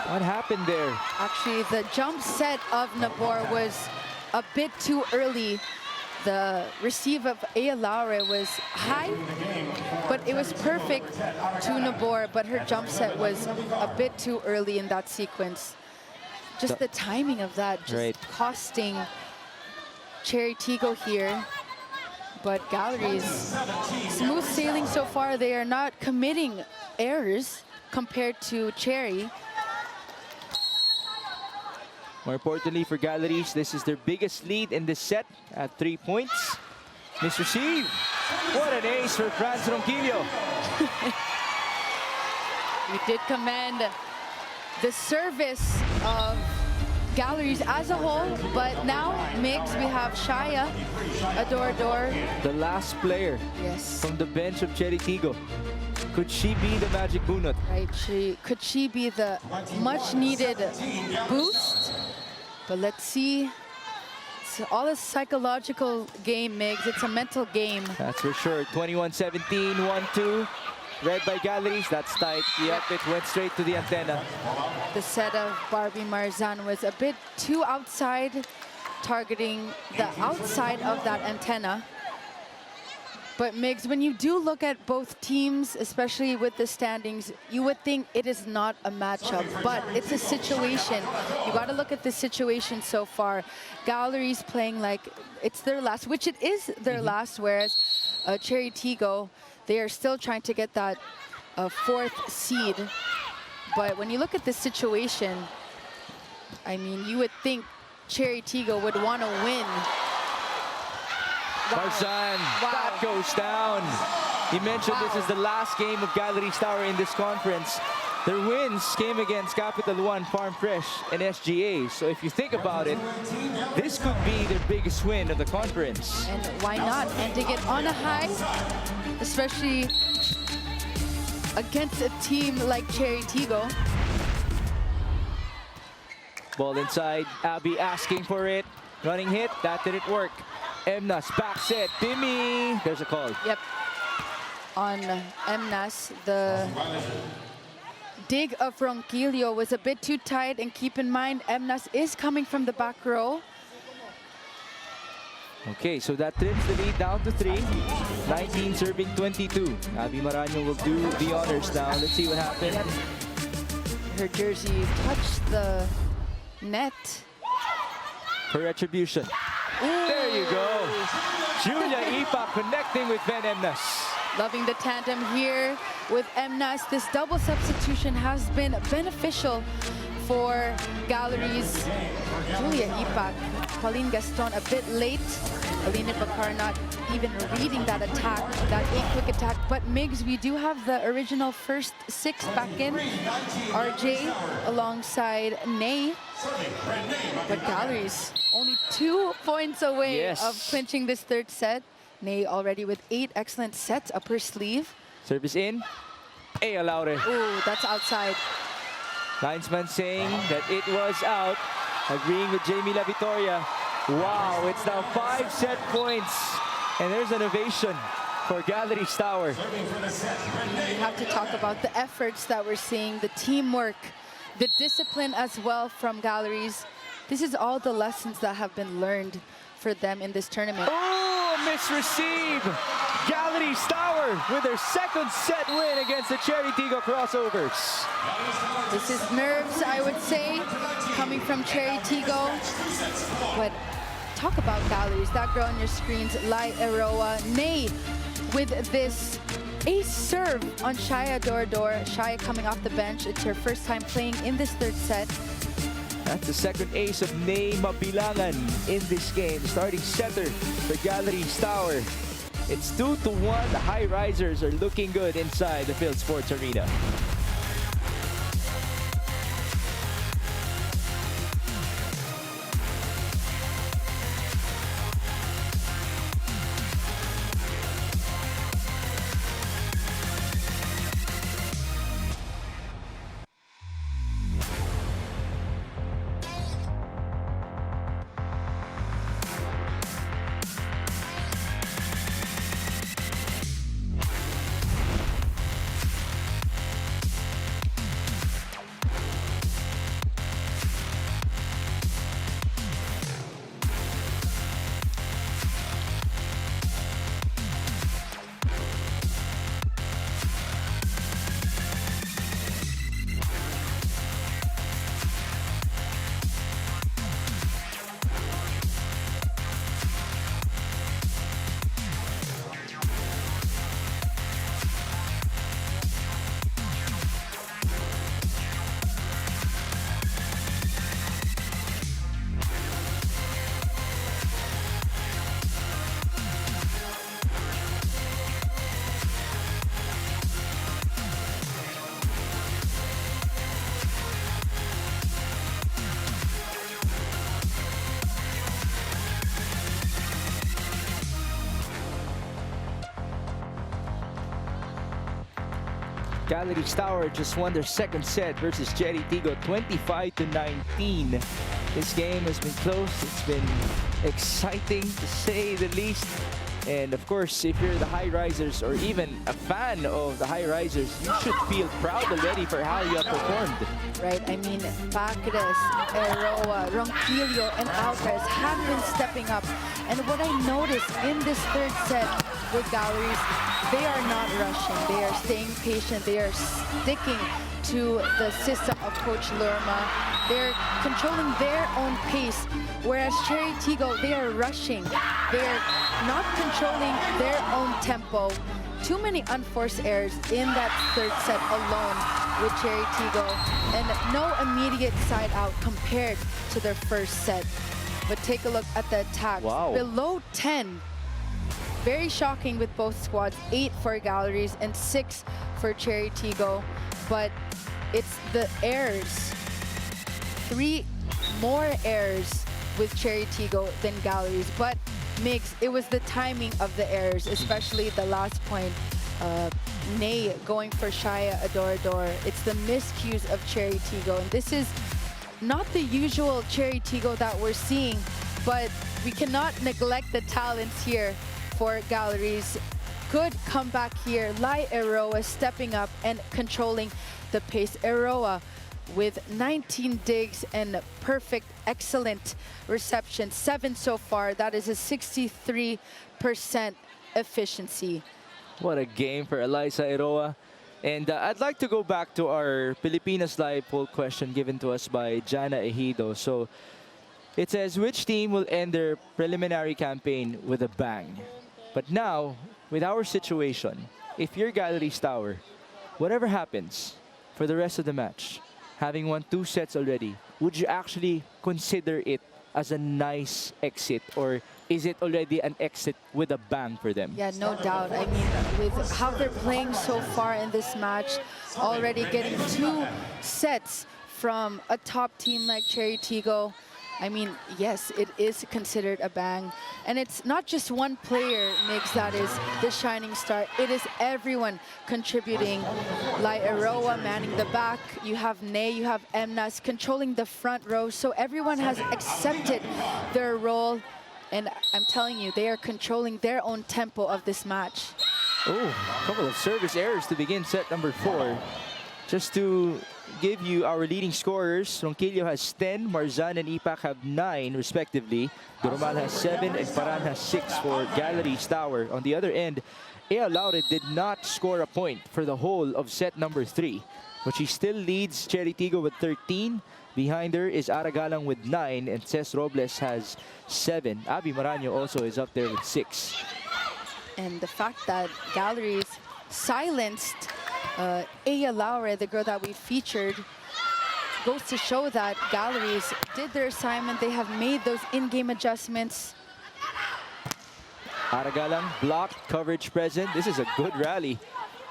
[SPEAKER 2] What happened there?
[SPEAKER 3] Actually, the jump set of Nabor was a bit too early. The receive of Aya Laure was high, but but it was perfect to Nabor, but her jump set was a bit too early in that sequence. Just the timing of that just
[SPEAKER 2] Right.
[SPEAKER 3] costing Chery Tiggo here. But Galeries, smooth sailing so far. They are not committing errors compared to Chery.
[SPEAKER 2] More importantly for Galeries, this is their biggest lead in this set at 3 points. Misreceived. What an ace for Franz Ronquillo.
[SPEAKER 3] We did commend the service of Galeries as a whole, but now, Migs, we have Shaya Adorador.
[SPEAKER 2] The last player
[SPEAKER 3] Yes.
[SPEAKER 2] from the bench of Chery Tiggo. Could she be the magic bunot?
[SPEAKER 3] Right, could she be the much needed boost? But let's see. It's all a psychological game, Migs. It's a mental game.
[SPEAKER 2] That's for sure. 21-17, 1-2. Read by Galeries. That's tight. Yep, it went straight to the antenna.
[SPEAKER 3] The set of Barbie Marzan was a bit too outside, targeting the outside of that antenna. But Migs, when you do look at both teams, especially with the standings, you would think it is not a matchup, but it's a situation. You got to look at the situation so far. Galeries playing like it's their last, which it is their last, whereas Chery Tiggo, they are still trying to get that fourth seed. But when you look at this situation, I mean, you would think Chery Tiggo would want to win.
[SPEAKER 2] Marzan,
[SPEAKER 3] Wow.
[SPEAKER 2] that goes down. You mentioned this is the last game of Galeries Tower in this conference. Their wins came against Capital One, Farm Fresh, and SGA. So if you think about it, this could be their biggest win of the conference.
[SPEAKER 3] And why not? And to get on a high, especially against a team like Chery Tiggo.
[SPEAKER 2] Ball inside, Abby asking for it. Running hit, that didn't work. Emnas back set, Dimi. There's a call.
[SPEAKER 3] Yep. On Emnas, the dig of Ronquillo was a bit too tight, and keep in mind, Emnas is coming from the back row.
[SPEAKER 2] Okay, so that trims the lead down to 3. 19 serving 22. Abby Maraño will do the honors now. Let's see what happens.
[SPEAKER 3] Her jersey touched the net.
[SPEAKER 2] For retribution. There you go. Julia Ipa connecting with Ben Emnas.
[SPEAKER 3] Loving the tandem here with Emnas. This double substitution has been beneficial for Galeries. Julia Ipak, Pauline Gaston a bit late. Alina Bakar not even reading that attack, that quick attack. But Migs, we do have the original first 6 back in. RJ alongside Nay. But Galeries only 2 points away of clinching this third set. Nay already with 8 excellent sets up her sleeve.
[SPEAKER 2] Service in. Ea Laure.
[SPEAKER 3] Ooh, that's outside.
[SPEAKER 2] Linesman saying that it was out. Agreeing with Jamie La Victoria. Wow, it's now 5 set points. And there's an ovation for Galeries Tower.
[SPEAKER 3] We have to talk about the efforts that we're seeing, the teamwork, the discipline as well from Galeries. This is all the lessons that have been learned for them in this tournament.
[SPEAKER 2] Oh, misreceive. Galeries Tower with their second set win against the Chery Tiggo Crossovers.
[SPEAKER 3] This is nerves, I would say, coming from Chery Tiggo. But talk about Galeries. That girl on your screens, Lai Eroa. Nay with this ace serve on Shaya Adorador. Shaya coming off the bench. It's her first time playing in this third set.
[SPEAKER 2] That's the second ace of Nay Mabilangan in this game. Starting setter for Galeries Tower. It's 2-1. The Highrisers are looking good inside the Field Sports Arena. Galeries Tower just won their second set versus Chery Tiggo, 25-19. This game has been close. It's been exciting to say the least. And of course, if you're the Highrisers or even a fan of the Highrisers, you should feel proud already for how you have performed.
[SPEAKER 3] Right, I mean, Pacres, Eroa, Ronquillo, and Alvarez have been stepping up. And what I noticed in this third set with Galeries, they are not rushing. They are staying patient. They are sticking to the system of Coach Lerma. They're controlling their own pace, whereas Chery Tiggo, they are rushing. They're not controlling their own tempo. Too many unforced errors in that third set alone with Chery Tiggo, and no immediate side out compared to their first set. But take a look at the attacks.
[SPEAKER 2] Wow.
[SPEAKER 3] Below 10. Very shocking with both squads. 8 for Galeries and 6 for Chery Tiggo. But it's the errors. 3 more errors with Chery Tiggo than Galeries. But Migs, it was the timing of the errors, especially the last point. Nay going for Shaya Adorador. It's the miscues of Chery Tiggo. And this is not the usual Chery Tiggo that we're seeing, but we cannot neglect the talents here for Galeries. Good comeback here. Lai Eroa stepping up and controlling the pace. Eroa with 19 digs and perfect, excellent reception. 7 so far. That is a 63% efficiency.
[SPEAKER 2] What a game for Eliza Eroa. And I'd like to go back to our Pilipinas Live poll question given to us by Jana Ejido. So it says, which team will end their preliminary campaign with a bang? But now, with our situation, if you're Galeries Tower, whatever happens for the rest of the match, having won 2 sets already, would you actually consider it as a nice exit, or is it already an exit with a bang for them?
[SPEAKER 3] Yeah, no doubt. I mean, with how they're playing so far in this match, already getting 2 sets from a top team like Chery Tiggo, I mean, yes, it is considered a bang. And it's not just one player, Migs, that is the shining star. It is everyone contributing. Lai Eroa manning the back. You have Nay, you have Emnas controlling the front row. So everyone has accepted their role. And I'm telling you, they are controlling their own tempo of this match.
[SPEAKER 2] Oh, a couple of service errors to begin set number 4. Just to give you our leading scorers, Ronquillo has 10, Marzan and Ipak have 9 respectively. Durumal has 7 and Paran has 6 for Galeries Tower. On the other end, Ea Laure did not score a point for the whole of set number 3, but she still leads Chery Tiggo with 13. Behind her is Aragalang with 9 and Ces Robles has 7. Abby Maraño also is up there with 6.
[SPEAKER 3] And the fact that Galeries silenced Ea Laure, the girl that we featured, goes to show that Galeries did their assignment. They have made those in-game adjustments.
[SPEAKER 2] Aragalang blocked, coverage present. This is a good rally.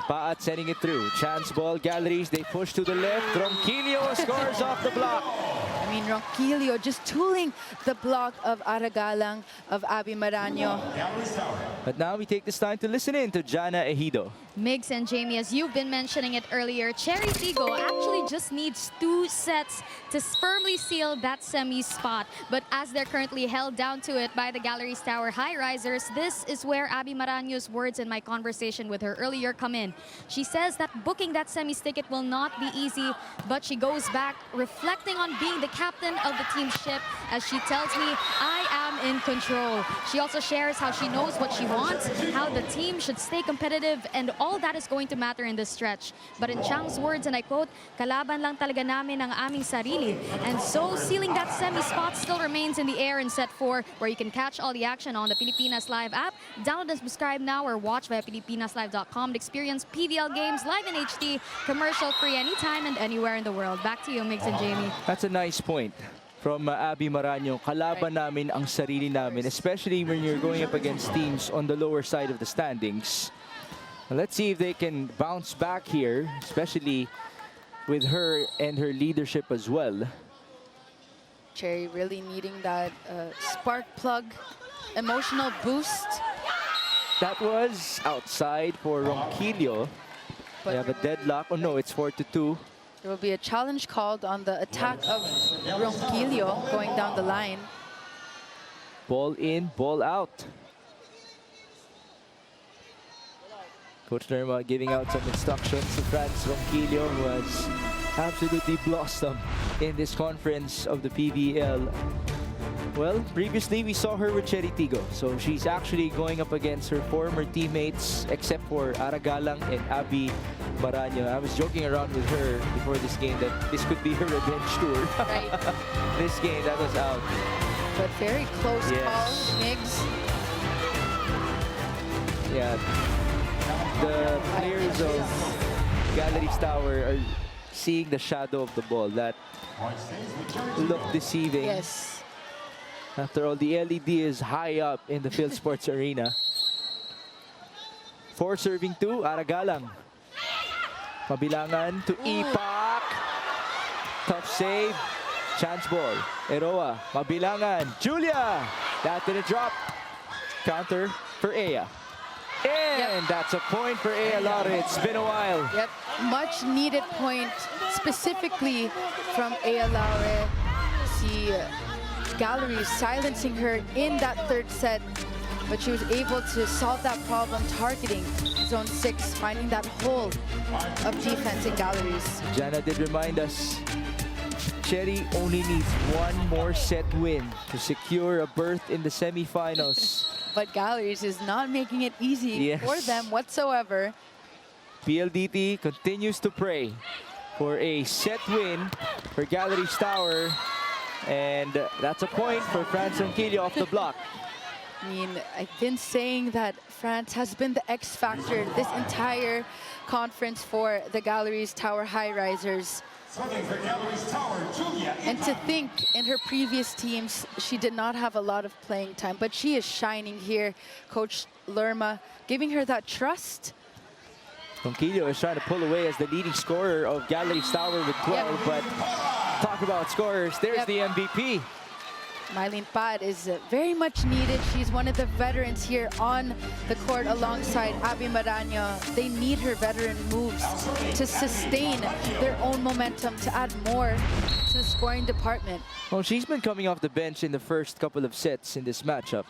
[SPEAKER 2] Paat sending it through. Chance ball, Galeries. They push to the left. Ronquillo scores off the block.
[SPEAKER 3] I mean, Ronquillo just tooling the block of Aragalang, of Abby Maraño.
[SPEAKER 2] But now we take this time to listen in to Jana Ejido.
[SPEAKER 4] Migs and Jamie, as you've been mentioning it earlier, Chery Tiggo actually just needs 2 sets to firmly seal that semi spot. But as they're currently held down to it by the Galeries Tower Highrisers, this is where Abby Maraño's words in my conversation with her earlier come in. She says that booking that semis ticket will not be easy, but she goes back reflecting on being the captain of the team ship as she tells me, I am in control. She also shares how she knows what she wants, how the team should stay competitive, and all that is going to matter in this stretch. But in Chang's words, and I quote, kalaban lang talaga namin ang aming sarili. And so sealing that semi spot still remains in the air in set 4, where you can catch all the action on the Pilipinas Live app. Download and subscribe now or watch via PilipinasLive.com to experience PVL games live in HD, commercial-free anytime and anywhere in the world. Back to you, Migs and Jamie.
[SPEAKER 2] That's a nice point from Abby Maraño. Kalaban namin ang sarili namin, especially when you're going up against teams on the lower side of the standings. Let's see if they can bounce back here, especially with her and her leadership as well.
[SPEAKER 3] Chery really needing that spark plug, emotional boost.
[SPEAKER 2] That was outside for Ronquillo. They have a deadlock. Oh no, it's 4-2.
[SPEAKER 3] There will be a challenge called on the attack of Ronquillo going down the line.
[SPEAKER 2] Ball in, ball out. Coach Lerma giving out some instructions to Franz Ronquillo, who has absolutely blossomed in this conference of the PVL. Well, previously we saw her with Chery Tiggo, so she's actually going up against her former teammates, except for Aragalang and Abby Maraño. I was joking around with her before this game that this could be her revenge tour.
[SPEAKER 3] Right.
[SPEAKER 2] This game, that was out.
[SPEAKER 3] But very close
[SPEAKER 2] Yes.
[SPEAKER 3] call, Migs.
[SPEAKER 2] Yeah, the players of Galeries Tower are seeing the shadow of the ball that looked deceiving.
[SPEAKER 3] Yes.
[SPEAKER 2] After all, the LED is high up in the Field Sports Arena. 4 serving 2, Aragalang. Mabilangan to Ipak. Tough save. Chance ball. Eroa. Mabilangan. Julia. That didn't drop. Counter for Ea. And that's a point for Ea Laure. It's been a while.
[SPEAKER 3] Yep, much needed point specifically from Ea Laure. See Galeries silencing her in that third set, but she was able to solve that problem targeting zone 6, finding that hole of defense in Galeries.
[SPEAKER 2] Jana did remind us, Chery only needs one more set win to secure a berth in the semifinals.
[SPEAKER 3] But Galeries is not making it easy for them whatsoever.
[SPEAKER 2] PLDT continues to pray for a set win for Galeries Tower. And that's a point for Franz Ronquillo off the block.
[SPEAKER 3] I mean, I've been saying that France has been the X factor this entire conference for the Galeries Tower Highrisers. And to think in her previous teams, she did not have a lot of playing time, but she is shining here. Coach Lerma giving her that trust.
[SPEAKER 2] Ronquillo is trying to pull away as the leading scorer of Galeries Tower with 12, but talk about scorers, there's the MVP.
[SPEAKER 3] Mylene Pad is very much needed. She's one of the veterans here on the court alongside Abby Maraño. They need her veteran moves to sustain their own momentum, to add more to the scoring department.
[SPEAKER 2] Well, she's been coming off the bench in the first couple of sets in this matchup.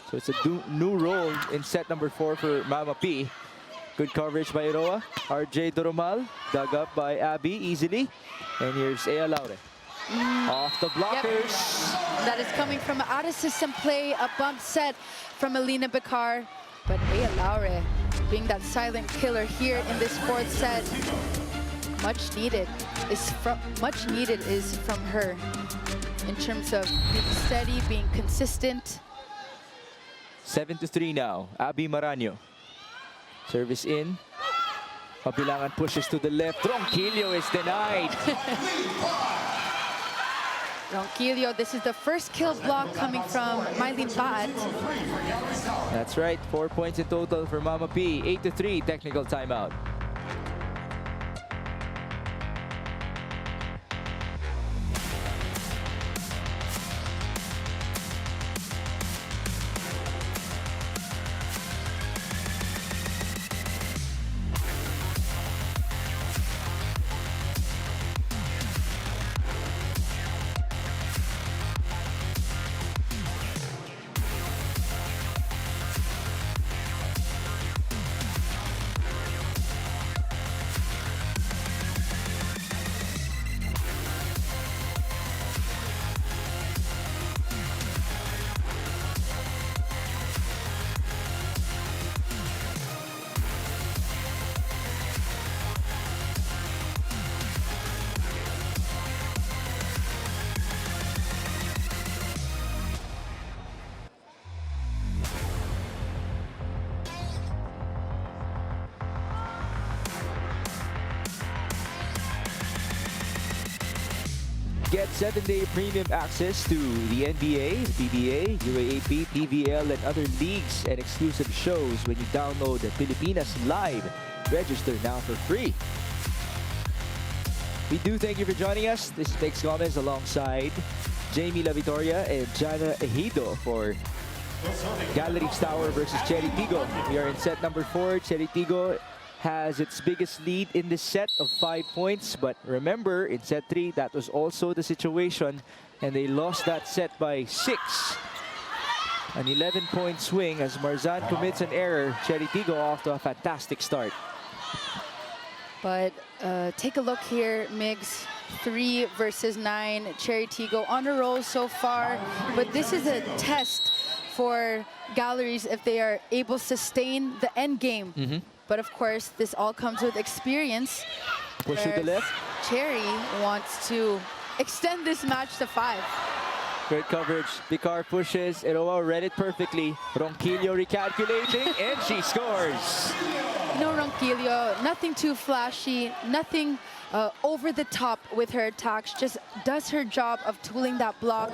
[SPEAKER 2] So it's a new role in set number 4 for Mama P. Good coverage by Eroa. RJ Doromal dug up by Abby easily. And here's Ea Laure. Off the blockers.
[SPEAKER 3] Yep. That is coming from out of system play, a bump set from Alina Becar. But Ea Laure being that silent killer here in this 4th set. Much needed is from her in terms of being steady, being consistent.
[SPEAKER 2] 7-3 now. Abby Maraño. Service in. Mabilangan pushes to the left. Ronquillo is denied.
[SPEAKER 3] Ronquillo, this is the first kill block coming from Mylene Pad.
[SPEAKER 2] That's right. 4 points in total for Mama P. 8-3 technical timeout. Get 7-day premium access to the NBA, PBA, UAAP, PVL, and other leagues and exclusive shows when you download the Pilipinas Live. Register now for free. We do thank you for joining us. This is Mix Gomez alongside Jamie La Vitoria and Jana Ejido for Galeries Tower versus Chery Tiggo. We are in set number 4. Chery Tiggo has its biggest lead in this set of 5 points. But remember, in set 3, that was also the situation, and they lost that set by 6. An 11-point swing as Marzan commits an error. Chery Tiggo off to a fantastic start.
[SPEAKER 3] But take a look here, Migs. 3 versus 9. Chery Tiggo on a roll so far. But this is a test for Galeries if they are able to sustain the end game. But of course, this all comes with experience.
[SPEAKER 2] Push to the left.
[SPEAKER 3] Chery wants to extend this match to 5.
[SPEAKER 2] Great coverage. Vicar pushes. Eroa read it perfectly. Ronquillo recalculating, and she scores.
[SPEAKER 3] No, Ronquillo, nothing too flashy, nothing over the top with her attacks, just does her job of tooling that block.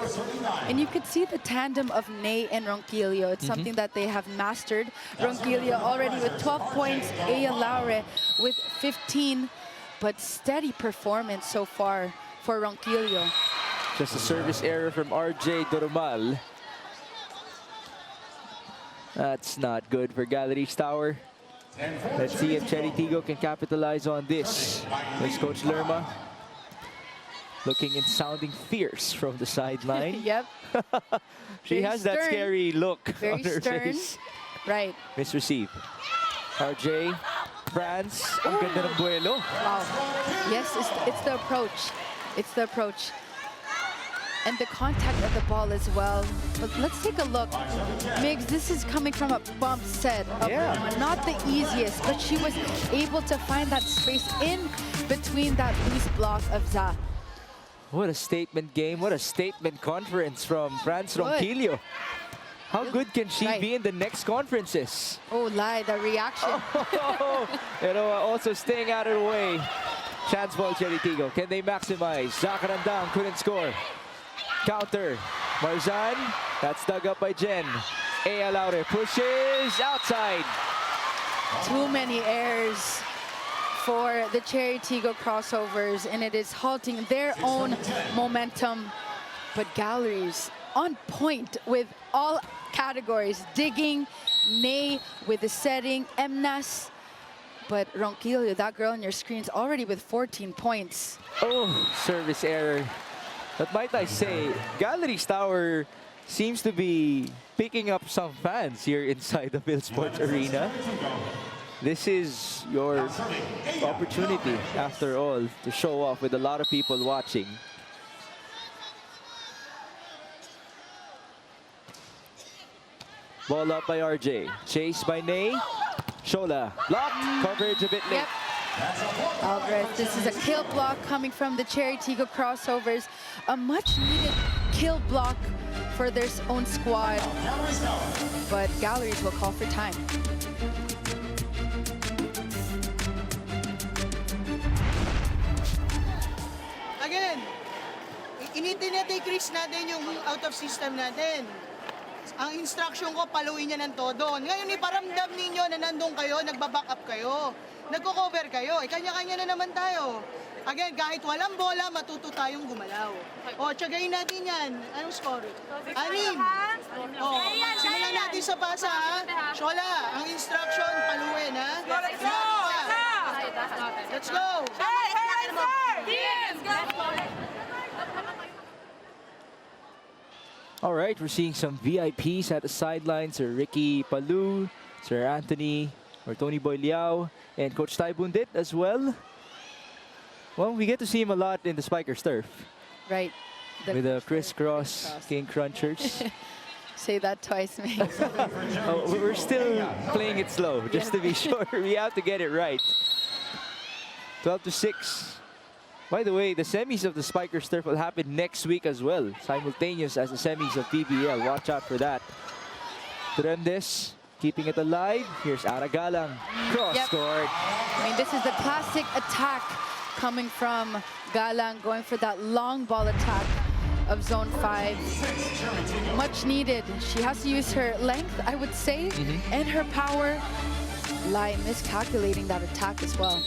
[SPEAKER 3] And you could see the tandem of Ney and Ronquillo. It's something that they have mastered. Ronquillo already with 12 points, Aya Laure with 15, but steady performance so far for Ronquillo.
[SPEAKER 2] Just a service error from RJ Doromal. That's not good for Galeries Tower. Let's see if Chery Tiggo can capitalize on this. There's Coach Lerma looking and sounding fierce from the sideline.
[SPEAKER 3] Yep.
[SPEAKER 2] She has that
[SPEAKER 3] stern.
[SPEAKER 2] scary look
[SPEAKER 3] Very
[SPEAKER 2] on her
[SPEAKER 3] stern.
[SPEAKER 2] face.
[SPEAKER 3] Right.
[SPEAKER 2] Misreceive. RJ, France, ang ganda ng buelo.
[SPEAKER 3] Wow. Yes, it's the approach. It's the approach. And the contact of the ball as well. But let's take a look. Migs, this is coming from a bump set of Lerma. Not the easiest, but she was able to find that space in between that loose block of Za.
[SPEAKER 2] What a statement game. What a statement conference from France Ronquillo. How good can she be in the next conferences?
[SPEAKER 3] Oh, Lai, the reaction.
[SPEAKER 2] Eroa also staying out of the way. Chance ball, Chery Tiggo. Can they maximize? Zakarandang couldn't score. Counter. Marzan. That's dug up by Jen. Aya Laure pushes outside.
[SPEAKER 3] Too many errors for the Chery Tiggo Crossovers, and it is halting their own momentum. But Galeries on point with all categories. Digging, Ney with the setting, Emnas. But Ronquillo, that girl on your screen's already with 14 points.
[SPEAKER 2] Oh, service error. But might I say, Galeries Tower seems to be picking up some fans here inside the PhilSports Arena. This is your opportunity, after all, to show off with a lot of people watching. Ball up by RJ. Chased by Ney. Shola. Block. Coverage a bit late.
[SPEAKER 3] Yep. Alvarez, this is a kill block coming from the Chery Tiggo Crossovers. A much needed kill block for their own squad. But Galeries will call for time.
[SPEAKER 7] Again, initin-decrease natin yung out of system natin. Ang instruction ko, paluin niya ng todo. Ngayon, iparamdam ninyo na nandun kayo, nagbaback up kayo, nagko-cover kayo. Kanya-kanya na naman tayo. Again, kahit walang bola, matuto tayong gumalaw. O, tsagayin natin yan. Anong score? 6. O, simulan natin sa pasa, ha? Shola, ang instruction, paluin, ha? Let's go!
[SPEAKER 2] All right, we're seeing some VIPs at the sidelines. Sir Ricky Palu, Sir Anthony, or Tony Boy Liao, and Coach Tai Bundit as well. Well, we get to see him a lot in the Spikers turf.
[SPEAKER 3] Right.
[SPEAKER 2] With the crisscross King Crunchers.
[SPEAKER 3] Say that twice, mate.
[SPEAKER 2] Oh, we're still playing it slow, just to be sure. We have to get it right. 12-6. By the way, the semis of the Spikers turf will happen next week as well, simultaneous as the semis of PVL. Watch out for that. Tremdes keeping it alive. Here's Aragalang. Cross scored.
[SPEAKER 3] I mean, this is the classic attack coming from Galang, going for that long ball attack of Zone 5. Much needed. She has to use her length, I would say, and her power. Lai miscalculating that attack as well.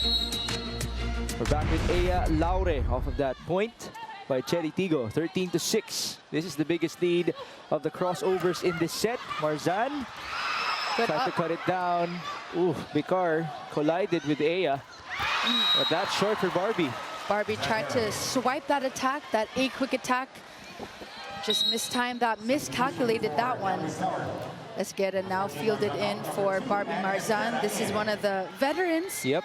[SPEAKER 2] We're back with Aya Laure off of that point by Chery Tiggo. 13-6. This is the biggest lead of the crossovers in this set. Marzan Tried to cut it down. Ooh, Bikar collided with Aya. But that's short for Barbie.
[SPEAKER 3] Barbie tried to swipe that attack, that A quick attack. Just mistimed that, miscalculated that one. Let's get it now fielded in for Barbie Marzan. This is one of the veterans.
[SPEAKER 2] Yep.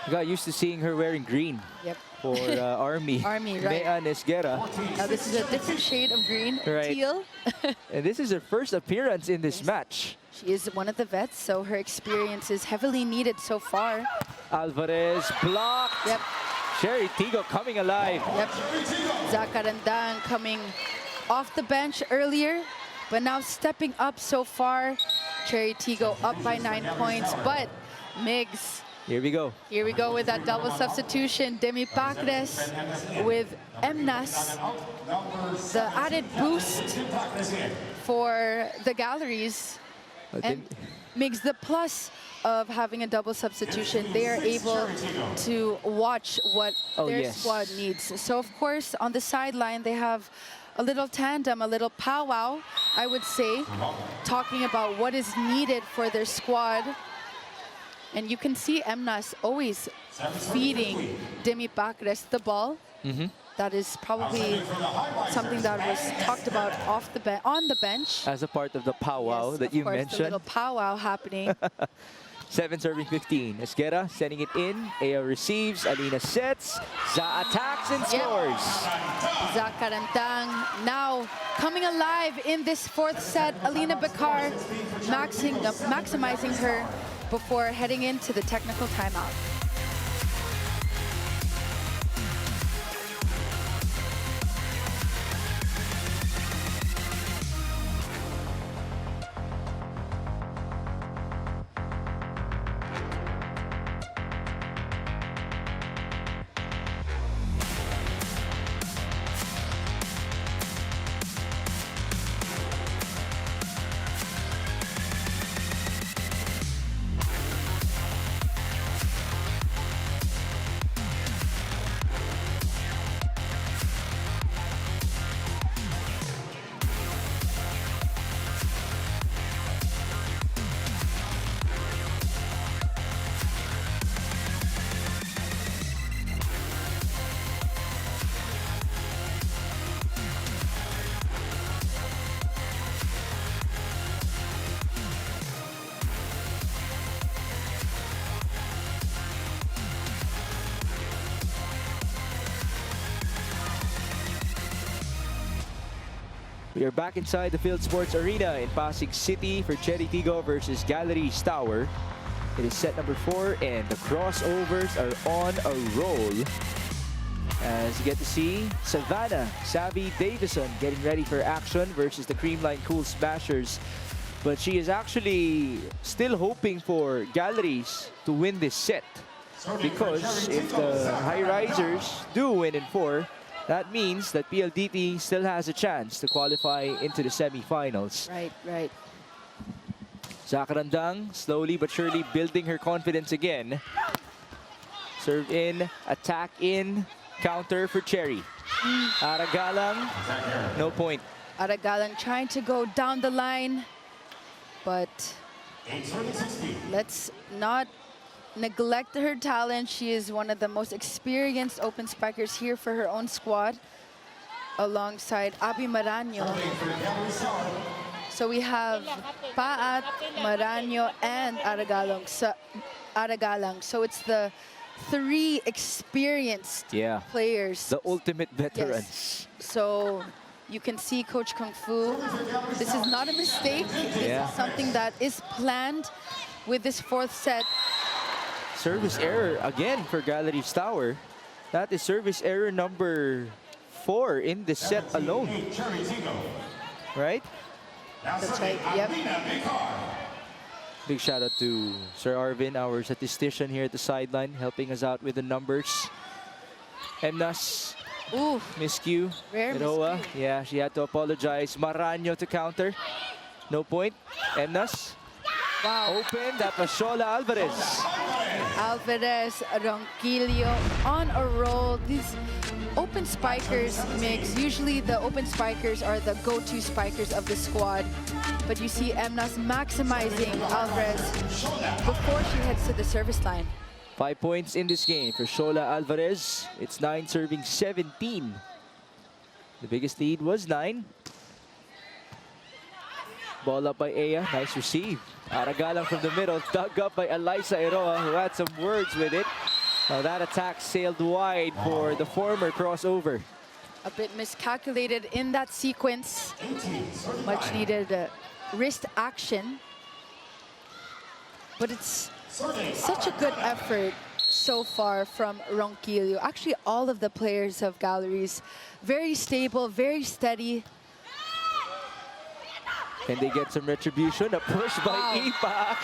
[SPEAKER 2] Got used to seeing her wearing green.
[SPEAKER 3] Yep.
[SPEAKER 2] For Army.
[SPEAKER 3] Army, right.
[SPEAKER 2] Mea Nesguera.
[SPEAKER 3] Now this is a different shade of green,
[SPEAKER 2] Right.
[SPEAKER 3] teal.
[SPEAKER 2] And this is her first appearance in this match.
[SPEAKER 3] She is one of the vets, so her experience is heavily needed so far.
[SPEAKER 2] Alvarez blocked.
[SPEAKER 3] Yep.
[SPEAKER 2] Chery Tiggo coming alive.
[SPEAKER 3] Yep. Zakarandang coming off the bench earlier, but now stepping up so far. Chery Tiggo up by 9 points, but Migs.
[SPEAKER 2] Here we go.
[SPEAKER 3] Here we go with that double substitution. Demi Pacres with Emnas. The added boost for the galleries. And makes the plus of having a double substitution. They are able to watch what their squad needs. So, of course, on the sideline, they have a little tandem, a little powwow, I would say, talking about what is needed for their squad. And you can see Emnas always feeding Demi Pacres the ball. That is probably something that was talked about on the bench.
[SPEAKER 2] As a part of the powwow that you mentioned.
[SPEAKER 3] The little powwow happening.
[SPEAKER 2] 7 serving 15. Esguera sending it in. Aya receives. Alina sets. Za attacks and scores.
[SPEAKER 3] Zakarantang now coming alive in this fourth set. Alina Bikar maximizing her before heading into the technical timeout.
[SPEAKER 2] We are back inside the Field Sports Arena in Pasig City for Chery Tiggo versus Galeries Tower. It is set number 4 and the crossovers are on a roll. As you get to see Savannah Savvy Davison getting ready for action versus the Creamline Cool Smashers. But she is actually still hoping for Galeries to win this set. Because if the Highrisers do win in 4, that means that PLDT still has a chance to qualify into the semifinals.
[SPEAKER 3] Right, right.
[SPEAKER 2] Zakarandang slowly but surely building her confidence again. Serve in, attack in, counter for Chery. Aragalang, no point.
[SPEAKER 3] Aragalang trying to go down the line, but let's not neglect her talent. She is one of the most experienced open spikers here for her own squad, alongside Abby Maranyo. So we have Paat, Maranyo, and Aragalang. So it's the 3 experienced players.
[SPEAKER 2] The ultimate veterans.
[SPEAKER 3] Yes. So you can see Coach Kung Fu. This is not a mistake. This is something that is planned with this 4th set.
[SPEAKER 2] Service error again for Galeries Tower. That is service error number 4 in the set alone. Right?
[SPEAKER 3] That's right, yep.
[SPEAKER 2] Big shout out to Sir Arvin, our statistician here at the sideline, helping us out with the numbers. Emnas, miscue.
[SPEAKER 3] Rare
[SPEAKER 2] Inoa, yeah, she had to apologize. Maranyo to counter. No point. Emnas.
[SPEAKER 3] Wow.
[SPEAKER 2] Open, that was Shola Alvarez.
[SPEAKER 3] Alvarez, Ronquillo on a roll. These open spikers mix. Usually the open spikers are the go-to spikers of the squad. But you see Emnas maximizing Alvarez before she heads to the service line.
[SPEAKER 2] 5 points in this game for Shola Alvarez. It's 9 serving 17. The biggest lead was 9. Ball up by Aya. Nice receive. Aragalang from the middle. Dug up by Alyssa Eroa, who had some words with it. Now that attack sailed wide for the former crossover.
[SPEAKER 3] A bit miscalculated in that sequence. Much needed wrist action. But it's such a good effort so far from Ronquillo. Actually, all of the players of Galleries, very stable, very steady.
[SPEAKER 2] Can they get some retribution? A push by Ipa.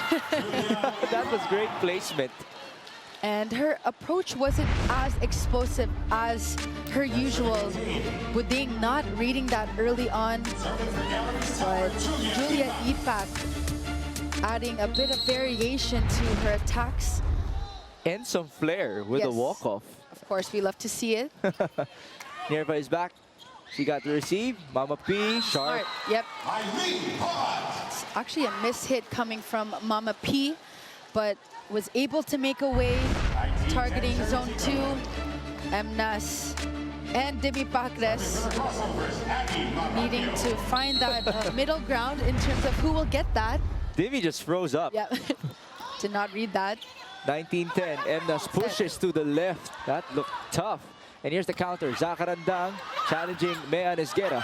[SPEAKER 2] That was great placement.
[SPEAKER 3] And her approach wasn't as explosive as her usual. Buding not reading that early on. But Julia Ipak adding a bit of variation to her attacks.
[SPEAKER 2] And some flair with a
[SPEAKER 3] Yes.
[SPEAKER 2] walk-off.
[SPEAKER 3] Of course, we love to see it.
[SPEAKER 2] Nerva is back. She got the receive. Mama P, sharp.
[SPEAKER 3] Yep. It's actually a miss hit coming from Mama P, but was able to make a way, targeting zone 2. Emnas and Demi Pacres needing to find that middle ground in terms of who will get that.
[SPEAKER 2] Demi just froze up.
[SPEAKER 3] Yeah, did not read that.
[SPEAKER 2] 19-10. Emnas pushes to the left. That looked tough. And here's the counter. Zacarandang challenging Mea Nesguera.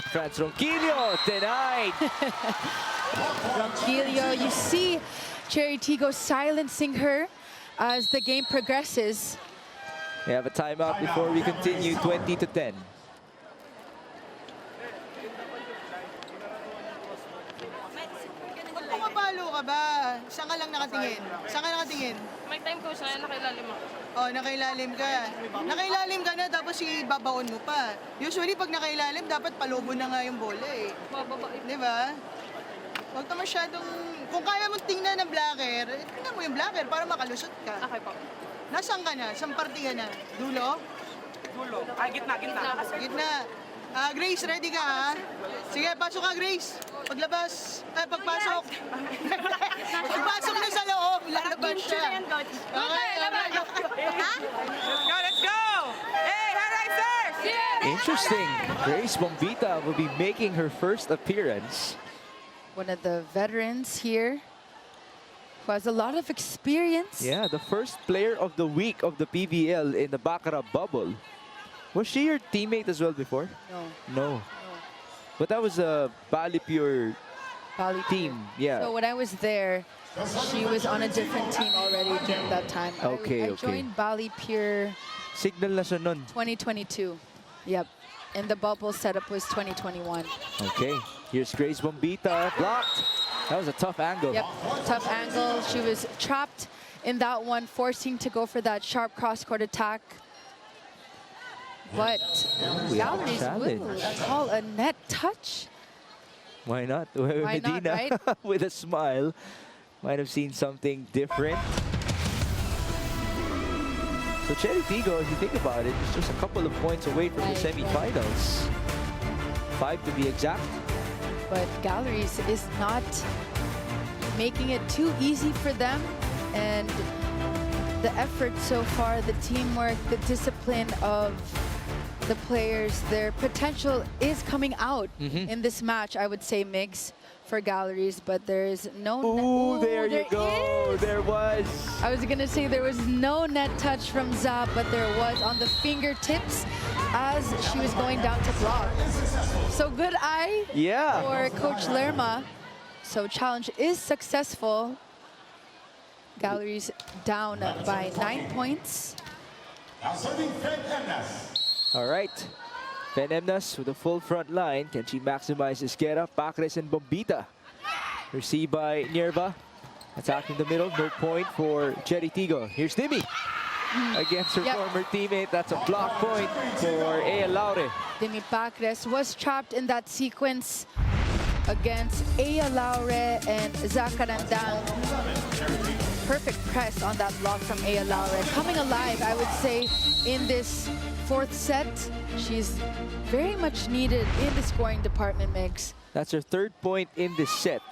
[SPEAKER 2] France Ronquillo denied.
[SPEAKER 3] Ronquillo, you see Chery Tiggo silencing her as the game progresses.
[SPEAKER 2] We have a timeout before we continue. 20-10.
[SPEAKER 7] Pumapalo ka ba? Saan ka lang nakatingin? Saan ka nakatingin?
[SPEAKER 8] May time coach na yan, nakailalim ako.
[SPEAKER 7] Oh, nakailalim ka. Nakailalim ka na, tapos ibabaon mo pa. Usually, pag nakailalim, dapat palobo na nga yung bola eh.
[SPEAKER 8] Bababa.
[SPEAKER 7] Di ba? Huwag ka masyadong... Kung kaya mong tingnan ng blocker, tingnan mo yung blocker para makalusot ka.
[SPEAKER 8] Okay po.
[SPEAKER 7] Nasaan ka na? Saan parte ka na? Dulo?
[SPEAKER 8] Dulo. Ay, gitna.
[SPEAKER 7] Gitna. Grace, ready ka ha? Sige, pasok ka, Grace. Paglabas. Pagpasok. Pagpasok na sa loob. Lalabas siya. Okay,
[SPEAKER 8] Let's go! Hey, Highrisers!
[SPEAKER 2] Interesting. Grace Bombita will be making her first appearance.
[SPEAKER 3] One of the veterans here who has a lot of experience.
[SPEAKER 2] Yeah, the first player of the week of the PVL in the Baccarat bubble. Was she your teammate as well before?
[SPEAKER 3] No.
[SPEAKER 2] No. But that was a Bali Pure
[SPEAKER 3] Bali
[SPEAKER 2] team. Yeah.
[SPEAKER 3] So when I was there, she was on a different team already during that time.
[SPEAKER 2] Okay,
[SPEAKER 3] I joined Bali Pure
[SPEAKER 2] Signal na siya nun.
[SPEAKER 3] 2022. Yep. And the bubble setup was 2021.
[SPEAKER 2] Okay. Here's Grace Bombita. Blocked. That was a tough angle.
[SPEAKER 3] Yep. Tough angle. She was trapped in that one, forcing to go for that sharp cross-court attack. But Galeries will call a net touch.
[SPEAKER 2] Why not?
[SPEAKER 3] Why not,
[SPEAKER 2] Medina
[SPEAKER 3] right?
[SPEAKER 2] with a smile might have seen something different. So Chery Tiggo, if you think about it, is just a couple of points away from the semifinals. 5 to be exact.
[SPEAKER 3] But Galeries is not making it too easy for them. And the effort so far, the teamwork, the discipline of the players, their potential is coming out in this match, I would say, Migs, for Galeries, but there is no...
[SPEAKER 2] Ooh, there you go. There was.
[SPEAKER 3] I was going to say there was no net touch from Zab, but there was on the fingertips as she was going down to block. So good eye for Coach Lerma. So challenge is successful. Galeries down by 9 points.
[SPEAKER 1] Now serving Fen Emnas.
[SPEAKER 2] All right. Fen Emnas with a full front line. Can she maximize Esquera, Pacres, and Bombita? Received by Nerva. Attacking the middle. No point for Chery Tiggo. Here's Demi against her former teammate. That's a block point for Ea Laure.
[SPEAKER 3] Demi Pacres was trapped in that sequence against Ea Laure and Zacarandang. perfect press on that block from Aya Laure. Coming alive, I would say, in this fourth set. She's very much needed in the scoring department, Mix.
[SPEAKER 2] That's her third point in this set.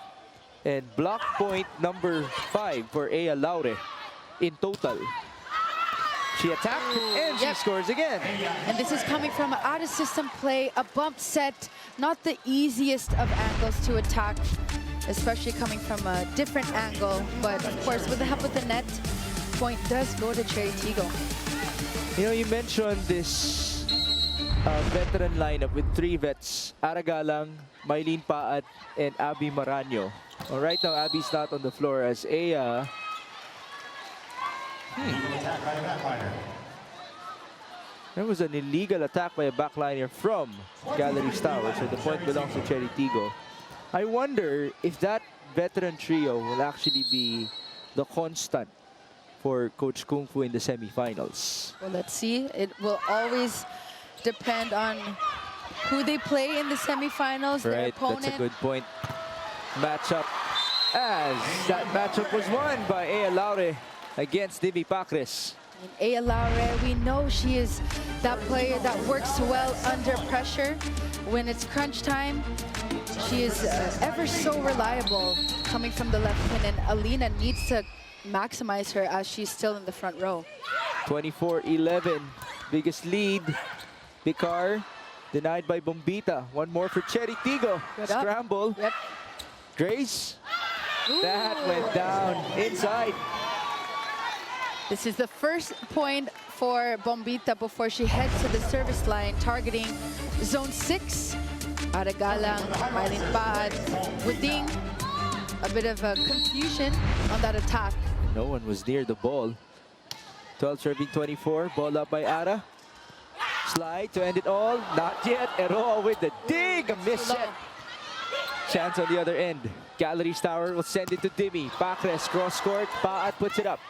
[SPEAKER 2] And block point number 5 for Aya Laure in total. She attacked and she scores again.
[SPEAKER 3] And this is coming from an out-of-system play, a bump set. Not the easiest of angles to attack, especially coming from a different angle. But of course, with the help of the net, point does go to Chery Tiggo.
[SPEAKER 2] You know, you mentioned this veteran lineup with 3 vets: Aragalang, Mylene Paat, and Abby Maraño. Well, right now, Abby's not on the floor as Aya. There was an illegal attack by a backliner from Galeries Tower, so the point belongs to Chery Tiggo. I wonder if that veteran trio will actually be the constant for Coach Kung Fu in the semifinals.
[SPEAKER 3] Well, let's see. It will always depend on who they play in the semifinals, their
[SPEAKER 2] Right,
[SPEAKER 3] opponent.
[SPEAKER 2] that's a good point. Matchup, as that matchup was won by Aya Laure against Dimi Pacres.
[SPEAKER 3] And Aya Laure, we know she is that player that works well under pressure. When it's crunch time, she is ever so reliable coming from the left pin, and Alina needs to maximize her as she's still in the front row.
[SPEAKER 2] 24-11, biggest lead. Vicar denied by Bombita. One more for Chery Tiggo.
[SPEAKER 3] Good up.
[SPEAKER 2] Scramble.
[SPEAKER 3] Yep.
[SPEAKER 2] Grace.
[SPEAKER 3] Ooh.
[SPEAKER 2] That went down inside.
[SPEAKER 3] This is the first point for Bombita before she heads to the service line, targeting zone 6. Aragalang, Mylene Paat, Buding. A bit of a confusion on that attack.
[SPEAKER 2] No one was near the ball. 12 serving 24. Ball up by Ara. Slide to end it all. Not yet. Eroa with the dig. A miss set. Chance on the other end. Galeries Tower will send it to Dimi. Pacres cross court. Paat puts it up.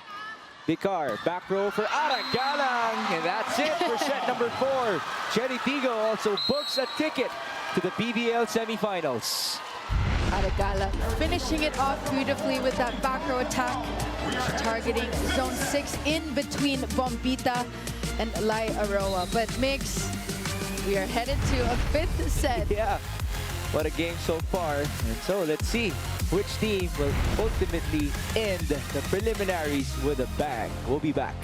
[SPEAKER 2] Vicar, back row for Aragalang. And that's it for set number 4. Chery Tiggo also books a ticket to the PVL semifinals.
[SPEAKER 3] Aragalang finishing it off beautifully with that back row attack. Targeting zone 6 in between Bombita and Lai Aroa. But Mix, we are headed to a 5th set.
[SPEAKER 2] Yeah, what a game so far. And so let's see which team will ultimately end the preliminaries with a bang. We'll be back.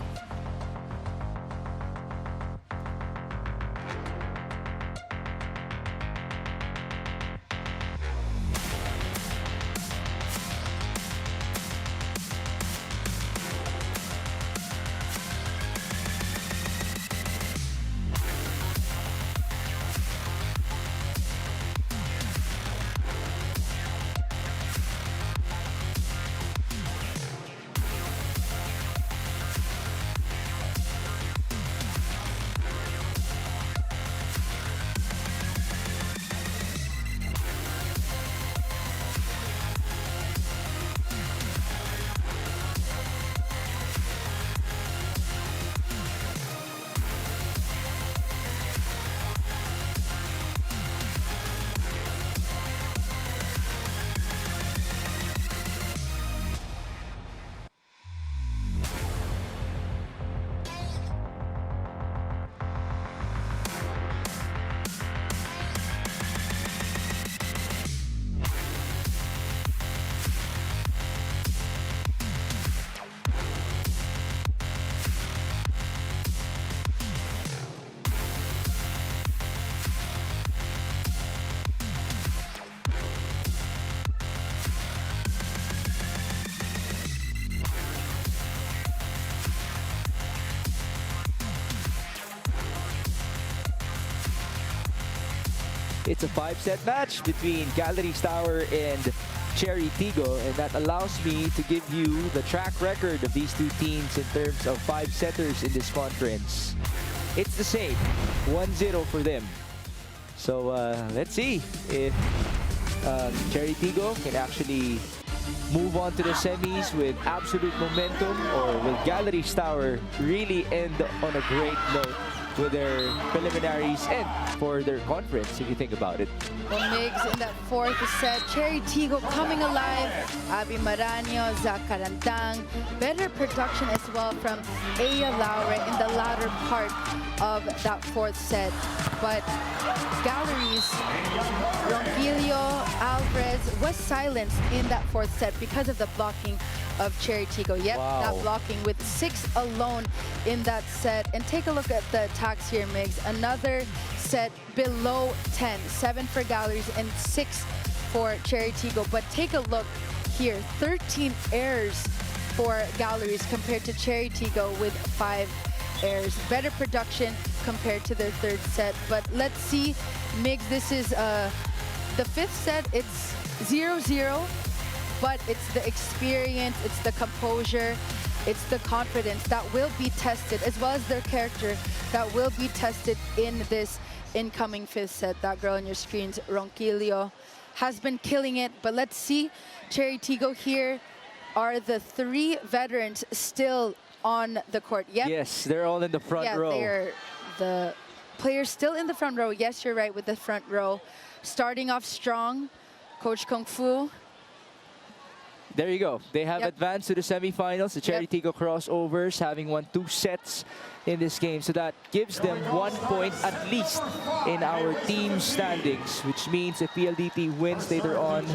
[SPEAKER 2] It's a 5-set match between Galeries Tower and Chery Tiggo, and that allows me to give you the track record of these two teams in terms of 5-setters in this conference. It's the same, 1-0 for them. So let's see if Chery Tiggo can actually move on to the semis with absolute momentum, or will Galeries Tower really end on a great note with their preliminaries and for their conference, if you think about it.
[SPEAKER 3] Well, Migs, in that fourth set, Chery Tiggo coming alive. Abby Maranyo, Zach Carantang. Better production as well from Aya Laure in the latter part of that fourth set. But Galeries, Ronquillo, Alvarez was silenced in that fourth set because of the blocking of Chery Tiggo. Yep,
[SPEAKER 2] Wow.
[SPEAKER 3] that blocking with 6 alone in that set. And take a look at the attacks here, Migs. Another set below 10. 7 for Galeries and 6 for Chery Tiggo. But take a look here. 13 errors for Galeries compared to Chery Tiggo with 5 errors. Better production compared to their third set. But let's see, Migs, this is the fifth set. It's 0-0. But it's the experience, it's the composure, it's the confidence that will be tested, as well as their character that will be tested in this incoming fifth set. That girl on your screens, Ronquillo, has been killing it. But let's see, Chery Tiggo here are the 3 veterans still on the court. Yep.
[SPEAKER 2] Yes, they're all in the front row.
[SPEAKER 3] Yeah, they're the players still in the front row. Yes, you're right with the front row. Starting off strong, Coach Kung Fu.
[SPEAKER 2] There you go. They have
[SPEAKER 3] Yep.
[SPEAKER 2] advanced to the semifinals. The Chery Tiggo Crossovers having won 2 sets in this game. So that gives them 1 point at least in our team standings, which means if PLDT wins later on,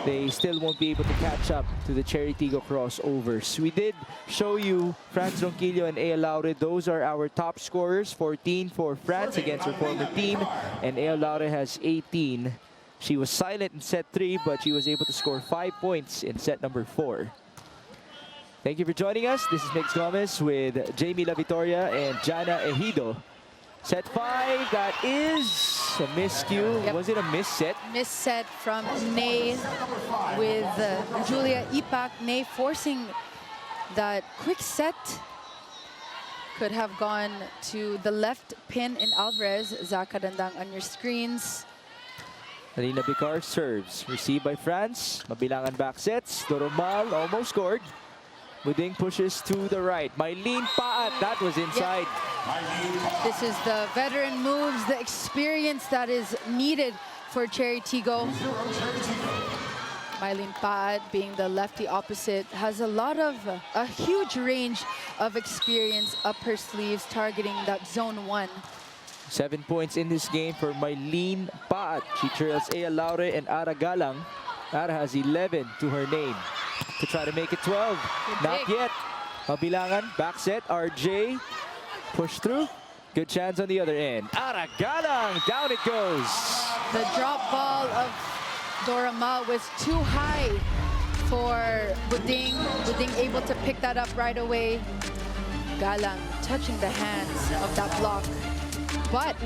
[SPEAKER 2] they still won't be able to catch up to the Chery Tiggo Crossovers. We did show you France Ronquillo and Aya Laure. Those are our top scorers. 14 for France against her former team, and Aya Laure has 18. She was silent in set 3, but she was able to score 5 points in set number 4. Thank you for joining us. This is Mix Gomez with Jamie La Victoria and Jana Ejido. Set 5, that is a miscue.
[SPEAKER 3] Yep.
[SPEAKER 2] Was it a miss set?
[SPEAKER 3] Miss set from Ney with Julia Ipak. Ney forcing that quick set. Could have gone to the left pin in Alvarez. Zach Carantang on your screens.
[SPEAKER 2] Alina Bicar serves. Received by France. Mabilangan back sets. Doromal almost scored. Buding pushes to the right. Mylene Paat, that was inside.
[SPEAKER 3] This is the veteran moves, the experience that is needed for Chery Tiggo. Mylene Paat, being the lefty opposite, has a huge range of experience up her sleeves, targeting that zone 1.
[SPEAKER 2] 7 points in this game for Mylene Paat. She trails Aya Laure and Ara Galang. Ara has 11 to her name to try to make it 12. Not yet. Mabilangan, back set, RJ. Push through. Good chance on the other end. Ara Galang, down it goes.
[SPEAKER 3] The drop ball of Doromal was too high for Buding. Buding able to pick that up right away. Galang touching the hands of that block. But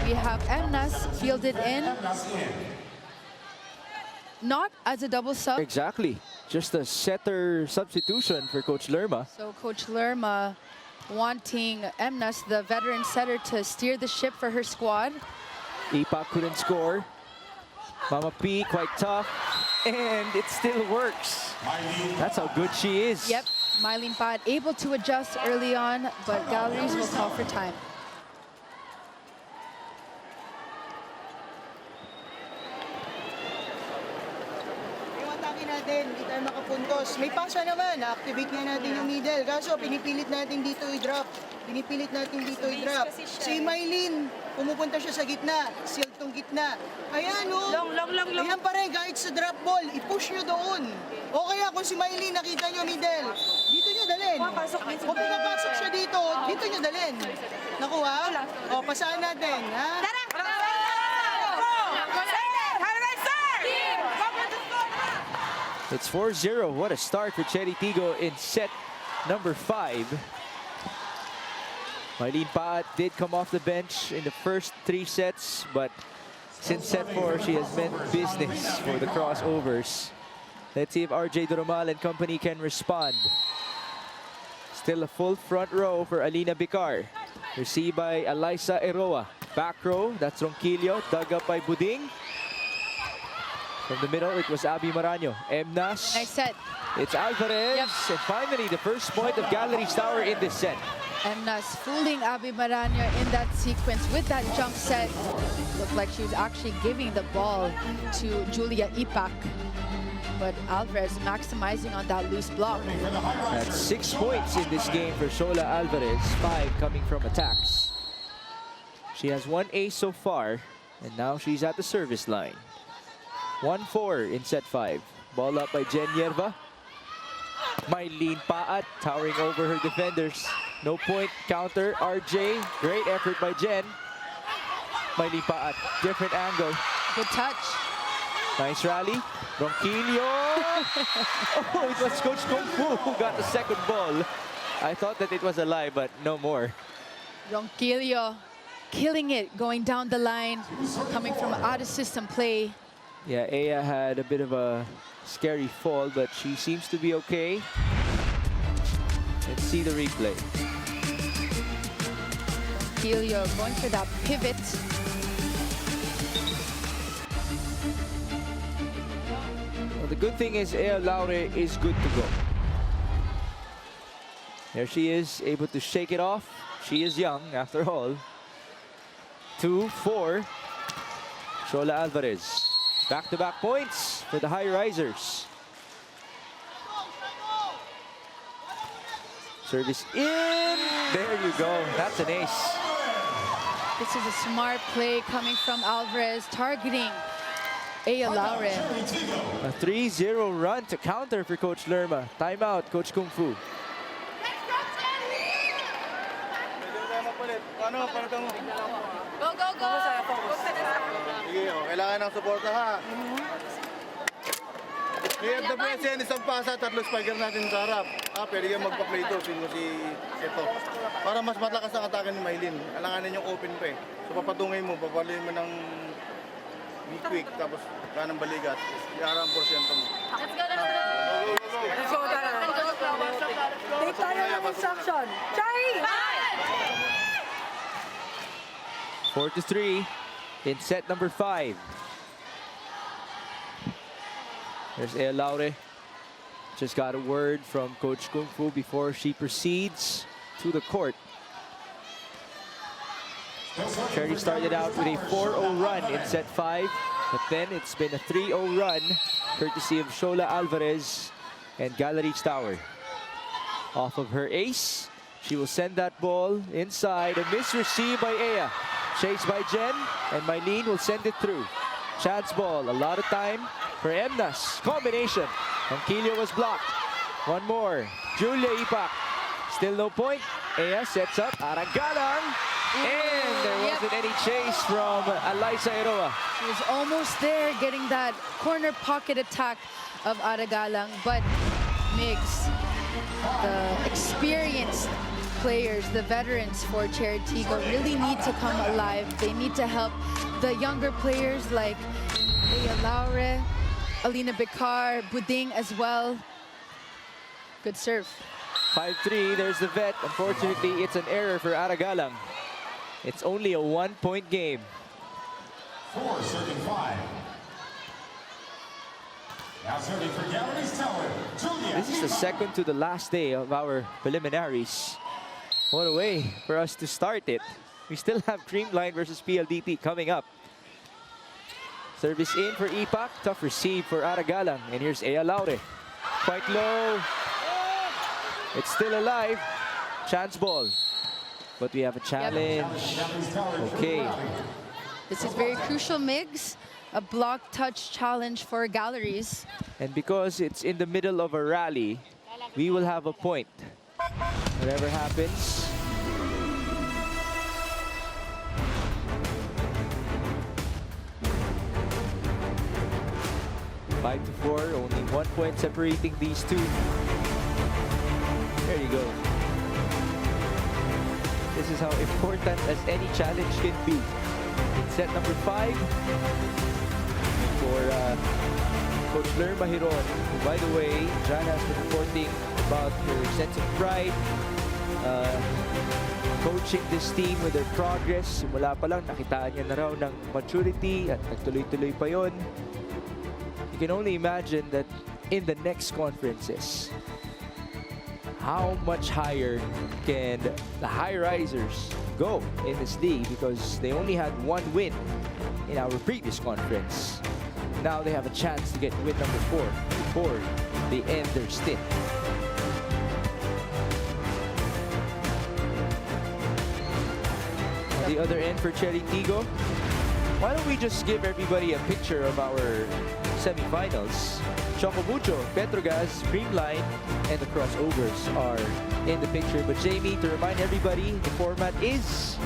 [SPEAKER 3] we have Emnas fielded in. Not as a double sub.
[SPEAKER 2] Exactly. Just a setter substitution for Coach Lerma.
[SPEAKER 3] So Coach Lerma wanting Emnas, the veteran setter, to steer the ship for her squad.
[SPEAKER 2] Ipak couldn't score. Mama P quite tough. And it still works. That's how good she is.
[SPEAKER 3] Yep, Mylene Paat able to adjust early on, but Galeries will call for time.
[SPEAKER 7] Natin, hindi tayo makapuntos. May pasa naman, na-activate nga natin yung middle. Kaso pinipilit natin dito i-drop. Si Mylene, pumupunta siya sa gitna. Sealed tong gitna. Ayan o.
[SPEAKER 8] Long.
[SPEAKER 7] Ayan pa rin, kahit sa drop ball, i-push nyo doon. O kaya kung si Mylene, nakita nyo middle, dito nyo dalhin. Kung pinapasok siya dito, dito nyo dalhin. Nakuha? O, pasahan natin. Ha?
[SPEAKER 2] It's 4-0. What a start for Chery Tiggo in set number 5. Mylene Paat did come off the bench in the first 3 sets, but since set 4, she has meant business for the crossovers. Let's see if RJ Doromal and company can respond. Still a full front row for Alina Bicar. Received by Alyssa Eroa. Back row, that's Ronquillo, dug up by Buding. From the middle, it was Abby Maranyo. Emnas.
[SPEAKER 3] Nice set.
[SPEAKER 2] It's Alvarez.
[SPEAKER 3] Yep.
[SPEAKER 2] And finally, the first point of Galeries Tower in this set.
[SPEAKER 3] Emnas fooling Abby Marano in that sequence with that jump set. Looked like she was actually giving the ball to Julia Ipak. But Alvarez maximizing on that loose block.
[SPEAKER 2] That's 6 points in this game for Shola Alvarez, 5 coming from attacks. She has 1 ace so far, and now she's at the service line. 1-4 in set 5. Ball up by Jen Yerva. Mylene Paat towering over her defenders. No point, counter, RJ. Great effort by Jen. Mylene Paat, different angle.
[SPEAKER 3] Good touch.
[SPEAKER 2] Nice rally. Ronquillo. Oh, it was Coach Kung Fu who got the second ball. I thought that it was a lie, but no more.
[SPEAKER 3] Ronquillo killing it, going down the line, coming from out of system play.
[SPEAKER 2] Yeah, Aya had a bit of a scary fall, but she seems to be okay. Let's see the replay.
[SPEAKER 3] Ronquillo going for that pivot.
[SPEAKER 2] Well, the good thing is Ea Laure is good to go. There she is, able to shake it off. She is young, after all. 2-4. Shola Alvarez. Back-to-back points for the Highrisers. Service in. There you go. That's an ace.
[SPEAKER 3] This is a smart play coming from Alvarez, targeting Ea Laure.
[SPEAKER 2] A 3-0 run to counter for Coach Lerma. Timeout, Coach Kung Fu.
[SPEAKER 8] Go, go, go!
[SPEAKER 5] Sige, oh, kailangan ng suporta ha. Clear the press yan, isang pasa, 3 spiker natin sa harap. Pwede kang magpa-play to, sino si Seto. Para mas matlakas ang atake ni Mylene. Alanganin yung open pa eh. So papatungay mo, papaliin mo ng quick, tapos kanang balikat. Iara ang porsyento mo.
[SPEAKER 8] Let's go, let's go!
[SPEAKER 6] Let's go, Tara. Take tayo ng instruction. Chery!
[SPEAKER 2] 4-3 in set number 5. There's Ea Laure. Just got a word from Coach Kung Fu before she proceeds to the court. Chery started out with a 4-0 run in set 5, but then it's been a 3-0 run courtesy of Shola Alvarez and Galeries Tower. Off of her ace, she will send that ball inside. A miss receive by Ea. Chased by Jen, and Mylene will send it through. Chance ball, a lot of time for Emnas. Combination. Ronquillo was blocked. One more. Julia Ipak. Still no point. Ea sets up. Aragalang. And there wasn't any chase from Alyssa Eroa.
[SPEAKER 3] She was almost there, getting that corner pocket attack of Aragalang, but Migs, the experienced players, the veterans for Chery Tiggo really need to come alive. They need to help the younger players like Ea Laure, Alina Bicar, Buding as well. Good serve.
[SPEAKER 2] 5-3, there's the vet. Unfortunately, it's an error for Aragalang. It's only a 1-point game.
[SPEAKER 1] 4 serving 5. Now serving for Galeries Tower, Julia.
[SPEAKER 2] This is the second to the last day of our preliminaries. What a way for us to start it. We still have Dreamline versus PLDT coming up. Service in for Ipak. Tough receive for Aragalang. And here's Ea Laure. Quite low. It's still alive. Chance ball. But we have a challenge. Okay.
[SPEAKER 3] This is very crucial, Migs. A block touch challenge for Galleries.
[SPEAKER 2] And because it's in the middle of a rally, we will have a point. Whatever happens. Five to 4, only 1 point separating these two. There you go. This is how important as any challenge can be. In set number 5 for Coach Lerma Hiron. By the way, Jana has been reporting about her sense of pride coaching this team with their progress. Simula pa lang, nakitaan niya na raw ng maturity at nagtuloy-tuloy pa yon. You can only imagine that in the next conferences, how much higher can the Highrisers go in this league, because they only had 1 win in our previous conference. Now they have a chance to get win number 4 before they end their stint. On the other end for Chery Tiggo, why don't we just give everybody a picture of our semifinals? Chocomucho, Petrogas, Streamline, and the Crossovers are in the picture. But Jamie, to remind everybody, the format is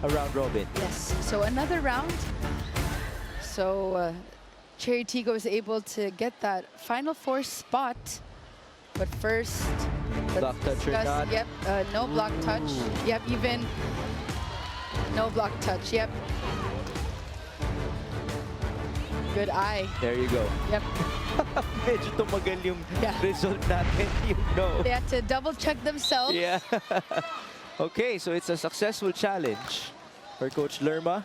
[SPEAKER 2] a round robin.
[SPEAKER 3] Yes, so another round. So Chery Tiggo is able to get that Final Four spot. But first,
[SPEAKER 2] Block touch or not?
[SPEAKER 3] Yep, no block touch. Yep, even no block touch. Yep. Good eye.
[SPEAKER 2] There you go.
[SPEAKER 3] Yep.
[SPEAKER 2] Medyo tumagal yung
[SPEAKER 3] Yeah.
[SPEAKER 2] result natin, you know.
[SPEAKER 3] They had to double check themselves.
[SPEAKER 2] Yeah. Okay, so it's a successful challenge for Coach Lerma.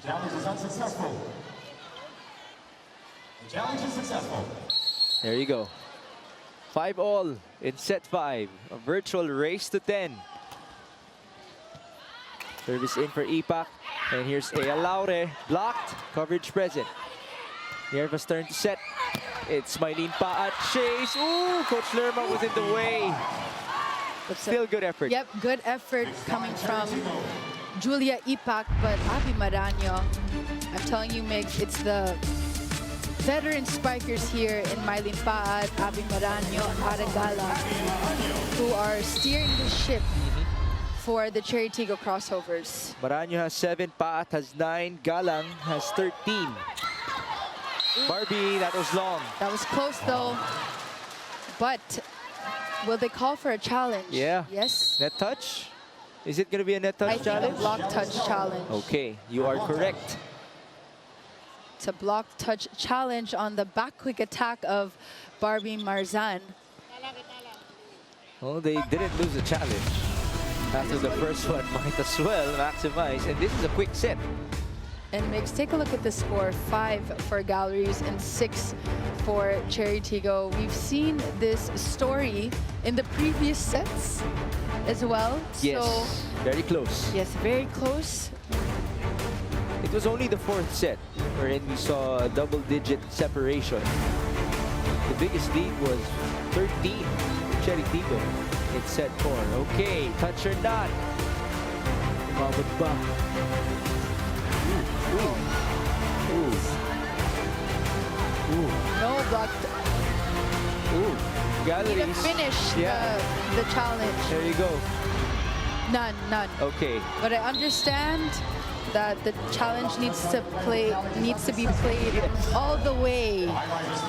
[SPEAKER 1] Challenge is unsuccessful. The challenge is successful.
[SPEAKER 2] There you go. 5-all in set 5. A virtual race to 10. Service in for Ipak. And here's Ea Laure. Blocked. Coverage present. Nerva's turn to set. It's Mylene Pa at chase. Ooh, Coach Lerma was in the way. But still good effort.
[SPEAKER 3] Yep, good effort coming from Julia Ipak, but Abby Maranyo, I'm telling you, Migs, it's the veteran spikers here in Mylene Paat, Abby Maranyo, Aragala, who are steering the ship for the Chery Tiggo Crossovers.
[SPEAKER 2] Maranyo has 7, Paat has 9, Galang has 13. Barbie, that was long.
[SPEAKER 3] That was close though, but will they call for a challenge?
[SPEAKER 2] Yeah.
[SPEAKER 3] Yes.
[SPEAKER 2] Net touch? Is it going to be a net touch
[SPEAKER 3] I think
[SPEAKER 2] challenge?
[SPEAKER 3] a block touch challenge.
[SPEAKER 2] Okay, you are correct.
[SPEAKER 3] It's a block touch challenge on the back quick attack of Barbie Marzan.
[SPEAKER 2] Well, they didn't lose the challenge. After the first one, might as well maximize. And this is a quick set.
[SPEAKER 3] And Migs, take a look at the score. 5 for Galeries and 6 for Chery Tiggo. We've seen this story in the previous sets as well.
[SPEAKER 2] Yes,
[SPEAKER 3] So,
[SPEAKER 2] very close.
[SPEAKER 3] yes, very close.
[SPEAKER 2] It was only the 4th set wherein we saw a double-digit separation. The biggest lead was 13 for Chery Tiggo in set 4. Okay, touch or not. Umabot ba? Ooh. Ooh.
[SPEAKER 3] No block.
[SPEAKER 2] Ooh.
[SPEAKER 3] Need to
[SPEAKER 2] Galeries.
[SPEAKER 3] finish
[SPEAKER 2] Yeah.
[SPEAKER 3] the challenge.
[SPEAKER 2] There you go.
[SPEAKER 3] None.
[SPEAKER 2] Okay.
[SPEAKER 3] But I understand that the challenge needs to be played all the way.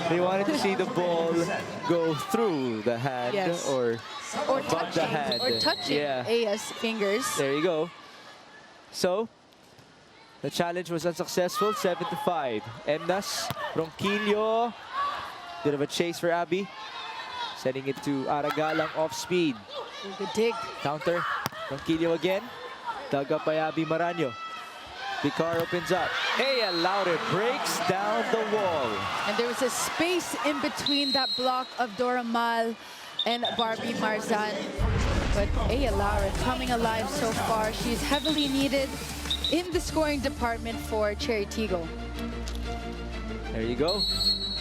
[SPEAKER 2] They wanted to see the ball go through the hand
[SPEAKER 3] Yes.
[SPEAKER 2] or above the
[SPEAKER 3] touching,
[SPEAKER 2] hand.
[SPEAKER 3] or touching
[SPEAKER 2] Yeah.
[SPEAKER 3] Aya's fingers.
[SPEAKER 2] There you go. So, the challenge was unsuccessful, 7-5. Emnas, Ronquillo, bit of a chase for Abby. Sending it to Aragalang off speed.
[SPEAKER 3] Good dig.
[SPEAKER 2] Counter, Ronquillo again. Dug up by Abby Maranyo. Vicar opens up. Ea Laure breaks down the wall.
[SPEAKER 3] And there was a space in between that block of Dora Mal and Barbie Marzan. But Ea Laure coming alive so far. She's heavily needed in the scoring department for Chery Tiggo.
[SPEAKER 2] There you go.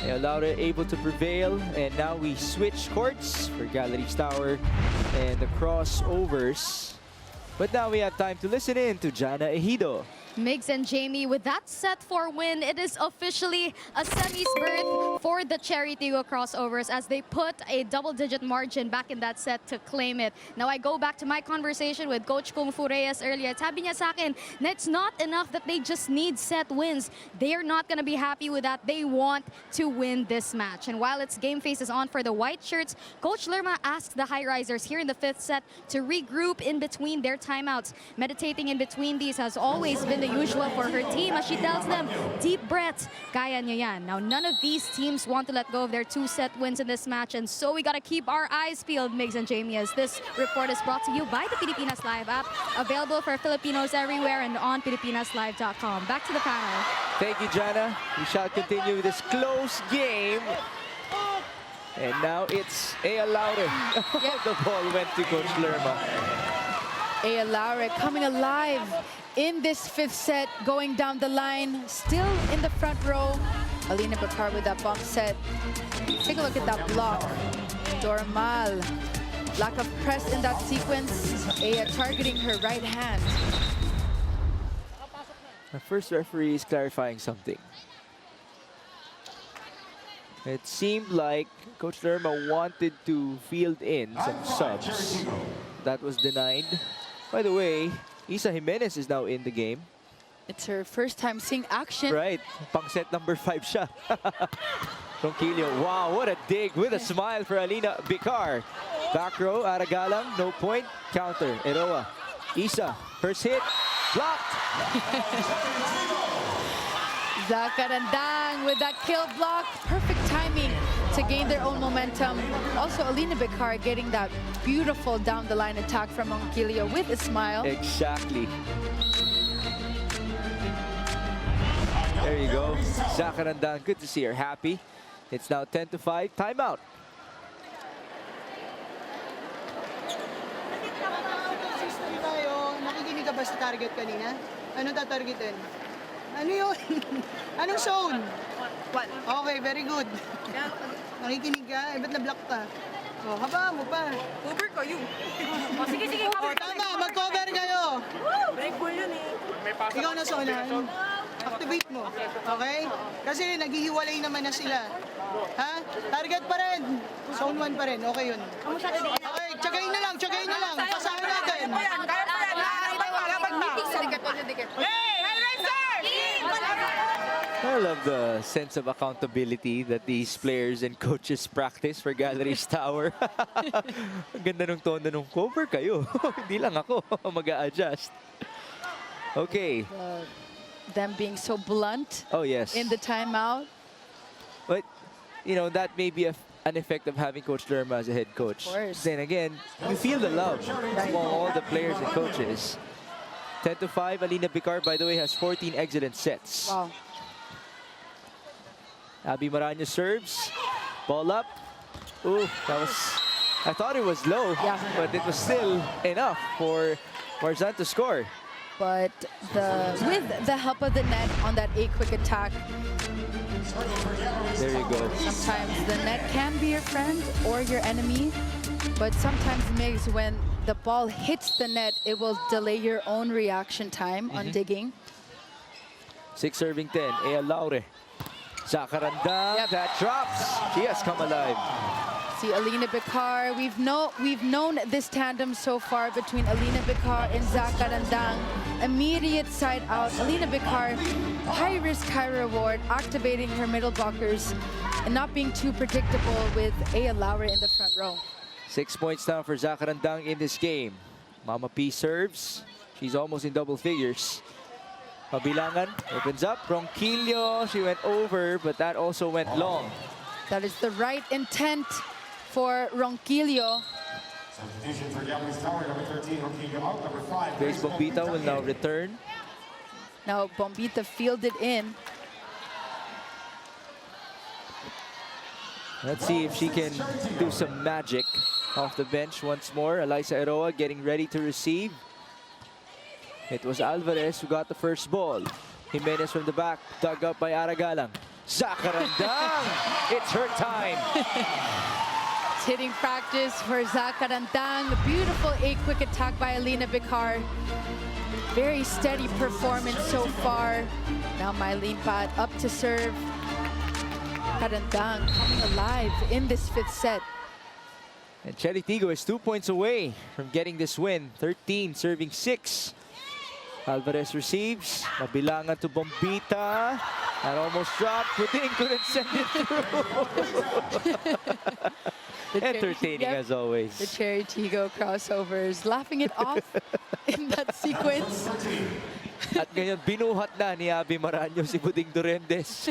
[SPEAKER 2] Ea Laure able to prevail. And now we switch courts for Galeries Tower and the Crossovers. But now we have time to listen in to Jana Ejido.
[SPEAKER 4] Migs and Jamie, with that set 4 win, it is officially a semis berth for the Chery Tiggo Crossovers as they put a double-digit margin back in that set to claim it. Now, I go back to my conversation with Coach Kung Fu Reyes earlier. Sabi niya sa akin na it's not enough that they just need set wins. They are not going to be happy with that. They want to win this match. And while its game face is on for the white shirts, Coach Lerma asked the Highrisers here in the 5th set to regroup in between their timeouts. Meditating in between these has always been the usual for her team as she tells them, deep breaths, kaya nyo yan. Now, none of these teams want to let go of their 2-set wins in this match, and so we gotta keep our eyes peeled, Migs and Jamie, as this report is brought to you by the Pilipinas Live app, available for Filipinos everywhere and on PilipinasLive.com. Back to the panel.
[SPEAKER 2] Thank you, Jana. We shall continue this close game. And now it's Ea Laure. The ball went to Coach Lerma.
[SPEAKER 3] Ea Laure coming alive in this 5th set, going down the line, still in the front row. Alina Bakar with that bump set. Take a look at that block. Dormal. Lack of press in that sequence. Ea targeting her right hand.
[SPEAKER 2] The first referee is clarifying something. It seemed like Coach Lerma wanted to field in some subs. That was denied. By the way, Isa Jimenez is now in the game.
[SPEAKER 3] It's her first time seeing action.
[SPEAKER 2] Right, pang set number 5 siya. Ronquillo, wow, what a dig with a smile for Alina Bicar. Back row, Aragalang, no point. Counter, Eroa. Isa, first hit, blocked.
[SPEAKER 3] Zakarandang with that kill block. Perfect timing to gain their own momentum. Also, Alina Bicar getting that beautiful down the line attack from Ronquillo with a smile.
[SPEAKER 2] Exactly. There you go. Zakarandang, good to see her happy. It's now 10-5, timeout.
[SPEAKER 7] System tayo. Nakikinig ka ba sa target kanina? Ano tatargetin? Ano yun? Anong zone? Okay, very good. Nakikinig ka? Eh, ba't na-block ka? O, haba mo pa.
[SPEAKER 8] Cover ko yun. Sige, sige.
[SPEAKER 7] O, tama, mag-cover kayo.
[SPEAKER 8] Break ball yun eh.
[SPEAKER 7] Ikaw na zonahan. Activate mo. Okay? Kasi naghihiwalay naman na sila. Ha? Target pa rin. Zone 1 pa rin. Okay yun. Okay, tsagayin na lang, tsagayin na lang. Pasahin natin.
[SPEAKER 2] I love the sense of accountability that these players and coaches practice for Galeries Tower. Ang ganda ng tono nung cover kayo. Hindi lang ako mag-a-adjust. Okay.
[SPEAKER 3] Them being so blunt
[SPEAKER 2] Oh, yes.
[SPEAKER 3] in the timeout.
[SPEAKER 2] But, you know, that may be an effect of having Coach Lerma as a head coach.
[SPEAKER 3] Of course.
[SPEAKER 2] Then again, you feel the love among all the players and coaches. 10-5, Alina Bicar, by the way, has 14 excellent sets.
[SPEAKER 3] Wow.
[SPEAKER 2] Abby Maraño serves. Ball up. Ooh, that was... I thought it was low,
[SPEAKER 3] Yeah.
[SPEAKER 2] but it was still enough for Marzan to score.
[SPEAKER 3] But with the help of the net on that quick attack,
[SPEAKER 2] There you go.
[SPEAKER 3] sometimes the net can be your friend or your enemy. But sometimes, Migs, when the ball hits the net, it will delay your own reaction time on digging.
[SPEAKER 2] 6 serving 10. Ea Laure. Zakarandang.
[SPEAKER 3] Yep.
[SPEAKER 2] That drops. She has come alive.
[SPEAKER 3] See Alina Bicar. We've known this tandem so far between Alina Bicar and Zakarandang. Immediate side out. Alina Bicar, high risk, high reward, activating her middle blockers and not being too predictable with Ea Laure in the front row.
[SPEAKER 2] 6 points down for Zakarandang in this game. Mama P serves. She's almost in double figures. Pabilangan opens up. Ronquillo, she went over, but that also went long.
[SPEAKER 3] That is the right intent for Ronquillo.
[SPEAKER 1] Substitution for Galeries Tower, number 13, Ronquillo out, number 5.
[SPEAKER 2] Grace Bombita will now return.
[SPEAKER 3] Now Bombita fielded in.
[SPEAKER 2] Let's see if she can do some magic off the bench once more. Eliza Eroa getting ready to receive. It was Alvarez who got the first ball. Jimenez from the back, dug up by Aragalang. Zakarandang! It's her time.
[SPEAKER 3] It's hitting practice for Zakarandang. Beautiful quick attack by Alina Bicar. Very steady performance so far. Now Mylene Pat up to serve. Zakarandang coming alive in this 5th set.
[SPEAKER 2] And Chery Tiggo is 2 points away from getting this win. 13 serving 6. Alvarez receives. Mabilangan to Bombita. That almost dropped. Puting couldn't send it through. Entertaining as always.
[SPEAKER 3] The Chery Tiggo Crossovers laughing it off in that sequence.
[SPEAKER 2] At ngayon, binuhat na ni Abby Maraño si Buding Durendes.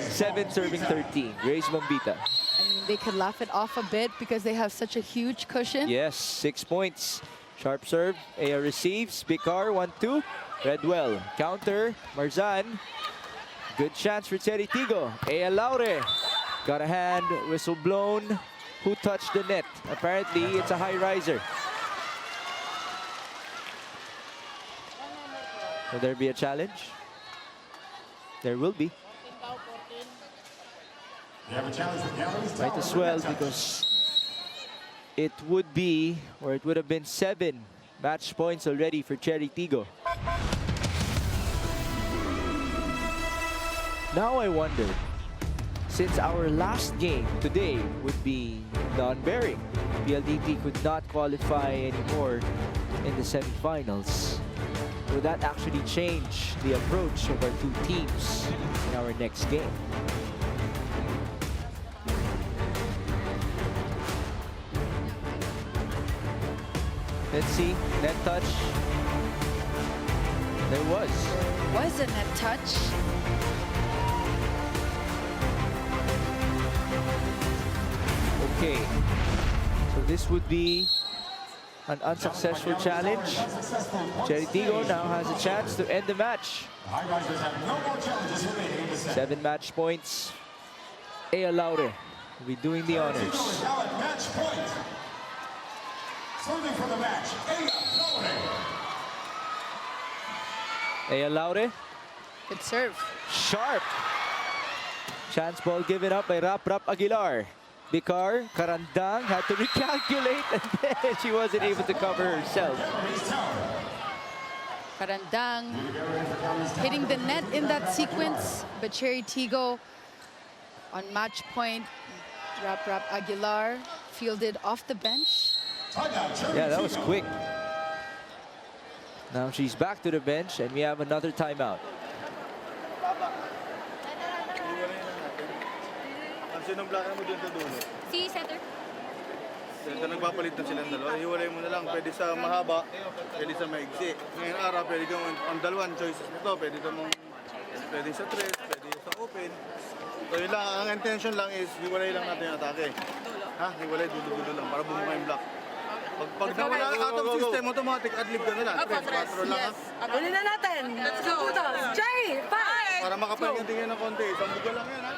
[SPEAKER 2] 7 serving 13. Grace Bombita.
[SPEAKER 3] I mean, they could laugh it off a bit because they have such a huge cushion.
[SPEAKER 2] Yes, 6 points. Sharp serve. Ea receives. Bicar, 1-2. Redwell. Counter. Marzan. Good chance for Chery Tiggo. Ea Laure. Got a hand, whistle blown. Who touched the net? Apparently, it's a high riser. Will there be a challenge? There will be.
[SPEAKER 1] You have a challenge for Galeries
[SPEAKER 2] Might
[SPEAKER 1] Tower.
[SPEAKER 2] as well, because it would be, or it would have been 7 match points already for Chery Tiggo. Now I wonder, since our last game today would be non-bearing, PLDT could not qualify anymore in the semifinals. Will that actually change the approach of our two teams in our next game? Let's see, net touch. There was.
[SPEAKER 3] Was a net touch.
[SPEAKER 2] Okay, so this would be an unsuccessful challenge. Chery Tiggo now has a chance to end the match.
[SPEAKER 1] The Highrisers have no more challenges remaining in the set.
[SPEAKER 2] 7 match points. Ea Laure will be doing the honors.
[SPEAKER 1] Tiggo is now at match point. Serving for the match,
[SPEAKER 2] Ea Laure,
[SPEAKER 3] Good serve.
[SPEAKER 2] sharp. Chance ball given up by Rap Aguilar. Bikar, Karandang had to recalculate, and then she wasn't able to cover herself.
[SPEAKER 3] Karandang hitting the net in that sequence, but Chery Tiggo on match point. Rap Aguilar fielded off the bench.
[SPEAKER 2] Yeah, that was quick. Now she's back to the bench, and we have another timeout.
[SPEAKER 5] Sinong blocker mo dun sa dulo?
[SPEAKER 4] Si setter.
[SPEAKER 5] Dito nagpapalit na silang dalawa. Hiwalay mo na lang. Pwede sa mahaba, pwede sa maigsi. Ngayon araw, pwede kang ang dalawang choices nito. Pwede sa tres, pwede sa open. So yun lang, ang intention lang is hiwalay lang natin yung atake. Ha? Hiwalay, dulo-dulo lang para bumuka yung block. Pag nawala out of system, automatic ad-lib ka na lang. 3-4 lang ha.
[SPEAKER 6] Uli na natin. Let's go. Chery, five.
[SPEAKER 5] Para makapahinga tingin ng konti. Isang buga lang yan ha.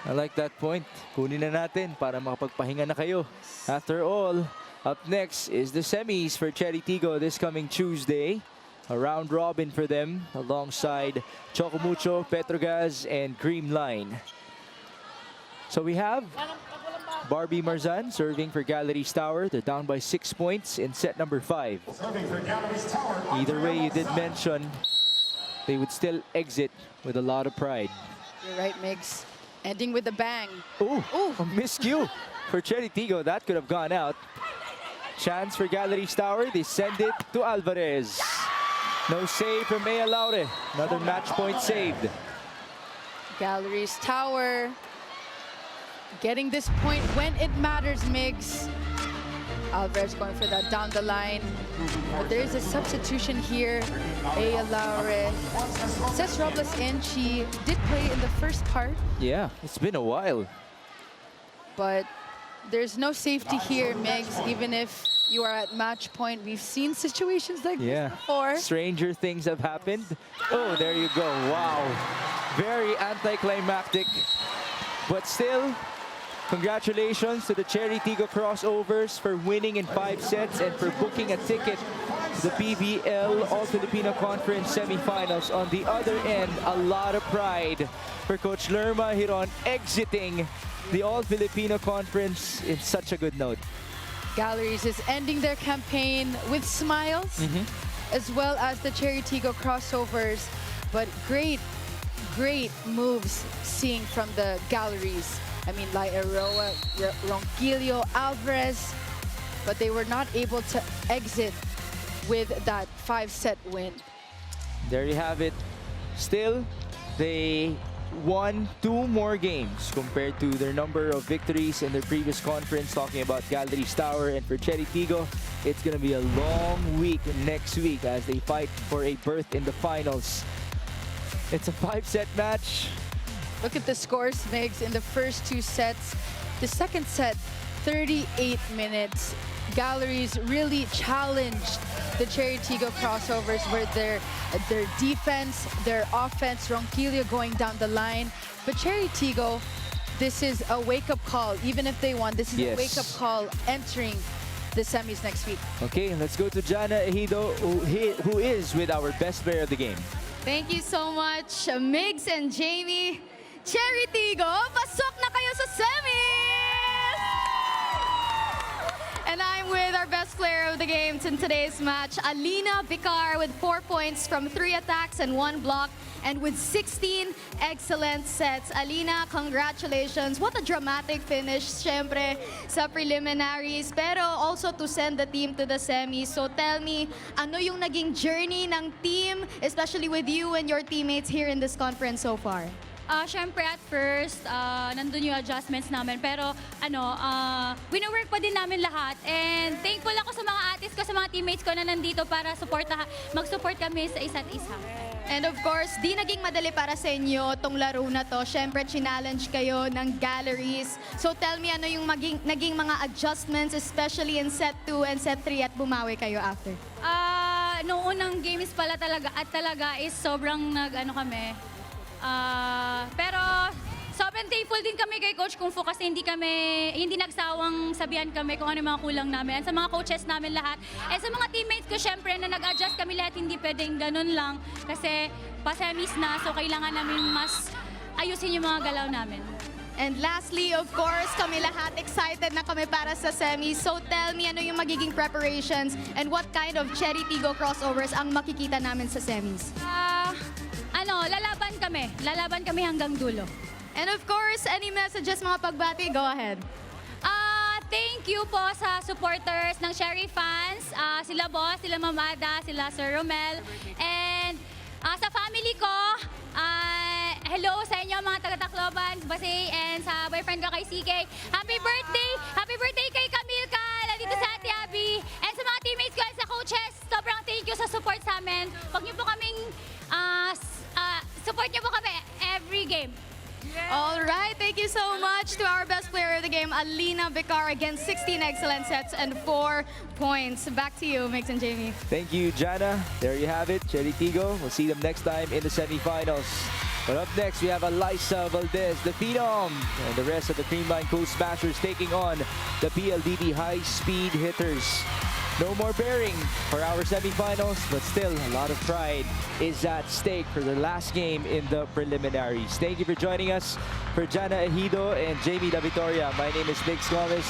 [SPEAKER 2] I like that point. Kunin na natin para makapagpahinga na kayo. After all, up next is the semis for Chery Tiggo this coming Tuesday. A round robin for them alongside Chocomucho, Petrogas, and Creamline. So we have Barbie Marzan serving for Galeries Tower. They're down by 6 points in set number 5.
[SPEAKER 1] Serving for Galeries Tower.
[SPEAKER 2] Either way, you did mention they would still exit with a lot of pride.
[SPEAKER 3] You're right, Migs. Ending with a bang.
[SPEAKER 2] Ooh, a miscue for Chery Tiggo. That could have gone out. Chance for Galeries Tower. They send it to Alvarez. No save from Ea Laure. Another match point saved.
[SPEAKER 3] Galeries Tower getting this point when it matters, Migs. Alvarez going for that down the line. But there is a substitution here. Ea Laure. Cés Robles in. She did play in the first part,
[SPEAKER 2] Yeah, it's been a while.
[SPEAKER 3] but there's no safety here, Migs. Even if you are at match point, we've seen situations like
[SPEAKER 2] Yeah.
[SPEAKER 3] this before.
[SPEAKER 2] Stranger things have happened. Oh, there you go. Wow. Very anticlimactic. But still, congratulations to the Chery Tiggo Crossovers for winning in 5 sets and for booking a ticket to the PVL All-Filipino Conference semifinals. On the other end, a lot of pride for Coach Lerma Hiron exiting the All-Filipino Conference in such a good note.
[SPEAKER 3] Galeries is ending their campaign with smiles, as well as the Chery Tiggo Crossovers. But great moves seeing from the Galeries. I mean, Laeroa, Ronquillo, Alvarez, but they were not able to exit with that 5-set win.
[SPEAKER 2] There you have it. Still, they won 2 more games compared to their number of victories in their previous conference. Talking about Galeries Tower, and for Chery Tiggo, it's going to be a long week next week as they fight for a berth in the finals. It's a 5-set match.
[SPEAKER 3] Look at the scores, Migs, in the first 2 sets. The second set, 38 minutes. Galeries really challenged the Chery Tiggo Crossovers, where their defense, their offense, Ronquillo going down the line. But Chery Tiggo, this is a wake-up call. Even if they won, this is a wake-up call entering the semis next week.
[SPEAKER 2] Okay, let's go to Jana Ejido, who is with our best player of the game.
[SPEAKER 4] Thank you so much, Migs and Jamie. Chery Tiggo, pasok na kayo sa semis! And I'm with our best player of the game in today's match, Alina Vicar, with 4 points from 3 attacks and 1 block, and with 16 excellent sets. Alina, congratulations. What a dramatic finish, syempre, sa preliminaries, pero also to send the team to the semis. So tell me, ano yung naging journey ng team, especially with you and your teammates here in this conference so far?
[SPEAKER 9] Siyempre at first, nandun yung adjustments namin. Pero wino-work pa din namin lahat. And thankful ako sa mga artists ko, sa mga teammates ko na nandito para mag-support kami sa isa't isa.
[SPEAKER 4] And of course, di naging madali para sa inyo tong laro na to. Siyempre, challenge kayo ng Galeries. So tell me, ano yung naging mga adjustments, especially in set 2 and set 3 at bumawi kayo after?
[SPEAKER 9] Noong unang games pala talaga is sobrang pero sobrang thankful din kami kay Coach Kung Fu kasi hindi nagsawang sabihan kami kung ano yung mga kulang namin. And sa mga coaches namin lahat. And sa mga teammates ko syempre na nag-adjust kami lahat, hindi pwedeng ganun lang kasi pa-semis na, so kailangan namin mas ayusin yung mga galaw namin.
[SPEAKER 4] And lastly, of course, kami lahat excited na kami para sa semis. So tell me, ano yung magiging preparations and what kind of Chery Tiggo Crossovers ang makikita namin sa semis?
[SPEAKER 9] Lalaban kami hanggang dulo.
[SPEAKER 4] And of course, any messages, mga pagbati, go ahead.
[SPEAKER 9] Thank you po sa supporters ng Chery fans, sila Boss, sila Mamada, sila Sir Romel, and sa family ko, hello sa inyo mga taga-Tacloban, Basay, and sa boyfriend ko kay CK. Happy birthday kay Camille dito sa Ate Abby, and sa mga teammates ko and sa coaches, sobrang thank you sa support sa amin. Huwag niyo po kaming support niyo po kami every game.
[SPEAKER 4] All right, thank you so much to our best player of the game, Alina Vicar, against 16 excellent sets and 4 points. Back to you, Mix and Jamie.
[SPEAKER 2] Thank you, Jana. There you have it, Chery Tiggo. We'll see them next time in the semifinals. But up next, we have Alyssa Valdez, the Phenom, and the rest of the Creamline Coast Smashers taking on the PLDT High Speed Hitters. No more bearing for our semifinals, but still a lot of pride is at stake for the last game in the preliminaries. Thank you for joining us. For Jana Ejido and Jamie La Victoria, my name is Mix Gomez,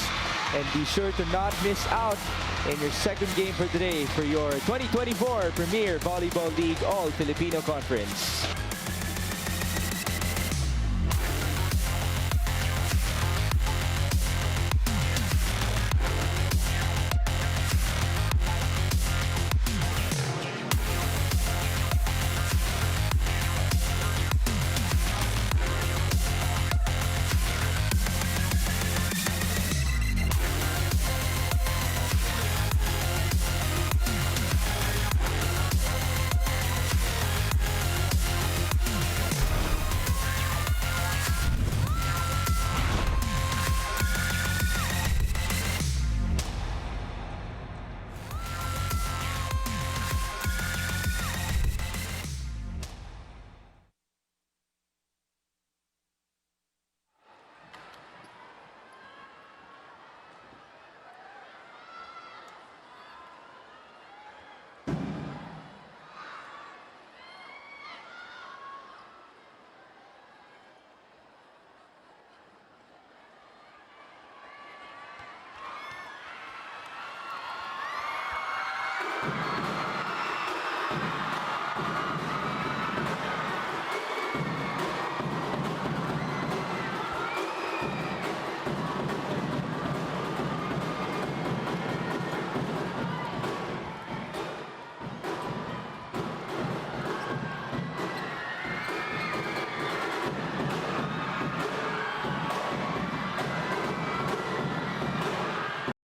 [SPEAKER 2] and be sure to not miss out in your second game for today for your 2024 Premier Volleyball League All-Filipino Conference.